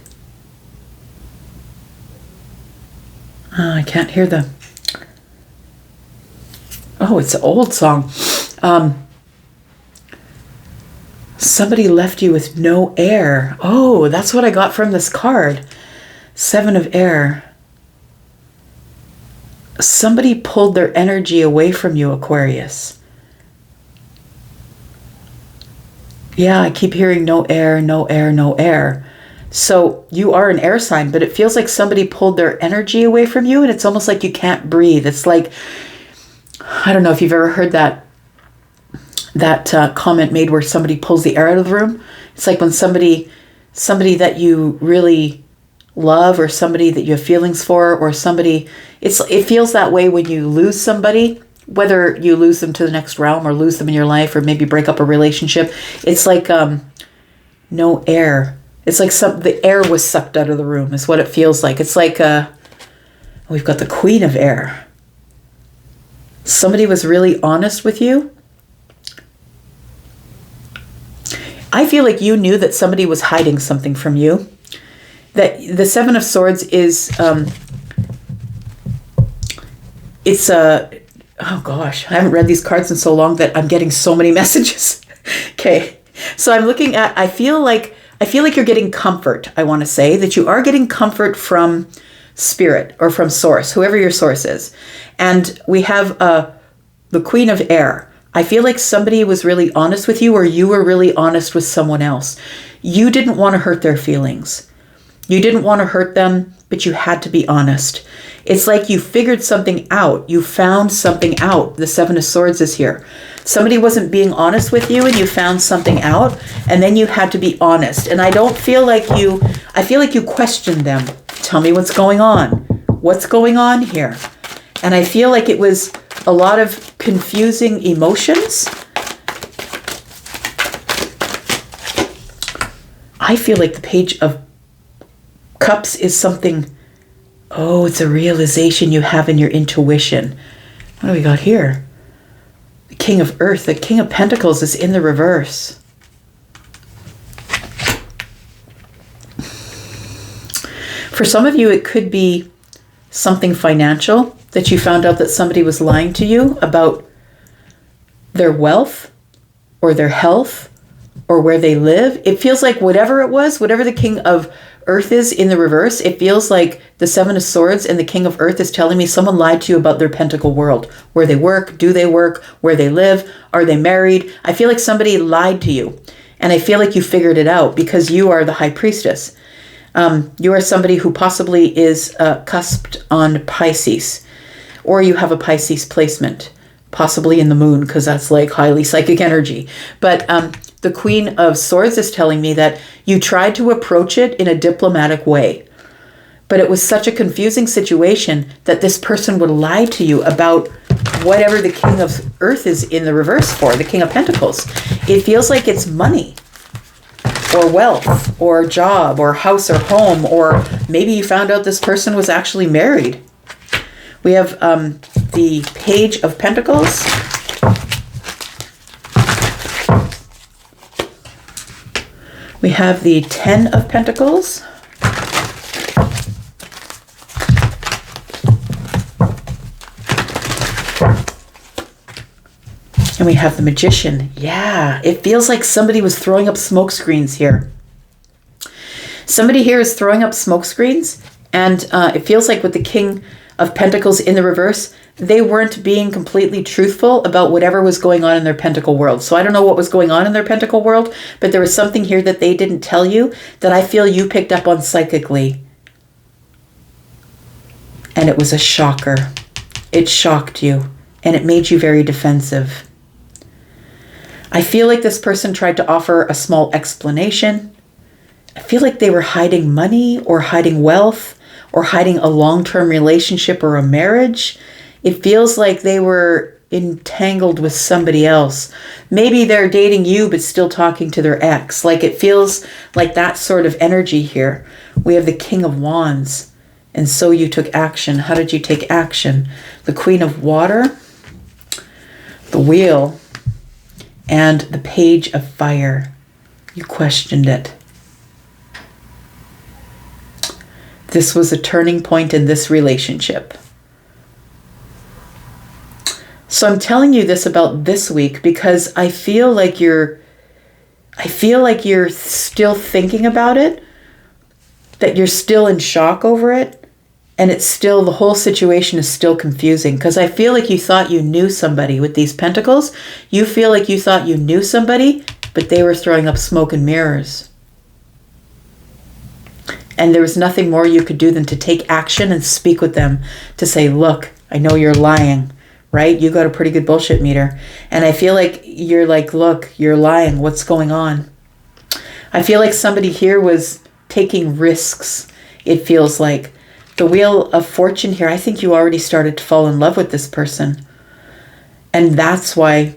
I can't hear them. Oh, it's an old song. Somebody left you with no air. Oh, that's what I got from this card. Seven of Air. Somebody pulled their energy away from you, Aquarius. Yeah, I keep hearing no air, no air, no air. So you are an air sign, but it feels like somebody pulled their energy away from you, and it's almost like you can't breathe. It's like, I don't know if you've ever heard that comment made where somebody pulls the air out of the room. It's like when somebody that you really love, or somebody that you have feelings for, or somebody, it feels that way when you lose somebody, whether you lose them to the next realm or lose them in your life, or maybe break up a relationship. It's like no air. It's like the air was sucked out of the room is what it feels like. It's like we've got the Queen of Air. Somebody was really honest with you. I feel like you knew that somebody was hiding something from you. That the Seven of Swords is, oh gosh, I haven't read these cards in so long that I'm getting so many messages. Okay, so I'm looking at, I feel like you're getting comfort. I want to say that you are getting comfort from spirit or from source, whoever your source is. And we have the Queen of Air. I feel like somebody was really honest with you, or you were really honest with someone else. You didn't want to hurt their feelings. You didn't want to hurt them, but you had to be honest. It's like you figured something out. You found something out. The Seven of Swords is here. Somebody wasn't being honest with you, and you found something out, and then you had to be honest. And I feel like you questioned them. Tell me what's going on. What's going on here? And I feel like it was a lot of confusing emotions. I feel like the Page of Cups is something, Oh, it's a realization you have in your intuition. What do we got here? The King of Earth, the King of Pentacles is in the reverse. For some of you, it could be something financial, that you found out that somebody was lying to you about their wealth or their health or where they live. It feels like whatever it was, whatever the King of Earth is in the reverse, it feels like the Seven of Swords and the King of Earth is telling me someone lied to you about their pentacle world. Where they work, do they work, where they live, are they married? I feel like somebody lied to you. And I feel like you figured it out because you are the High Priestess. You are somebody who possibly is cusped on Pisces, or you have a Pisces placement, possibly in the moon, because that's like highly psychic energy. But the Queen of Swords is telling me that you tried to approach it in a diplomatic way, but it was such a confusing situation that this person would lie to you about whatever the King of Earth is in the reverse for, the King of Pentacles. It feels like it's money, or wealth, or job, or house, or home, or maybe you found out this person was actually married. We have the Page of Pentacles. We have the Ten of Pentacles. And we have the Magician. Yeah, it feels like somebody was throwing up smoke screens here. Somebody here is throwing up smoke screens, and it feels like with the King of Pentacles in the reverse, they weren't being completely truthful about whatever was going on in their pentacle world. So I don't know what was going on in their pentacle world, but there was something here that they didn't tell you that I feel you picked up on psychically. And it was a shocker. It shocked you, and it made you very defensive. I feel like this person tried to offer a small explanation. I feel like they were hiding money or hiding wealth or hiding a long-term relationship or a marriage. It feels like they were entangled with somebody else. Maybe they're dating you but still talking to their ex. Like it feels like that sort of energy here. We have the King of Wands. And so you took action. How did you take action? The Queen of Water, the Wheel, and the Page of Fire. You questioned it. This was a turning point in this relationship. So I'm telling you this about this week because I feel like you're still thinking about it, that you're still in shock over it, and the whole situation is still confusing because I feel like you thought you knew somebody with these pentacles. You feel like you thought you knew somebody, but they were throwing up smoke and mirrors. And there was nothing more you could do than to take action and speak with them to say, look, I know you're lying, right? You got a pretty good bullshit meter. And I feel like you're like, look, you're lying. What's going on? I feel like somebody here was taking risks. It feels like the Wheel of Fortune here. I think you already started to fall in love with this person. And that's why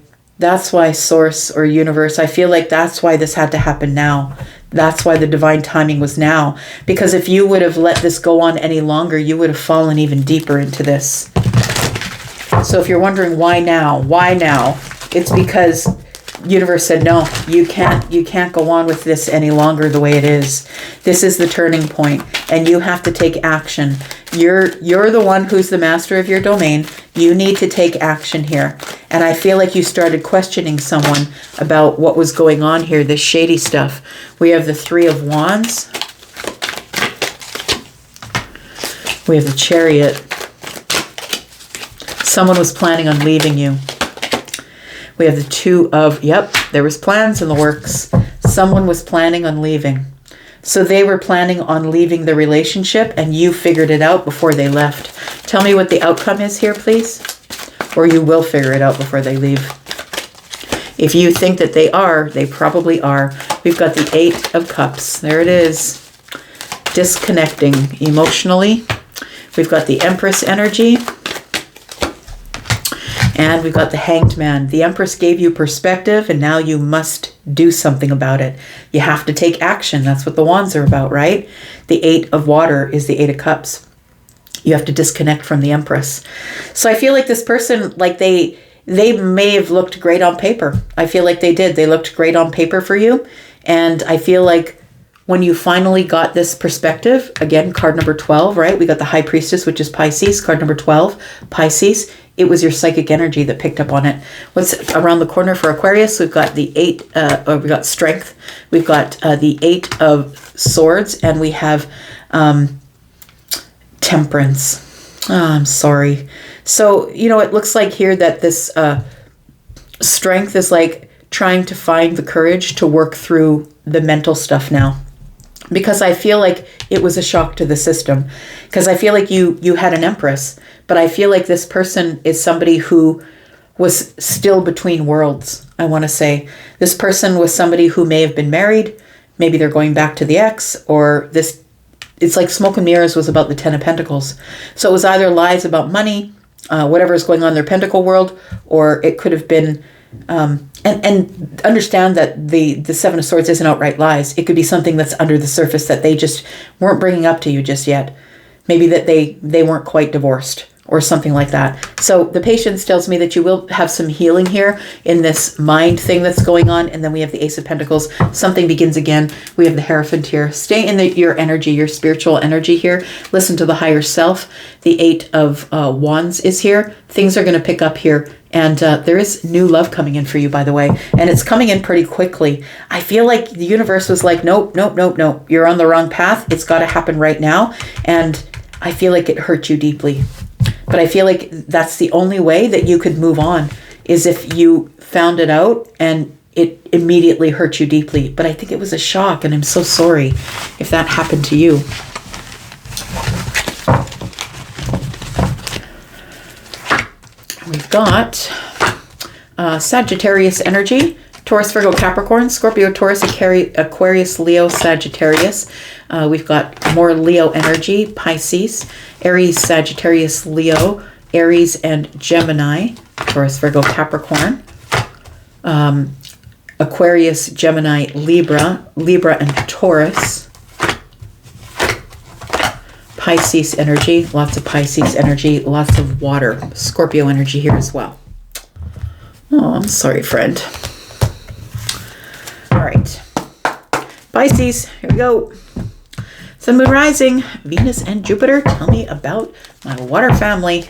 Source or Universe, I feel like that's why this had to happen now. That's why the divine timing was now. Because if you would have let this go on any longer, you would have fallen even deeper into this. So if you're wondering why now, it's because Universe said, no, you can't go on with this any longer the way it is. This is the turning point, and you have to take action. You're the one who's the master of your domain. You need to take action here. And I feel like you started questioning someone about what was going on here, this shady stuff. We have the Three of Wands. We have the Chariot. Someone was planning on leaving you. We have the Two of, there was plans in the works. Someone was planning on leaving. So they were planning on leaving the relationship and you figured it out before they left. Tell me what the outcome is here, please. Or you will figure it out before they leave. If you think that they probably are. We've got the Eight of Cups. There it is. Disconnecting emotionally. We've got the Empress energy. And we've got the Hanged Man. The Empress gave you perspective, and now you must do something about it. You have to take action. That's what the Wands are about, right? The Eight of Water is the Eight of Cups. You have to disconnect from the Empress. So I feel like this person, like they may have looked great on paper. I feel like they did. They looked great on paper for you. And I feel like when you finally got this perspective, again, card number 12, right? We got the High Priestess, which is Pisces. Card number 12, Pisces. It was your psychic energy that picked up on it. What's around the corner for Aquarius? We've got the we've got Strength. We've got the 8 of Swords, and we have Temperance. Oh, I'm sorry. So, you know, it looks like here that this Strength is like trying to find the courage to work through the mental stuff now. Because I feel like it was a shock to the system. Because I feel like you had an Empress, but I feel like this person is somebody who was still between worlds, I want to say. This person was somebody who may have been married. Maybe they're going back to the ex, or this, it's like Smoke and Mirrors was about the 10 of Pentacles. So it was either lies about money, whatever is going on in their Pentacle world, or it could have been, and understand that the 7 of Swords isn't outright lies. It could be something that's under the surface that they just weren't bringing up to you just yet. Maybe that they weren't quite divorced or something like that. So the Patience tells me that you will have some healing here in this mind thing that's going on. And then we have the Ace of Pentacles. Something begins again. We have the Hierophant here. Stay in your energy, your spiritual energy here. Listen to the higher self. The 8 of Wands is here. Things are going to pick up here. And there is new love coming in for you, by the way. And it's coming in pretty quickly. I feel like the universe was like, nope, nope, nope, nope. You're on the wrong path. It's got to happen right now. And I feel like it hurt you deeply. But I feel like that's the only way that you could move on, is if you found it out and it immediately hurt you deeply. But I think it was a shock, and I'm so sorry if that happened to you. We've got Sagittarius energy. Taurus, Virgo, Capricorn, Scorpio, Taurus, Aquarius, Leo, Sagittarius. We've got more Leo energy, Pisces, Aries, Sagittarius, Leo, Aries, and Gemini. Taurus, Virgo, Capricorn. Aquarius, Gemini, Libra, and Taurus. Pisces energy, lots of Pisces energy, lots of water. Scorpio energy here as well. Oh, I'm sorry, friend. All right, Pisces, here we go. Sun, Moon, Rising, Venus, and Jupiter. Tell me about my water family.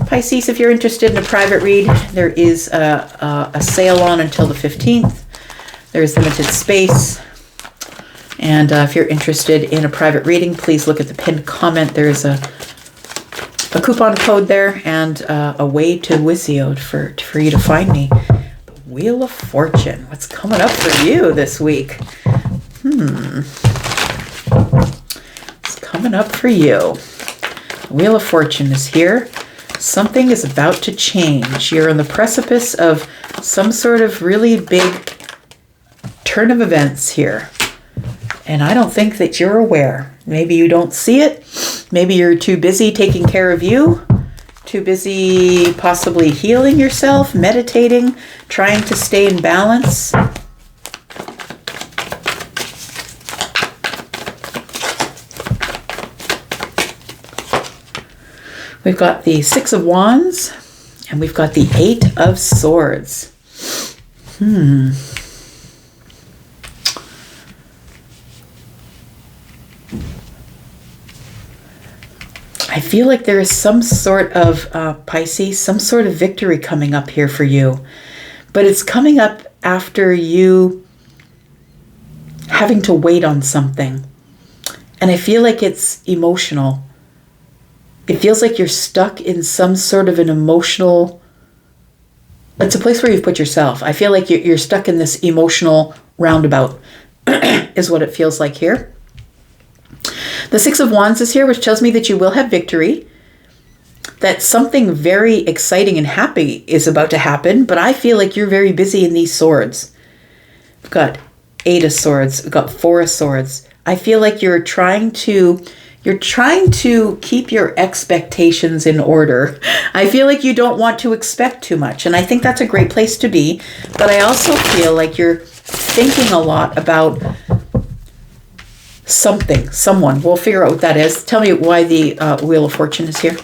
Pisces, if you're interested in a private read, there is a sale on until the 15th. There's limited space. And if you're interested in a private reading, please look at the pinned comment. There is a coupon code there and a way to Wizio for you to find me. Wheel of Fortune. What's coming up for you this week? What's coming up for you? Wheel of Fortune is here. Something is about to change. You're on the precipice of some sort of really big turn of events here. And I don't think that you're aware. Maybe you don't see it. Maybe you're too busy taking care of you. Too busy possibly healing yourself, meditating, trying to stay in balance. We've got the 6 of Wands, and we've got the 8 of Swords. I feel like there is some sort of, Pisces, some sort of victory coming up here for you. But it's coming up after you having to wait on something. And I feel like it's emotional. It feels like you're stuck in some sort of an emotional, it's a place where you've put yourself. I feel like you're stuck in this emotional roundabout is what it feels like here. The 6 of Wands is here, which tells me that you will have victory, that something very exciting and happy is about to happen, but I feel like you're very busy in these swords. We've got 8 of Swords, we've got 4 of Swords. I feel like you're trying to keep your expectations in order. I feel like you don't want to expect too much, and I think that's a great place to be, but I also feel like you're thinking a lot about something, someone. We'll figure out what that is. Tell me why the Wheel of Fortune is here.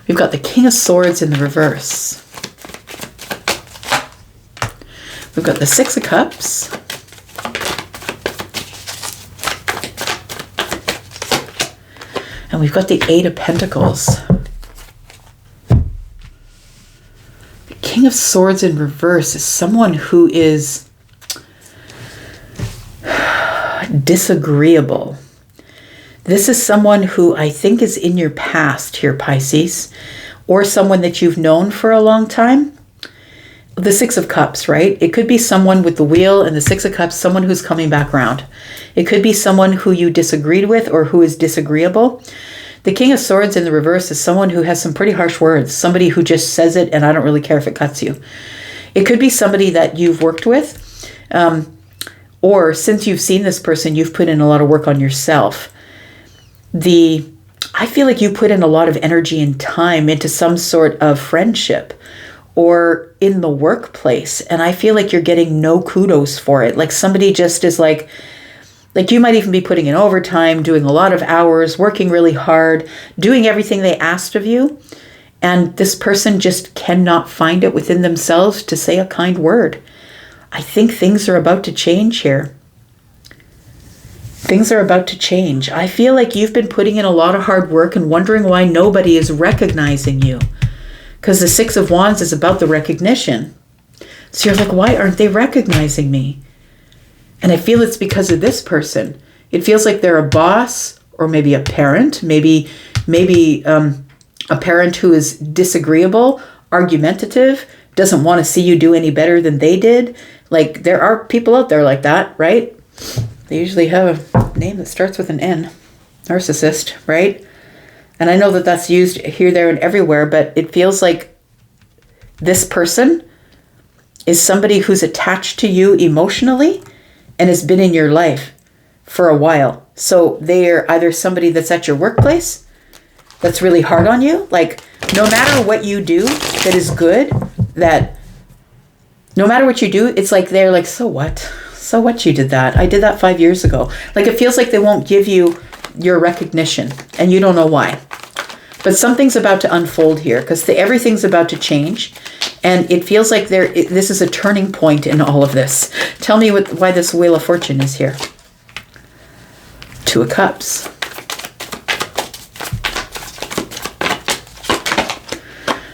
We've got the King of Swords in the reverse. We've got the Six of Cups. And we've got the Eight of Pentacles. The King of Swords in reverse is someone who is disagreeable. This is someone who I think is in your past here, Pisces, or someone that you've known for a long time. The Six of Cups, right? It could be someone with the Wheel and the Six of Cups, someone who's coming back around. It could be someone who you disagreed with or who is disagreeable. The King of Swords in the reverse is someone who has some pretty harsh words, somebody who just says it and I don't really care if it cuts you. It could be somebody that you've worked with, or since you've seen this person, you've put in a lot of work on yourself. I feel like you put in a lot of energy and time into some sort of friendship or in the workplace. And I feel like you're getting no kudos for it. Like somebody just is like you might even be putting in overtime, doing a lot of hours, working really hard, doing everything they asked of you. And this person just cannot find it within themselves to say a kind word. I think things are about to change here. Things are about to change. I feel like you've been putting in a lot of hard work and wondering why nobody is recognizing you. Because the Six of Wands is about the recognition. So you're like, why aren't they recognizing me? And I feel it's because of this person. It feels like they're a boss or maybe a parent, maybe a parent who is disagreeable, argumentative, doesn't want to see you do any better than they did. Like there are people out there like that, right? They usually have a name that starts with an N. Narcissist, right? And I know that that's used here, there, and everywhere, but it feels like this person is somebody who's attached to you emotionally and has been in your life for a while. So they're either somebody that's at your workplace that's really hard on you. Like no matter what you do that is good, that no matter what you do, it's like they're like, so what? So what you did that? I did that 5 years ago. Like it feels like they won't give you your recognition and you don't know why. But something's about to unfold here because everything's about to change. And it feels like this is a turning point in all of this. Tell me why this Wheel of Fortune is here. Two of Cups.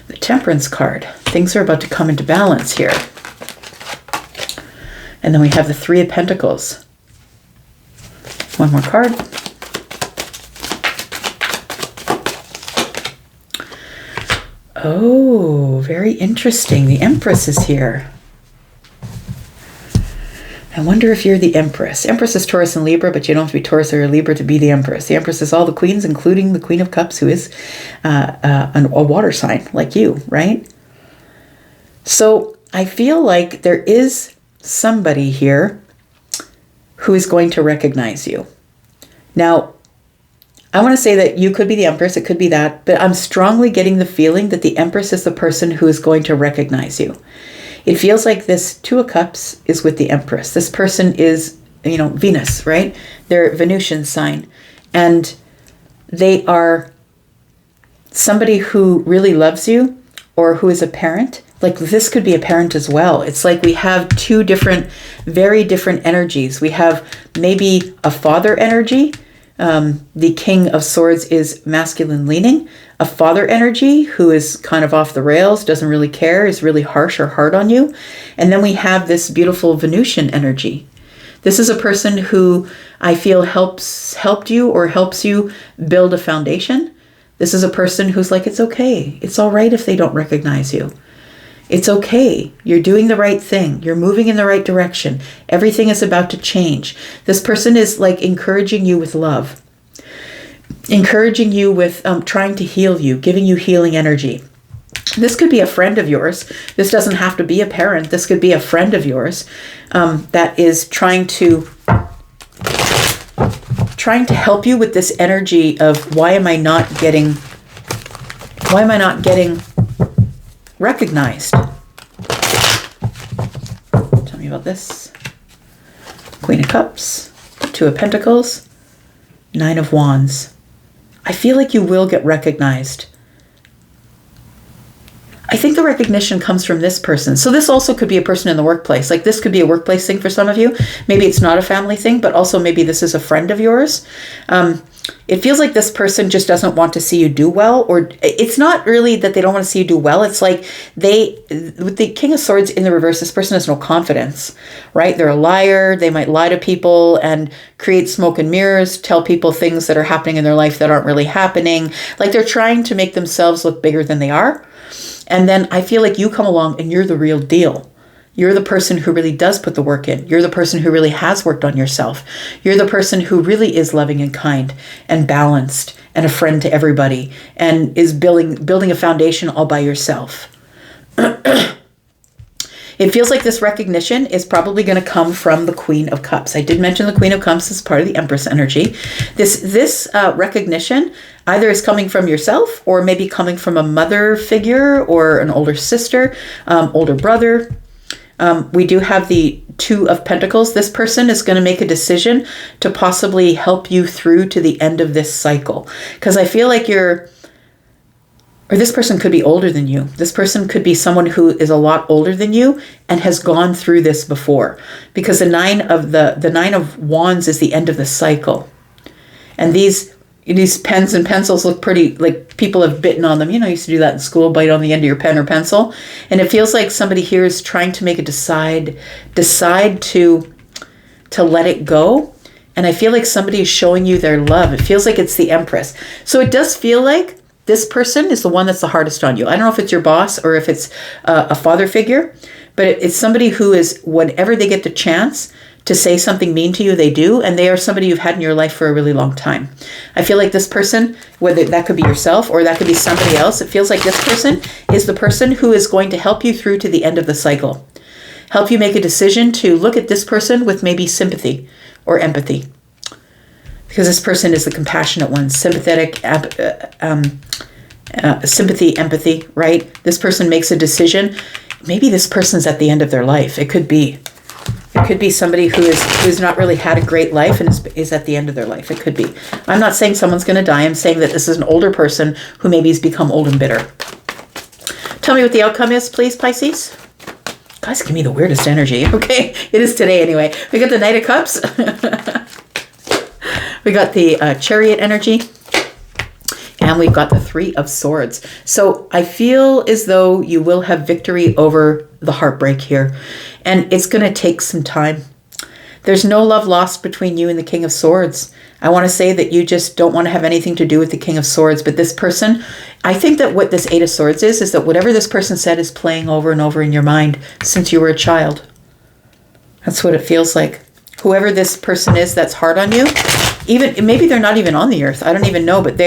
The Temperance card. Things are about to come into balance here. And then we have the Three of Pentacles. One more card. Oh, very interesting. The Empress is here. I wonder if you're the Empress. Empress is Taurus and Libra, but you don't have to be Taurus or Libra to be the Empress. The Empress is all the queens, including the Queen of Cups, who is a water sign like you, right? So I feel like there is somebody here who is going to recognize you. Now, I want to say that you could be the Empress, it could be that, but I'm strongly getting the feeling that the Empress is the person who is going to recognize you. It feels like this Two of Cups is with the Empress. This person is, Venus, right? They're Venusian sign. And they are somebody who really loves you or who is a parent. Like this could be a parent as well. It's like we have two very different energies. We have maybe a father energy. The King of Swords is masculine leaning. A father energy who is kind of off the rails, doesn't really care, is really harsh or hard on you. And then we have this beautiful Venusian energy. This is a person who I feel helped you or helps you build a foundation. This is a person who's like, it's okay. It's all right if they don't recognize you. It's okay. You're doing the right thing. You're moving in the right direction. Everything is about to change. This person is like encouraging you with love, encouraging you with trying to heal you, giving you healing energy. This could be a friend of yours. This doesn't have to be a parent. This could be a friend of yours that is trying to help you with this energy of why am I not getting recognized? Tell me about this. Queen of Cups, Two of Pentacles, Nine of Wands. I feel like you will get recognized. I think the recognition comes from this person. So this also could be a person in the workplace. Like this could be a workplace thing for some of you. Maybe it's not a family thing, but also maybe this is a friend of yours. It feels like this person just doesn't want to see you do well, or it's not really that they don't want to see you do well. It's like with the King of Swords in the reverse, this person has no confidence, right? They're a liar. They might lie to people and create smoke and mirrors, tell people things that are happening in their life that aren't really happening. Like they're trying to make themselves look bigger than they are. And then I feel like you come along and you're the real deal. You're the person who really does put the work in. You're the person who really has worked on yourself. You're the person who really is loving and kind and balanced and a friend to everybody and is building a foundation all by yourself. It feels like this recognition is probably going to come from the Queen of Cups. I did mention the Queen of Cups as part of the Empress energy. This recognition either is coming from yourself or maybe coming from a mother figure or an older sister, older brother. We do have the Two of Pentacles. This person is going to make a decision to possibly help you through to the end of this cycle. Because I feel like this person could be older than you. This person could be someone who is a lot older than you and has gone through this before. Because the Nine of Wands is the end of the cycle. And these pens and pencils look pretty like people have bitten on them. You know, I used to do that in school, bite on the end of your pen or pencil. And it feels like somebody here is trying to make a decide to let it go. And I feel like somebody is showing you their love. It feels like it's the Empress. So it does feel like this person is the one that's the hardest on you. I don't know if it's your boss or if it's a father figure, but it's somebody who is, whenever they get the chance to say something mean to you, they do. And they are somebody you've had in your life for a really long time. I feel like this person, whether that could be yourself or that could be somebody else, it feels like this person is the person who is going to help you through to the end of the cycle. Help you make a decision to look at this person with maybe sympathy or empathy. Because this person is the compassionate one, sympathetic, sympathy, empathy, right? This person makes a decision. Maybe this person's at the end of their life. It could be. It could be somebody who's not really had a great life and is at the end of their life. It could be. I'm not saying someone's going to die. I'm saying that this is an older person who maybe has become old and bitter. Tell me what the outcome is, please, Pisces. Guys, give me the weirdest energy. Okay, it is today anyway. We got the Knight of Cups. We got the Chariot energy. And we've got the Three of Swords. So I feel as though you will have victory over the heartbreak here. And it's going to take some time. There's no love lost between you and the King of Swords. I want to say that you just don't want to have anything to do with the King of Swords. But this person, I think that what this Eight of Swords is that whatever this person said is playing over and over in your mind since you were a child. That's what it feels like. Whoever this person is that's hard on you, even maybe they're not even on the earth. I don't even know, but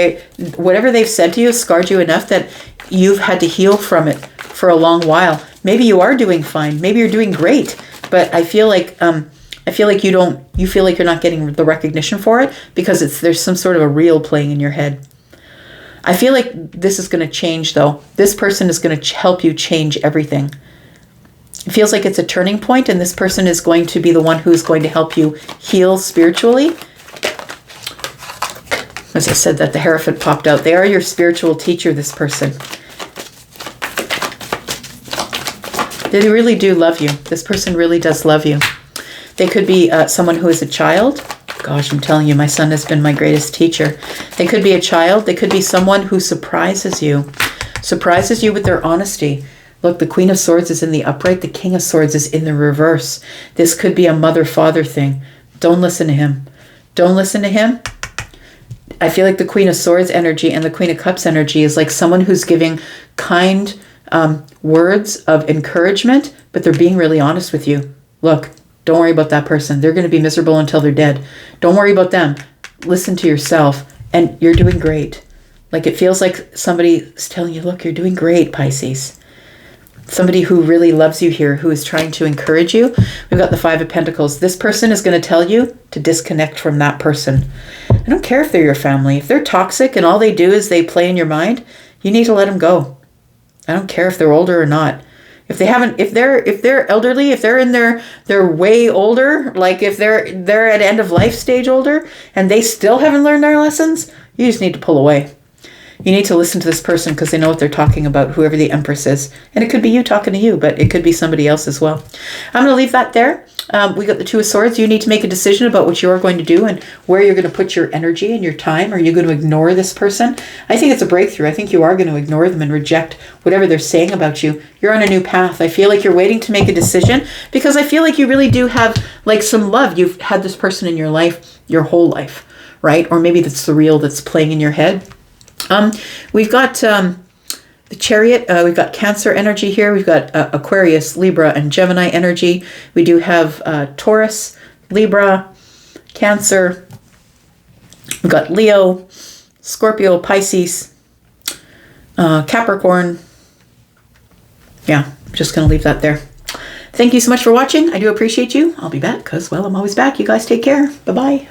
whatever they've said to you scarred you enough that you've had to heal from it for a long while. Maybe you are doing fine. Maybe you're doing great, but I feel like you feel like you're not getting the recognition for it because there's some sort of a reel playing in your head. I feel like this is going to change though. This person is going to help you change everything. It feels like it's a turning point, and this person is going to be the one who's going to help you heal spiritually. As I said, that the Hierophant popped out. They are your spiritual teacher, this person. They really do love you. This person really does love you. They could be someone who is a child. Gosh, I'm telling you, my son has been my greatest teacher. They could be a child. They could be someone who surprises you with their honesty. Look, the Queen of Swords is in the upright. The King of Swords is in the reverse. This could be a mother-father thing. Don't listen to him. Don't listen to him. I feel like the Queen of Swords energy and the Queen of Cups energy is like someone who's giving kind words of encouragement, but they're being really honest with you. Look, don't worry about that person. They're going to be miserable until they're dead. Don't worry about them. Listen to yourself, and you're doing great. Like it feels like somebody is telling you, look, you're doing great, Pisces. Somebody who really loves you here, who is trying to encourage you. We've got the Five of Pentacles. This person is going to tell you to disconnect from that person. I don't care if they're your family. If they're toxic and all they do is they play in your mind, you need to let them go. I don't care if they're older or not. If they haven't, if they're elderly, if they're in they're way older, like if they're at end of life stage older and they still haven't learned their lessons, you just need to pull away. You need to listen to this person because they know what they're talking about, whoever the Empress is. And it could be you talking to you, but it could be somebody else as well. I'm going to leave that there. We got the Two of Swords. You need to make a decision about what you're going to do and where you're going to put your energy and your time. Are you going to ignore this person? I think it's a breakthrough. I think you are going to ignore them and reject whatever they're saying about you. You're on a new path. I feel like you're waiting to make a decision because I feel like you really do have like some love. You've had this person in your life, your whole life, right? Or maybe that's the real that's playing in your head. We've got the Chariot. We've got Cancer energy here. We've got Aquarius, Libra, and Gemini energy. We do have Taurus, Libra, Cancer. We've got Leo, Scorpio, Pisces, Capricorn. Yeah, I'm just going to leave that there. Thank you so much for watching. I do appreciate you. I'll be back because, well, I'm always back. You guys take care. Bye-bye.